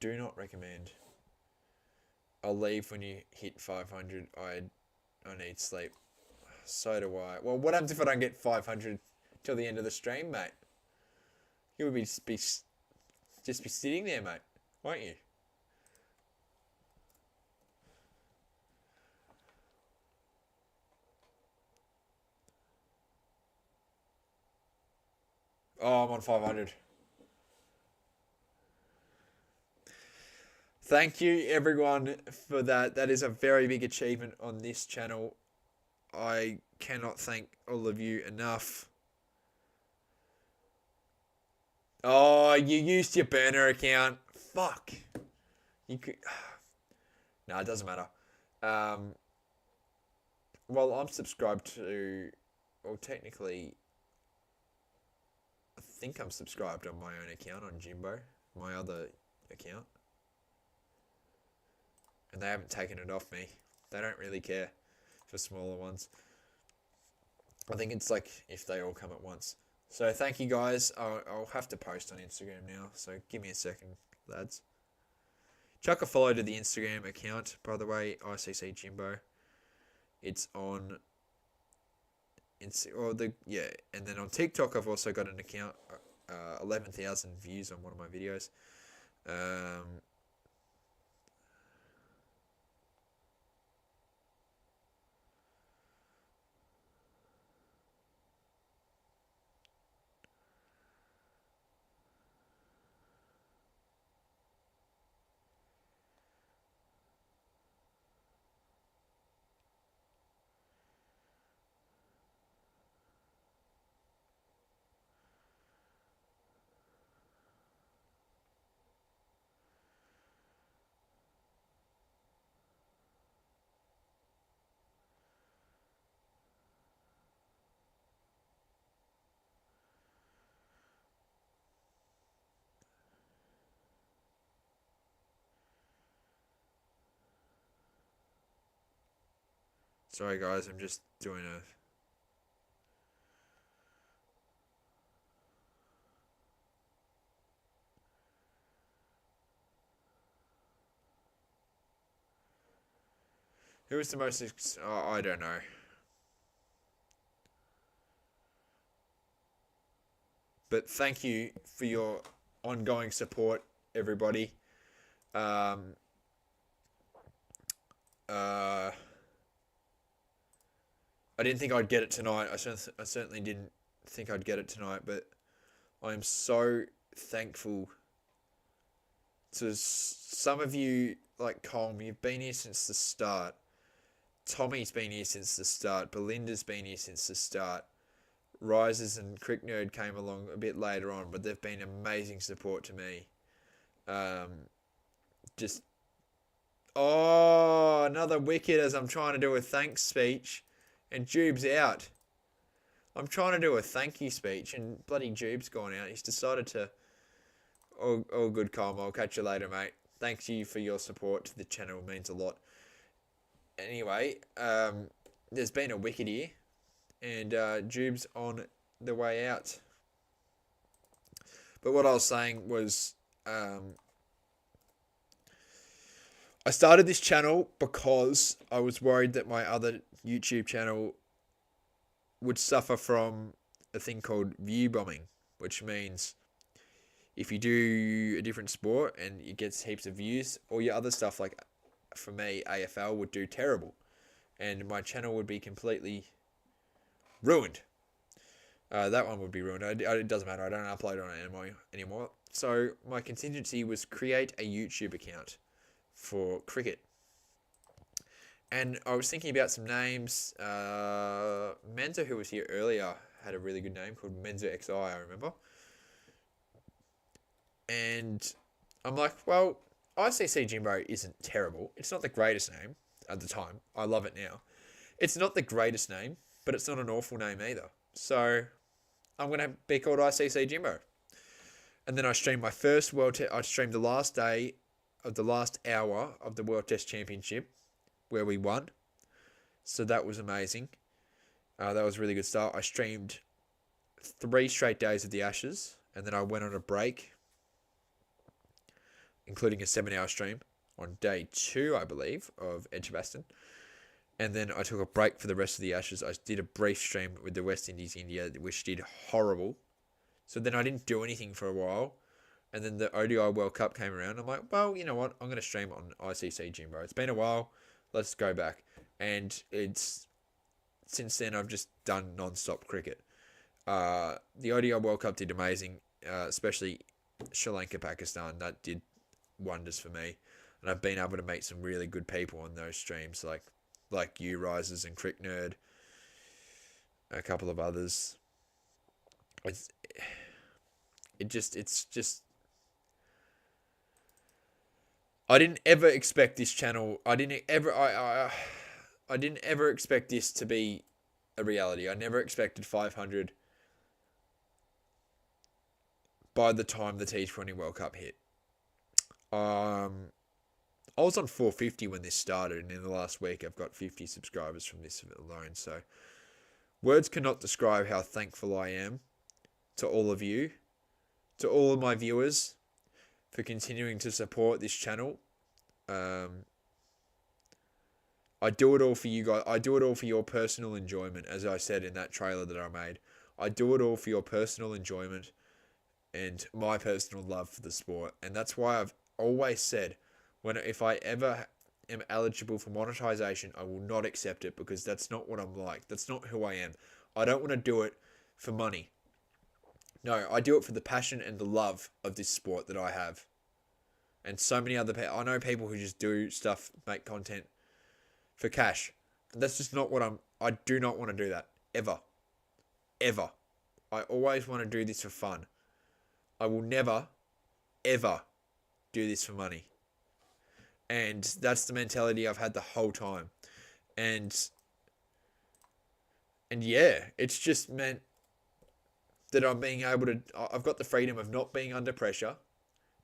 Do not recommend. I'll leave when you hit 500. I need sleep. So do I. Well, what happens if I don't get 500 till the end of the stream, mate? You would just be sitting there, mate, won't you? Oh, I'm on 500. Thank you, everyone, for that. That is a very big achievement on this channel. I cannot thank all of you enough. Oh, you used your burner account. Fuck. You could... No, it doesn't matter. Well, I'm subscribed to... Well, technically... I think I'm subscribed on my own account on Jimbo. My other account. And they haven't taken it off me. They don't really care for smaller ones. I think it's like if they all come at once. So thank you guys. I'll have to post on Instagram now. So give me a second, lads. Chuck a follow to the Instagram account, by the way, ICC Jimbo. It's on... And then on TikTok I've also got an account. 11,000 views on one of my videos. Sorry guys, I'm just doing a... Who was the most... I don't know. But thank you for your ongoing support, everybody. I didn't think I'd get it tonight. I certainly didn't think I'd get it tonight, but I am so thankful to some of you, like Colm. You've been here since the start. Tommy's been here since the start. Belinda's been here since the start. Rises and Crick Nerd came along a bit later on, but they've been amazing support to me. Another wicket as I'm trying to do a thanks speech. And Jube's out. I'm trying to do a thank you speech and bloody Jube's gone out. He's decided to... Oh good, Colm. I'll catch you later, mate. Thanks you for your support to the channel. It means a lot. Anyway, there's been a wicket here. And Jube's on the way out. But what I was saying was... I started this channel because I was worried that my other YouTube channel would suffer from a thing called view bombing, which means if you do a different sport and it gets heaps of views, all your other stuff, like for me, AFL, would do terrible. And my channel would be completely ruined. That one would be ruined. It doesn't matter. I don't upload on it anymore. So my contingency was create a YouTube account for cricket. And I was thinking about some names. Menza, who was here earlier, had a really good name called Menza XI, I remember. And I'm like, well, ICC Jimbo isn't terrible. It's not the greatest name at the time. I love it now. It's not the greatest name, but it's not an awful name either. So I'm going to be called ICC Jimbo. And then I streamed my first I streamed the last day of the last hour of the World Test Championship, where we won. So that was amazing. That was a really good start. I streamed 3 straight days of the Ashes, and then I went on a break, including a 7-hour stream on day 2, I believe, of Edgbaston. And then I took a break for the rest of the Ashes. I did a brief stream with the West Indies India, which did horrible. So then I didn't do anything for a while. And then the ODI World Cup came around. I'm like, well, you know what? I'm going to stream on ICC Jimbo. It's been a while. Let's go back. And since then, I've just done non-stop cricket. The ODI World Cup did amazing, especially Sri Lanka, Pakistan. That did wonders for me. And I've been able to meet some really good people on those streams, like you, Rises and Crick Nerd, a couple of others. It's just I didn't ever expect this channel. I didn't ever expect this to be a reality. I never expected 500 by the time the T20 World Cup hit. I was on 450 when this started, and in the last week I've got 50 subscribers from this alone. So words cannot describe how thankful I am to all of you, to all of my viewers, for continuing to support this channel. I do it all for you guys. I do it all for your personal enjoyment, as I said in that trailer that I made. I do it all for your personal enjoyment and my personal love for the sport. And that's why I've always said, if I ever am eligible for monetization, I will not accept it, because that's not what I'm like. That's not who I am. I don't want to do it for money. No, I do it for the passion and the love of this sport that I have. And so many other people. I know people who just do stuff, make content for cash. And that's just not what I do not want to do that. Ever. Ever. I always want to do this for fun. I will never, ever do this for money. And that's the mentality I've had the whole time. And yeah, it's just meant that I'm being able to, I've got the freedom of not being under pressure,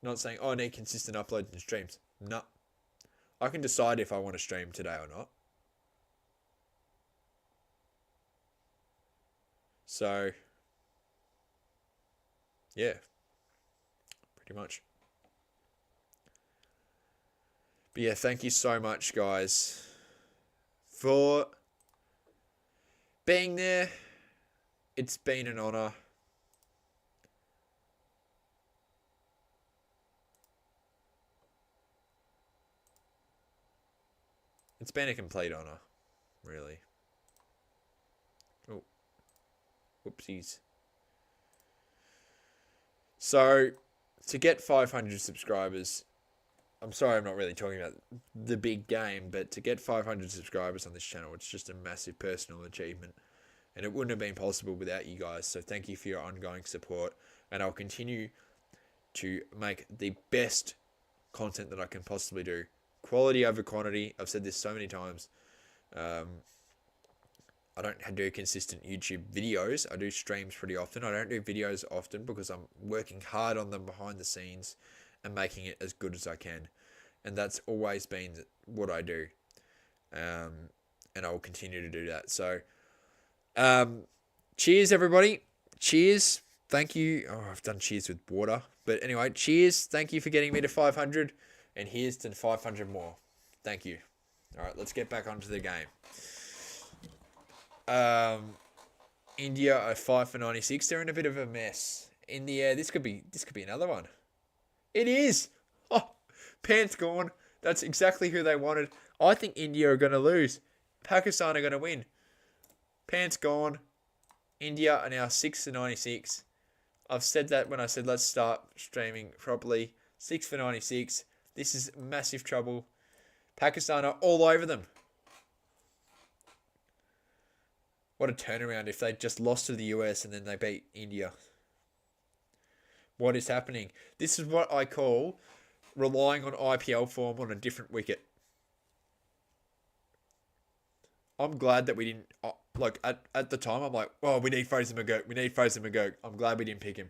not saying, oh, I need consistent uploads and streams. No. I can decide if I want to stream today or not. So, yeah, pretty much. But yeah, thank you so much, guys, for being there. It's been an honor. It's been a complete honor, really. Oh, whoopsies. So, to get 500 subscribers, I'm sorry I'm not really talking about the big game, but to get 500 subscribers on this channel, it's just a massive personal achievement. And it wouldn't have been possible without you guys. So thank you for your ongoing support. And I'll continue to make the best content that I can possibly do. Quality over quantity. I've said this so many times. I don't do consistent YouTube videos. I do streams pretty often. I don't do videos often because I'm working hard on them behind the scenes and making it as good as I can. And that's always been what I do. And I will continue to do that. So, cheers, everybody. Cheers. Thank you. Oh, I've done cheers with water. But anyway, cheers. Thank you for getting me to 500. And here's to 500 more. Thank you. All right, let's get back onto the game. India are 5 for 96. They're in a bit of a mess. In the air, this could be another one. It is. Oh, pants gone. That's exactly who they wanted. I think India are going to lose. Pakistan are going to win. Pants gone. India are now 6 for 96. I've said that when I said let's start streaming properly. 6 for 96. This is massive trouble. Pakistan are all over them. What a turnaround if they just lost to the US and then they beat India. What is happening? This is what I call relying on IPL form on a different wicket. I'm glad that we didn't... Like, at the time, I'm like, oh, we need Fraser McGurk. We need Fraser McGurk. I'm glad we didn't pick him.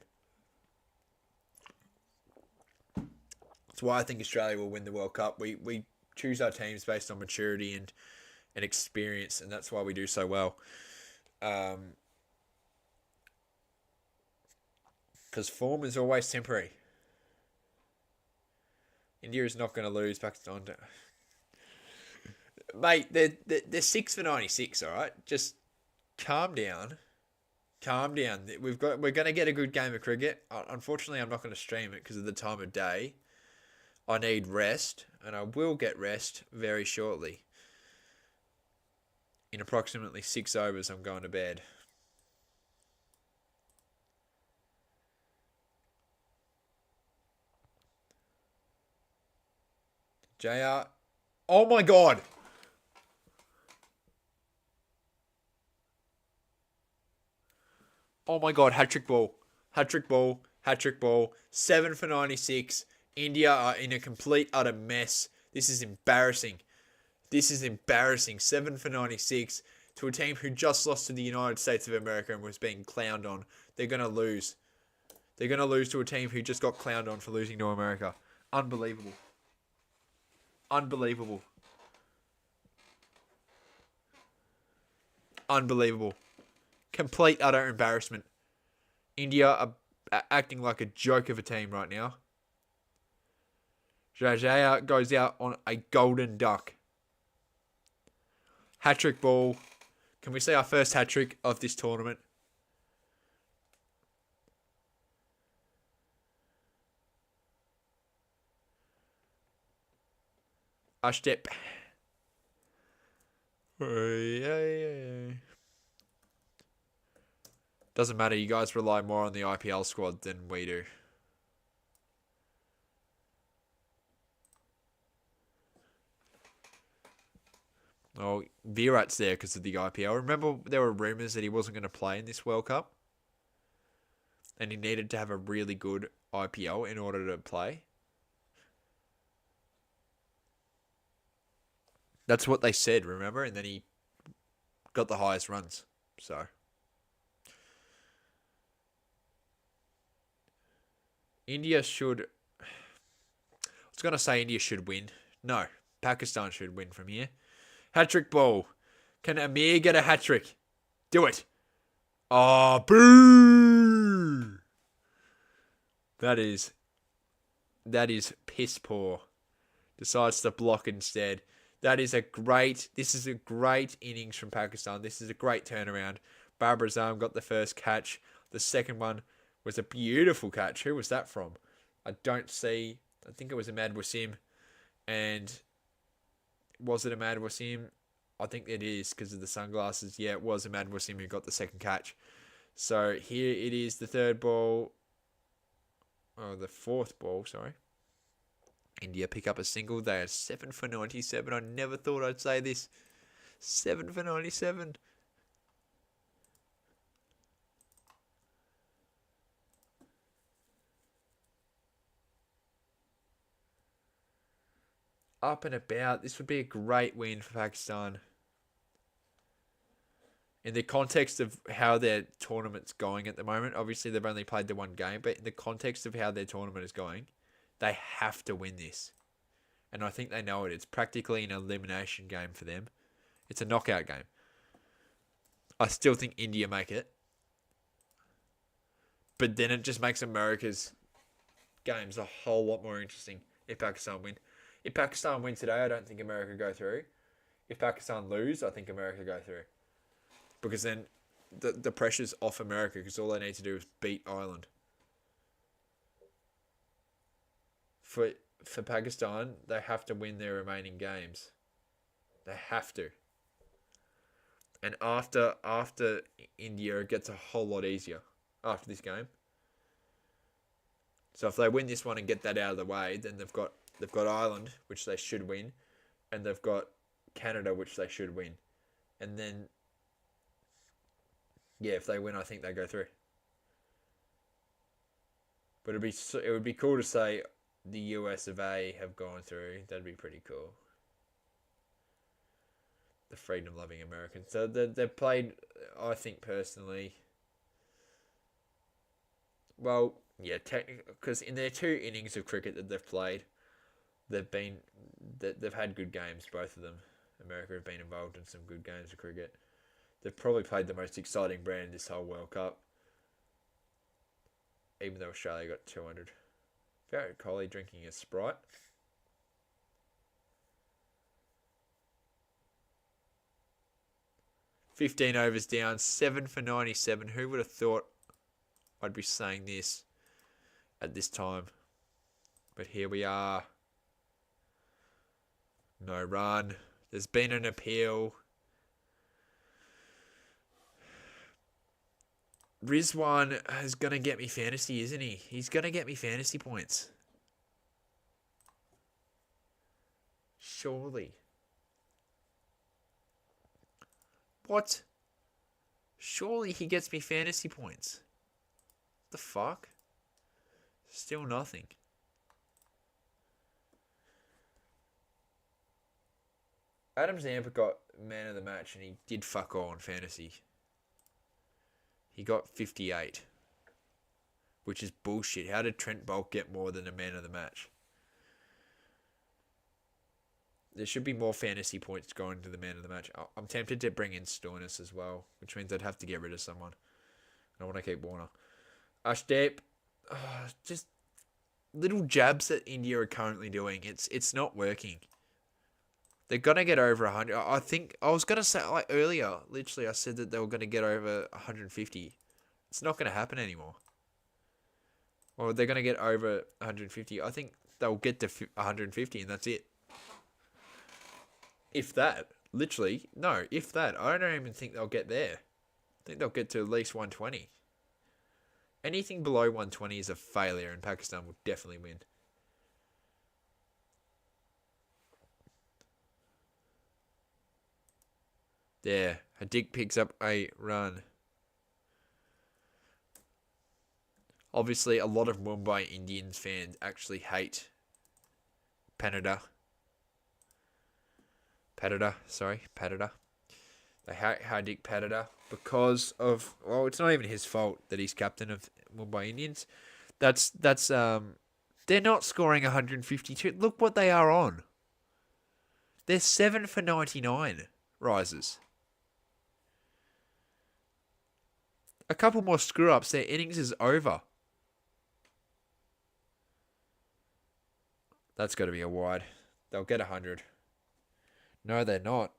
That's why I think Australia will win the World Cup. We choose our teams based on maturity and experience, and that's why we do so well. Because form is always temporary. India is not going to lose Pakistan. Mate, they're 6 for 96, all right? Just calm down. Calm down. We're going to get a good game of cricket. Unfortunately, I'm not going to stream it because of the time of day. I need rest, and I will get rest very shortly. In approximately 6 overs, I'm going to bed. JR. Oh my God. Oh my God. Hat-trick ball. Hat-trick ball. Hat-trick ball. 7 for 96. India are in a complete utter mess. This is embarrassing. This is embarrassing. 7 for 96 to a team who just lost to the United States of America and was being clowned on. They're going to lose. They're going to lose to a team who just got clowned on for losing to America. Unbelievable. Unbelievable. Unbelievable. Complete utter embarrassment. India are acting like a joke of a team right now. Jadeja goes out on a golden duck. Hat-trick ball. Can we see our first hat-trick of this tournament? Ashtep. Doesn't matter. You guys rely more on the IPL squad than we do. Oh, Virat's there because of the IPL. Remember there were rumours that he wasn't going to play in this World Cup? And he needed to have a really good IPL in order to play? That's what they said, remember? And then he got the highest runs. So. India should... I was going to say India should win. No. Pakistan should win from here. Hat-trick ball. Can Amir get a hat-trick? Do it. Oh, boo! That is piss poor. Decides to block instead. This is a great innings from Pakistan. This is a great turnaround. Babar Azam got the first catch. The second one was a beautiful catch. Who was that from? I think it was Ahmad Wasim. And was it Ahmad Wasim? I think it is because of the sunglasses. Yeah, it was Ahmad Wasim who got the second catch. So here it is, the third ball. Oh, the fourth ball, sorry. India pick up a single. They are 7 for 97. I never thought I'd say this. 7 for 97. Up and about. This would be a great win for Pakistan. In the context of how their tournament's going at the moment, obviously they've only played the one game, but in the context of how their tournament is going, they have to win this. And I think they know it. It's practically an elimination game for them. It's a knockout game. I still think India make it. But then it just makes America's games a whole lot more interesting if Pakistan win. If Pakistan win today, I don't think America go through. If Pakistan lose, I think America go through. Because then the pressure's off America because all they need to do is beat Ireland. For Pakistan, they have to win their remaining games. They have to. And after India, it gets a whole lot easier after this game. So if they win this one and get that out of the way, then they've got Ireland, which they should win, and they've got Canada, which they should win. And then, yeah, if they win, I think they go through. But it would be cool to say the US of A have gone through. That'd be pretty cool. The freedom-loving Americans. So they've played, I think personally, well, yeah, technically, because in their 2 innings of cricket that they've played, they've had good games, both of them. America have been involved in some good games of cricket. They've probably played the most exciting brand in this whole World Cup, even though Australia got 200. Virat Kohli drinking a Sprite. "15 overs down, 7 for 97. Who would have thought I'd be saying this at this time? But here we are. No run. There's been an appeal. Rizwan is going to get me fantasy, isn't he? He's going to get me fantasy points. Surely. What? Surely he gets me fantasy points. The fuck? Still nothing. Adam Zampa got man of the match and he did fuck all on fantasy. He got 58. Which is bullshit. How did Trent Boult get more than a man of the match? There should be more fantasy points going to the man of the match. I'm tempted to bring in Stoinis as well, which means I'd have to get rid of someone. I want to keep Warner. Ashdeep, just little jabs that India are currently doing. It's not working. They're going to get over 100. I think, I was going to say, like earlier, literally I said that they were going to get over 150. It's not going to happen anymore. Or they're going to get over 150. I think they'll get to 150 and that's it. If that. Literally, no, if that. I don't even think they'll get there. I think they'll get to at least 120. Anything below 120 is a failure and Pakistan will definitely win. There. Hadik picks up a run. Obviously, a lot of Mumbai Indians fans actually hate Patida. They hate Hardik Patida because of, well, it's not even his fault that he's captain of Mumbai Indians. They're not scoring 152. Look what they are on. They're 7 for 99 rises. A couple more screw-ups, their innings is over. That's got to be a wide. They'll get 100. No, they're not.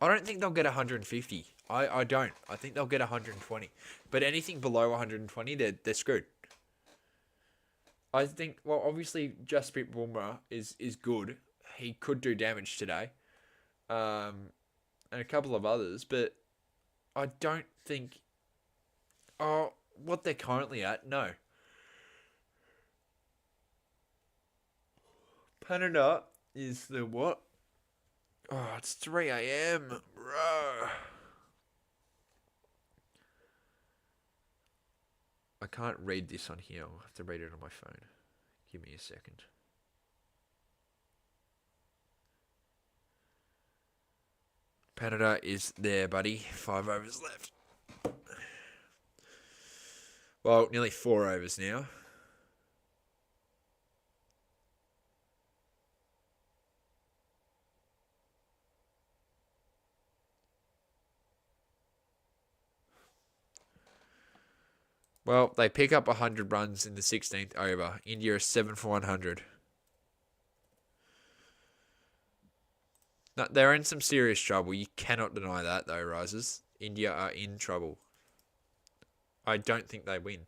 I don't think they'll get 150. I don't. I think they'll get 120. But anything below 120, they're screwed. I think, well, obviously, Jasprit Bumrah is good. He could do damage today. And a couple of others. But I don't think... Oh, what they're currently at? No. Patida is the what? Oh, it's 3 a.m. Bro. I can't read this on here. I'll have to read it on my phone. Give me a second. Patida is there, buddy. 5 overs left. Well, nearly 4 overs now. Well, they pick up 100 runs in the 16th over. India is 7 for 100. No, they're in some serious trouble. You cannot deny that, though, Rises. India are in trouble. I don't think they win.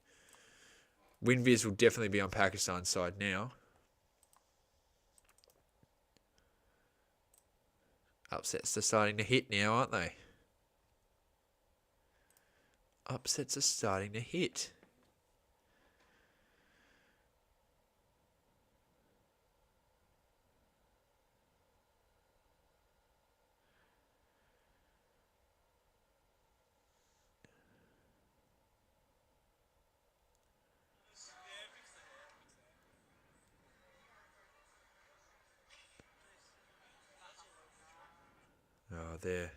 WinViz will definitely be on Pakistan's side now. Upsets are starting to hit now, aren't they? Upsets are starting to hit. Oh, there.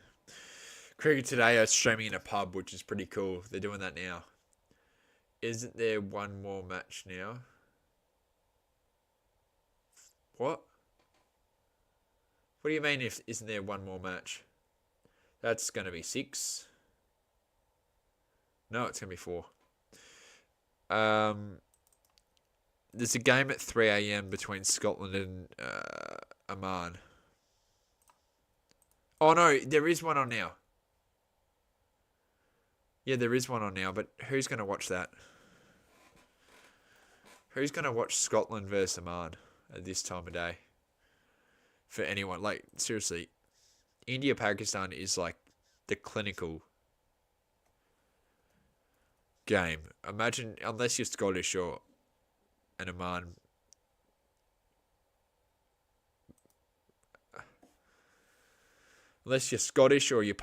Cricket Today are streaming in a pub, which is pretty cool. They're doing that now. Isn't there one more match now? What? What do you mean if isn't there one more match? That's going to be 6. No, it's going to be 4. There's a game at 3 a.m. between Scotland and Oman. Oh no, there is one on now. Yeah, there is one on now, but who's going to watch that? Who's going to watch Scotland versus Oman at this time of day? For anyone, like, seriously, India-Pakistan is like the clinical game. Imagine, unless you're Scottish or an Oman. Unless you're Scottish or you're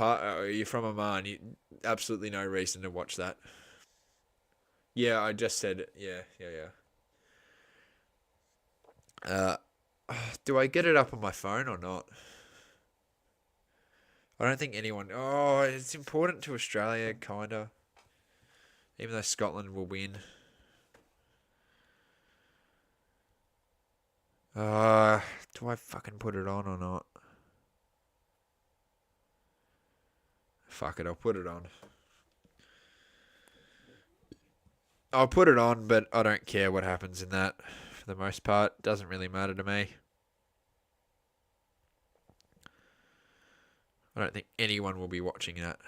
from Oman, absolutely no reason to watch that. Yeah, I just said it. Yeah. Do I get it up on my phone or not? I don't think anyone... Oh, it's important to Australia, kinda. Even though Scotland will win. Do I fucking put it on or not? Fuck it, I'll put it on. I'll put it on, but I don't care what happens in that. For the most part, doesn't really matter to me. I don't think anyone will be watching that.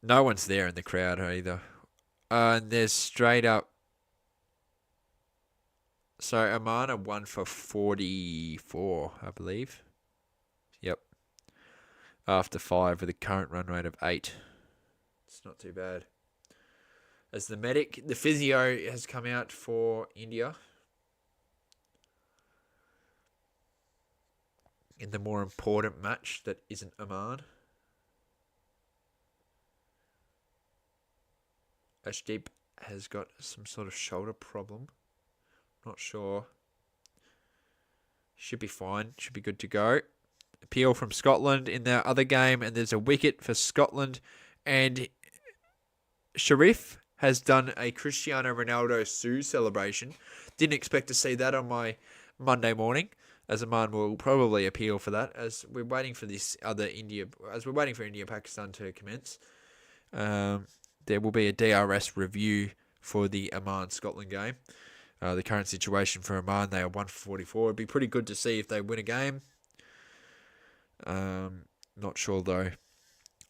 No one's there in the crowd either. And there's straight up... So, Oman are 1 for 44, I believe. Yep. After 5 with a current run rate of 8. It's not too bad. As the physio has come out for India. In the more important match that isn't Oman. Ashdeep has got some sort of shoulder problem. Not sure. Should be fine. Should be good to go. Appeal from Scotland in their other game, and there's a wicket for Scotland. And Sharif has done a Cristiano Ronaldo Sue celebration. Didn't expect to see that on my Monday morning, as Oman will probably appeal for that, as we're waiting for India-Pakistan to commence. There will be a DRS review for the Oman-Scotland game. The current situation for Oman, they are 1 for 44. It'd be pretty good to see if they win a game. Not sure though.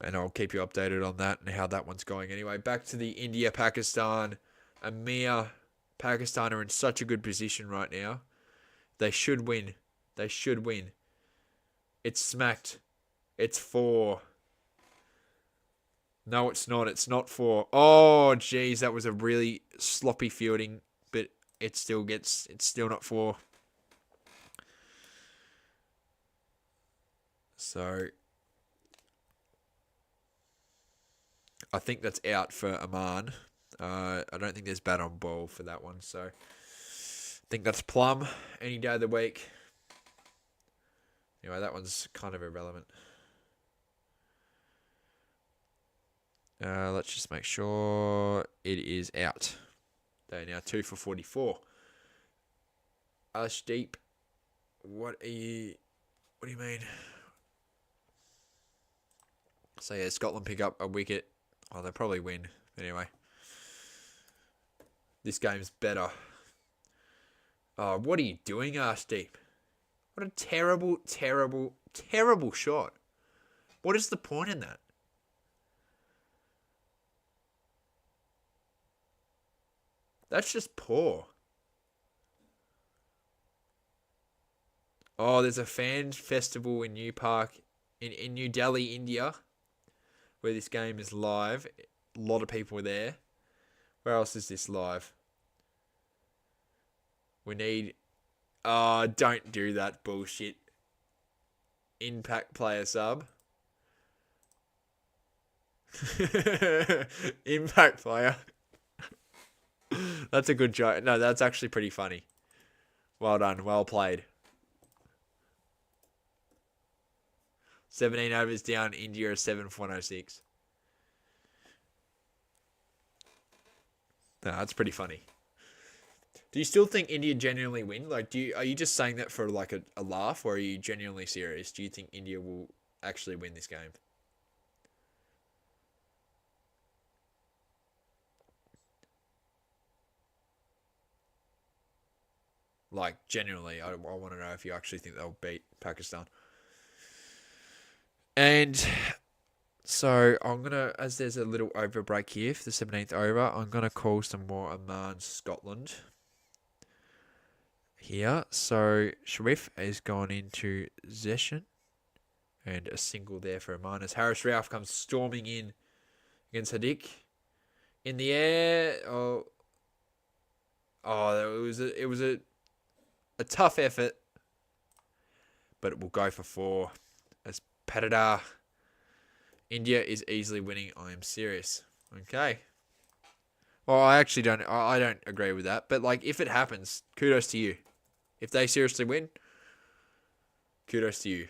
And I'll keep you updated on that and how that one's going. Anyway, back to the India-Pakistan. Pakistan are in such a good position right now. They should win. It's smacked. It's 4. No, it's not. It's not 4. Oh, geez, that was a really sloppy fielding, but it's still not 4. So, I think that's out for Oman. I don't think there's bat on ball for that one, so I think that's plum any day of the week. Anyway, that one's kind of irrelevant. Let's just make sure it is out. They're now 2 for 44. Ashdeep, what do you mean? So yeah, Scotland pick up a wicket. Oh, they'll probably win. Anyway. This game's better. Oh, what are you doing, Ashdeep? What a terrible, terrible, terrible shot. What is the point in that? That's just poor. Oh, there's a fan festival in in New Delhi, India, where this game is live. A lot of people are there. Where else is this live? We need... Oh, don't do that bullshit. Impact player sub. Impact player. That's a good joke. No, that's actually pretty funny. Well done. Well played. 17 overs down. India is 7.106. No, that's pretty funny. Do you still think India genuinely win? Like, are you just saying that for like a laugh, or are you genuinely serious? Do you think India will actually win this game? Like, genuinely, I want to know if you actually think they'll beat Pakistan. And so I'm gonna, as there's a little over break here for the 17th over, I'm gonna call some more Oman Scotland here. So Sharif has gone into Zeshan, and a single there for Oman as Harris Rauf comes storming in against Hadik. In the air, it was a tough effort, but it will go for 4 as Patadar. India is easily winning. I am serious. Okay. Well, I actually don't. I don't agree with that. But like, if it happens, kudos to you. If they seriously win, kudos to you.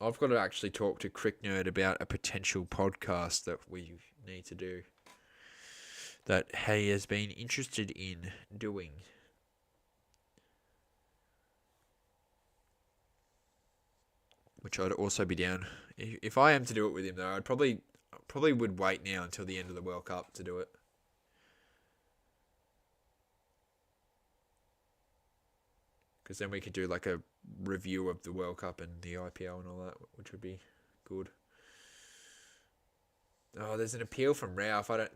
I've got to actually talk to Crick Nerd about a potential podcast that we need to do, that he has been interested in doing. Which I'd also be down. If I am to do it with him, though, I'd probably would wait now until the end of the World Cup to do it. Because then we could do like a review of the World Cup and the IPL and all that, which would be good. Oh, there's an appeal from Rauf. I don't...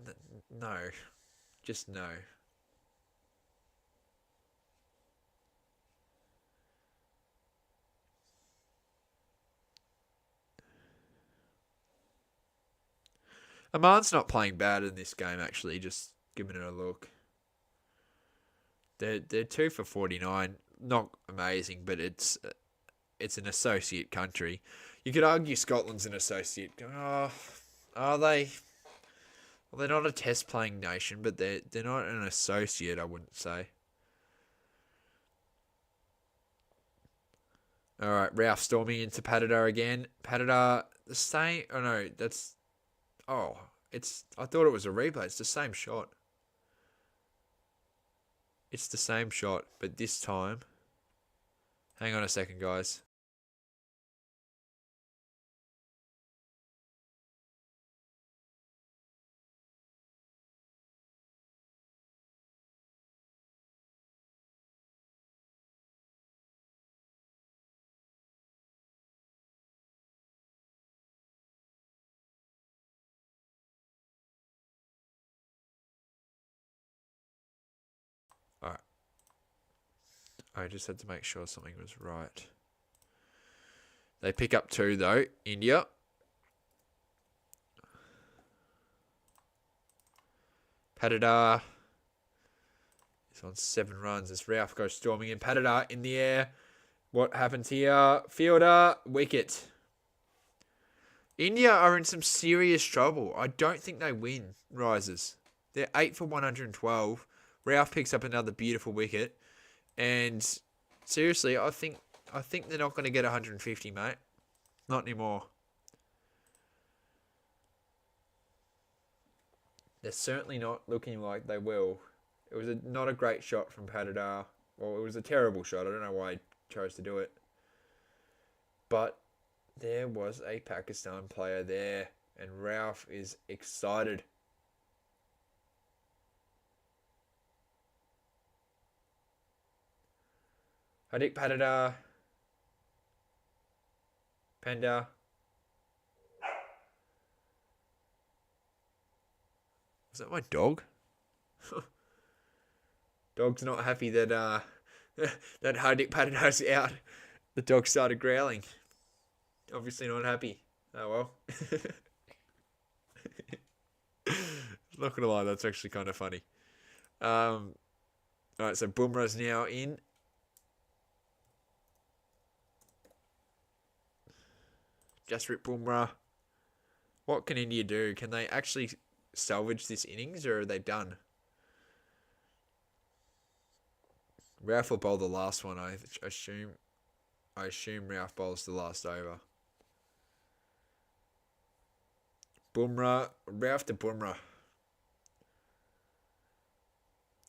No. Just no. Aman's not playing bad in this game, actually. Just giving it a look. They're 2 for 49. Not amazing, but it's an associate country. You could argue Scotland's an associate. Oh, are they? Well, they're not a test playing nation, but they're not an associate, I wouldn't say. All right, Rauf storming into Patadar again. Patadar, the same. Oh no, that's. Oh, it's. I thought it was a replay. It's the same shot. It's the same shot, but this time. Hang on a second, guys. Alright. I just had to make sure something was right. They pick up 2, though. India. Patadar is on 7 runs as Rauf goes storming in. Patadar in the air. What happens here? Fielder, wicket. India are in some serious trouble. I don't think they win, Risers. They're 8 for 112. Rauf picks up another beautiful wicket. And seriously, I think they're not going to get 150, mate. Not anymore. They're certainly not looking like they will. It was not a great shot from Patadar. Well, it was a terrible shot. I don't know why he chose to do it. But there was a Pakistan player there. And Rauf is excited. Hardik Patadar. Panda. Is that my dog? Dog's not happy that that Hardik Patino's out. The dog started growling. Obviously not happy. Oh well. Not gonna lie, that's actually kind of funny. Alright, so Bumrah's now in. Jasprit Bumrah. What can India do? Can they actually salvage this innings, or are they done? Ralph will bowl the last one, I assume. I assume Ralph bowls the last over. Bumrah. Ralph to Bumrah.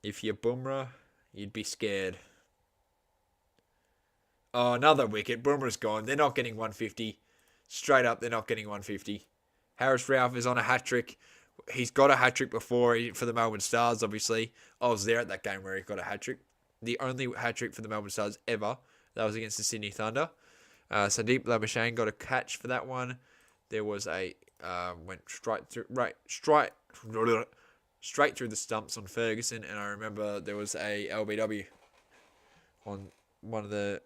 If you're Bumrah, you'd be scared. Oh, another wicket. Bumrah's gone. They're not getting 150. Straight up, they're not getting 150. Harris Ralph is on a hat-trick. He's got a hat-trick before for the Melbourne Stars, obviously. I was there at that game where he got a hat-trick. The only hat-trick for the Melbourne Stars ever. That was against the Sydney Thunder. Sandeep Labuschagne got a catch for that one. There was a... went straight through the stumps on Ferguson, and I remember there was a LBW on one of the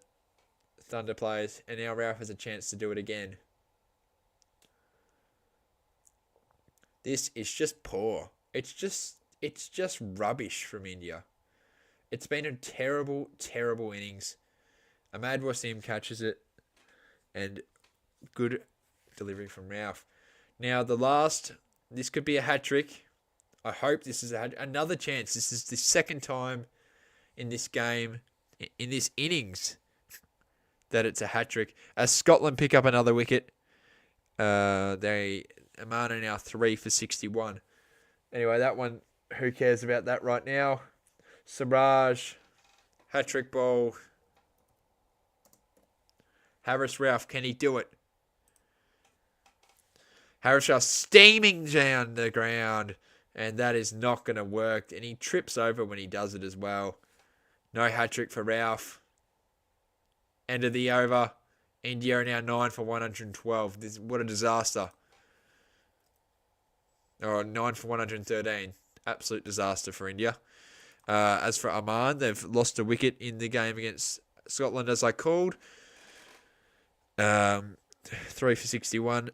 Thunder players, and now Ralph has a chance to do it again. This is just poor. It's just rubbish from India. It's been a terrible, terrible innings. Ahmad Wasim catches it, and good delivery from Ralph. Now this could be a hat trick. I hope this is another chance. This is the second time in this game, in this innings, that it's a hat trick. As Scotland pick up another wicket, Oman are now 3 for 61. Anyway, that one, who cares about that right now? Siraj, hat trick ball. Harris Ralph, can he do it? Harris Ralph steaming down the ground, and that is not going to work. And he trips over when he does it as well. No hat trick for Ralph. End of the over. India are now 9 for 112. What a disaster. Or 9 for 113. Absolute disaster for India. As for Oman, they've lost a wicket in the game against Scotland, as I called. 3 for 61.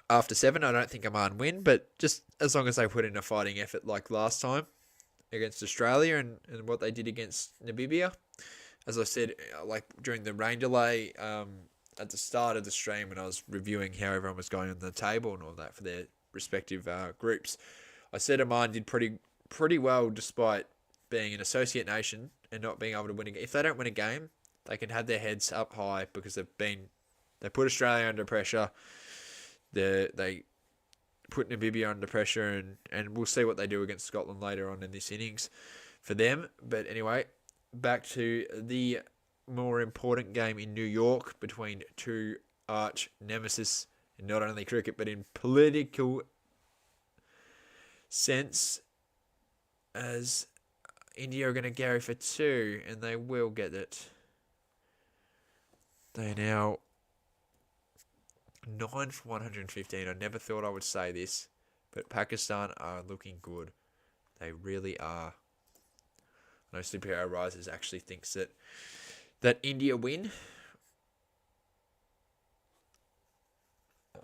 After 7, I don't think Oman win, but just as long as they put in a fighting effort like last time against Australia and what they did against Namibia. As I said, like during the rain delay at the start of the stream when I was reviewing how everyone was going on the table and all that for their respective groups, I said Oman did pretty well despite being an associate nation and not being able to win a game. If they don't win a game, they can have their heads up high because they put Australia under pressure. They put Namibia under pressure, and we'll see what they do against Scotland later on in this innings for them. But anyway, back to the more important game in New York between two arch nemesis in not only cricket but in political sense, as India are going to go for 2, and they will get it. They are now 9 for 115. I never thought I would say this, but Pakistan are looking good. They really are. I know Superhero Rises actually thinks that India win.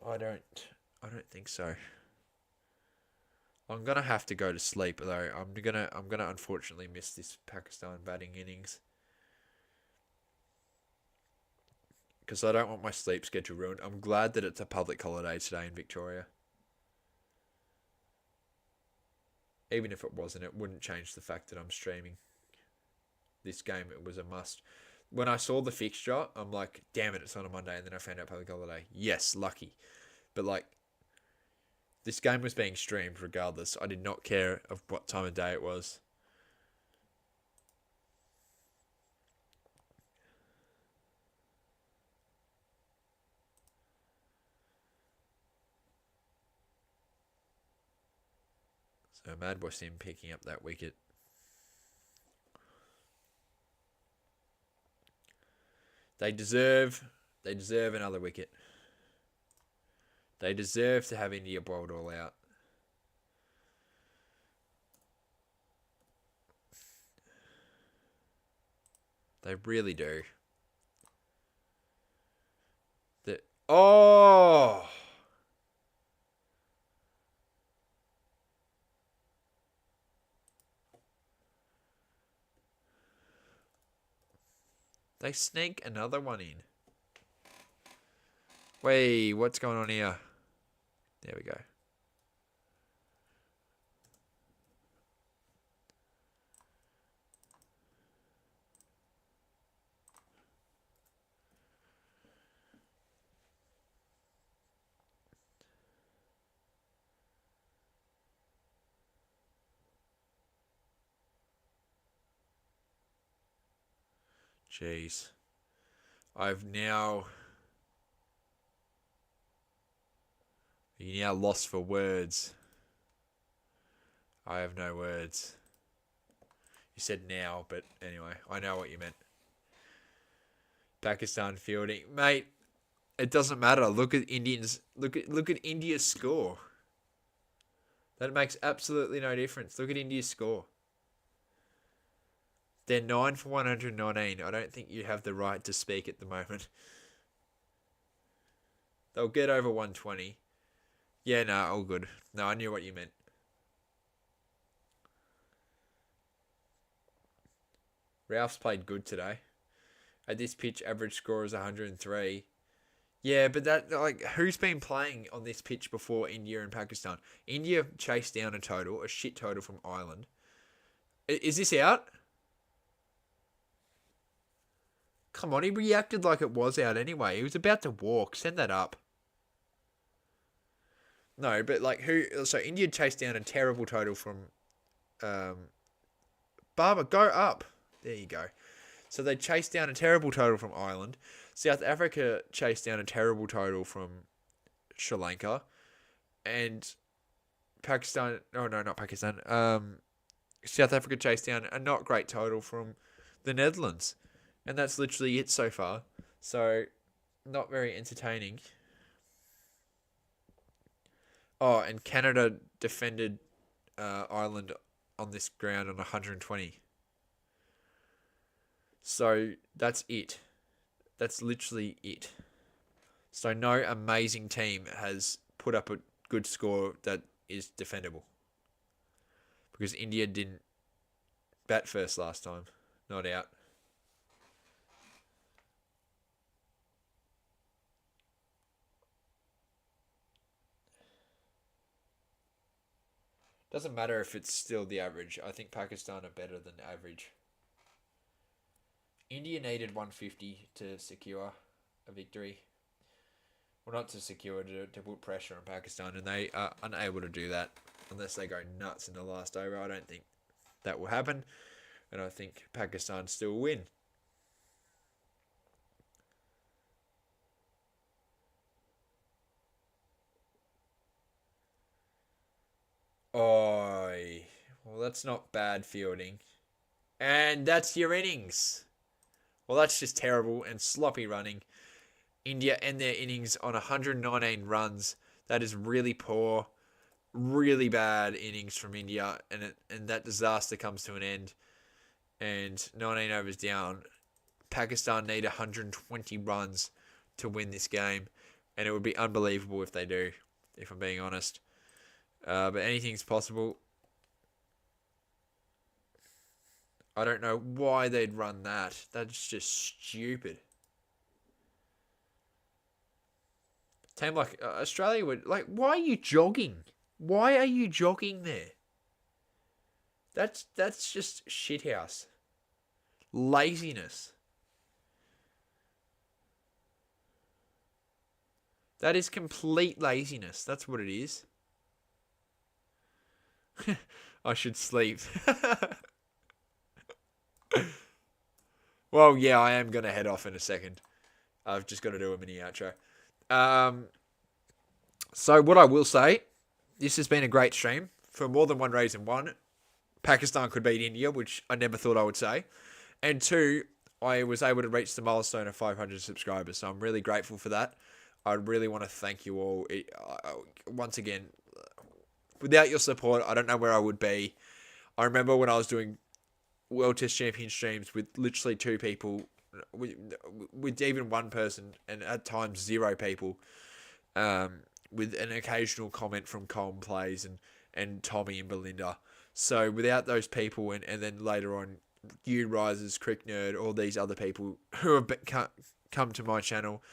I don't think so. I'm gonna have to go to sleep though. I'm gonna unfortunately miss this Pakistan batting innings, because I don't want my sleep schedule ruined. I'm glad that it's a public holiday today in Victoria. Even if it wasn't, it wouldn't change the fact that I'm streaming this game. It was a must. When I saw the fixture, I'm like, damn it, it's on a Monday. And then I found out public holiday. Yes, lucky. But like, this game was being streamed regardless. I did not care of what time of day it was. So Mad Wasim picking up that wicket. They deserve another wicket. They deserve to have India bowled all out. They really do. Oh! They sneak another one in. Wait, what's going on here? There we go. Jeez. You're now lost for words. I have no words. You said now, but anyway, I know what you meant. Pakistan fielding, mate. It doesn't matter. Look at Indians. Look at India's score. That makes absolutely no difference. Look at India's score. They're 9 for 119. I don't think you have the right to speak at the moment. They'll get over 120. Yeah, no, all good. No, I knew what you meant. Ralph's played good today. At this pitch, average score is 103. Yeah, but who's been playing on this pitch before India and Pakistan? India chased down a shit total from Ireland. Is this out? Come on, he reacted like it was out anyway. He was about to walk. Send that up. No, but so India chased down a terrible total from Barber, go up. There you go. So they chased down a terrible total from Ireland. South Africa chased down a terrible total from Sri Lanka. And Pakistan, oh no, not Pakistan. South Africa chased down a not great total from the Netherlands. And that's literally it so far. So, not very entertaining. Oh, and Canada defended Ireland on this ground on 120. So, that's it. That's literally it. So, no amazing team has put up a good score that is defendable. Because India didn't bat first last time. Not out. Doesn't matter if it's still the average. I think Pakistan are better than average. India needed 150 to secure a victory. Well, not to secure, to put pressure on Pakistan. And they are unable to do that unless they go nuts in the last over. I don't think that will happen. And I think Pakistan still win. Oh, well, that's not bad fielding. And that's your innings. Well, that's just terrible and sloppy running. India end their innings on 119 runs. That is really poor. Really bad innings from India. And that disaster comes to an end. And 19 overs down. Pakistan need 120 runs to win this game. And it would be unbelievable if they do, if I'm being honest. But anything's possible. I don't know why they'd run that. That's just stupid. Team like Australia would... why are you jogging? Why are you jogging there? That's just shithouse. Laziness. That is complete laziness. That's what it is. I should sleep. Well, yeah, I am going to head off in a second. I've just got to do a mini outro. So what I will say, this has been a great stream for more than one reason. One, Pakistan could beat India, which I never thought I would say. And two, I was able to reach the milestone of 500 subscribers. So I'm really grateful for that. I really want to thank you all. Once again, without your support, I don't know where I would be. I remember when I was doing World Test Champion streams with literally 2 people, with even 1 person, and at times 0 people, with an occasional comment from Colin Plays and Tommy and Belinda. So without those people, and then later on, you Rises, Crick Nerd, all these other people who have come to my channel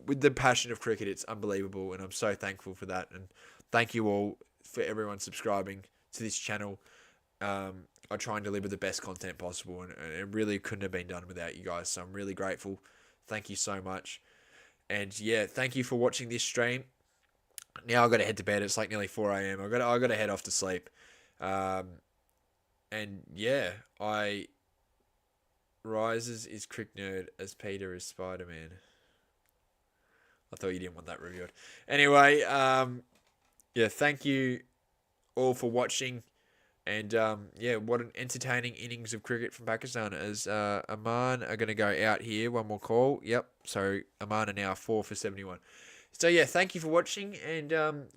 with the passion of cricket, it's unbelievable, and I'm so thankful for that. And thank you all for everyone subscribing to this channel. I try and deliver the best content possible, and it really couldn't have been done without you guys. So I'm really grateful. Thank you so much. And yeah, thank you for watching this stream. Now I've got to head to bed. It's like nearly 4 a.m. I got to head off to sleep. And yeah, Rises is Crick Nerd as Peter is Spider-Man. I thought you didn't want that reviewed. Anyway, yeah, thank you all for watching. And yeah, what an entertaining innings of cricket from Pakistan, as Oman are going to go out here. One more call. Yep. So Oman are now 4 for 71. So yeah, thank you for watching, and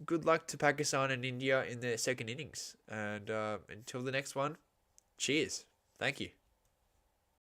good luck to Pakistan and India in their second innings. And until the next one, cheers. Thank you.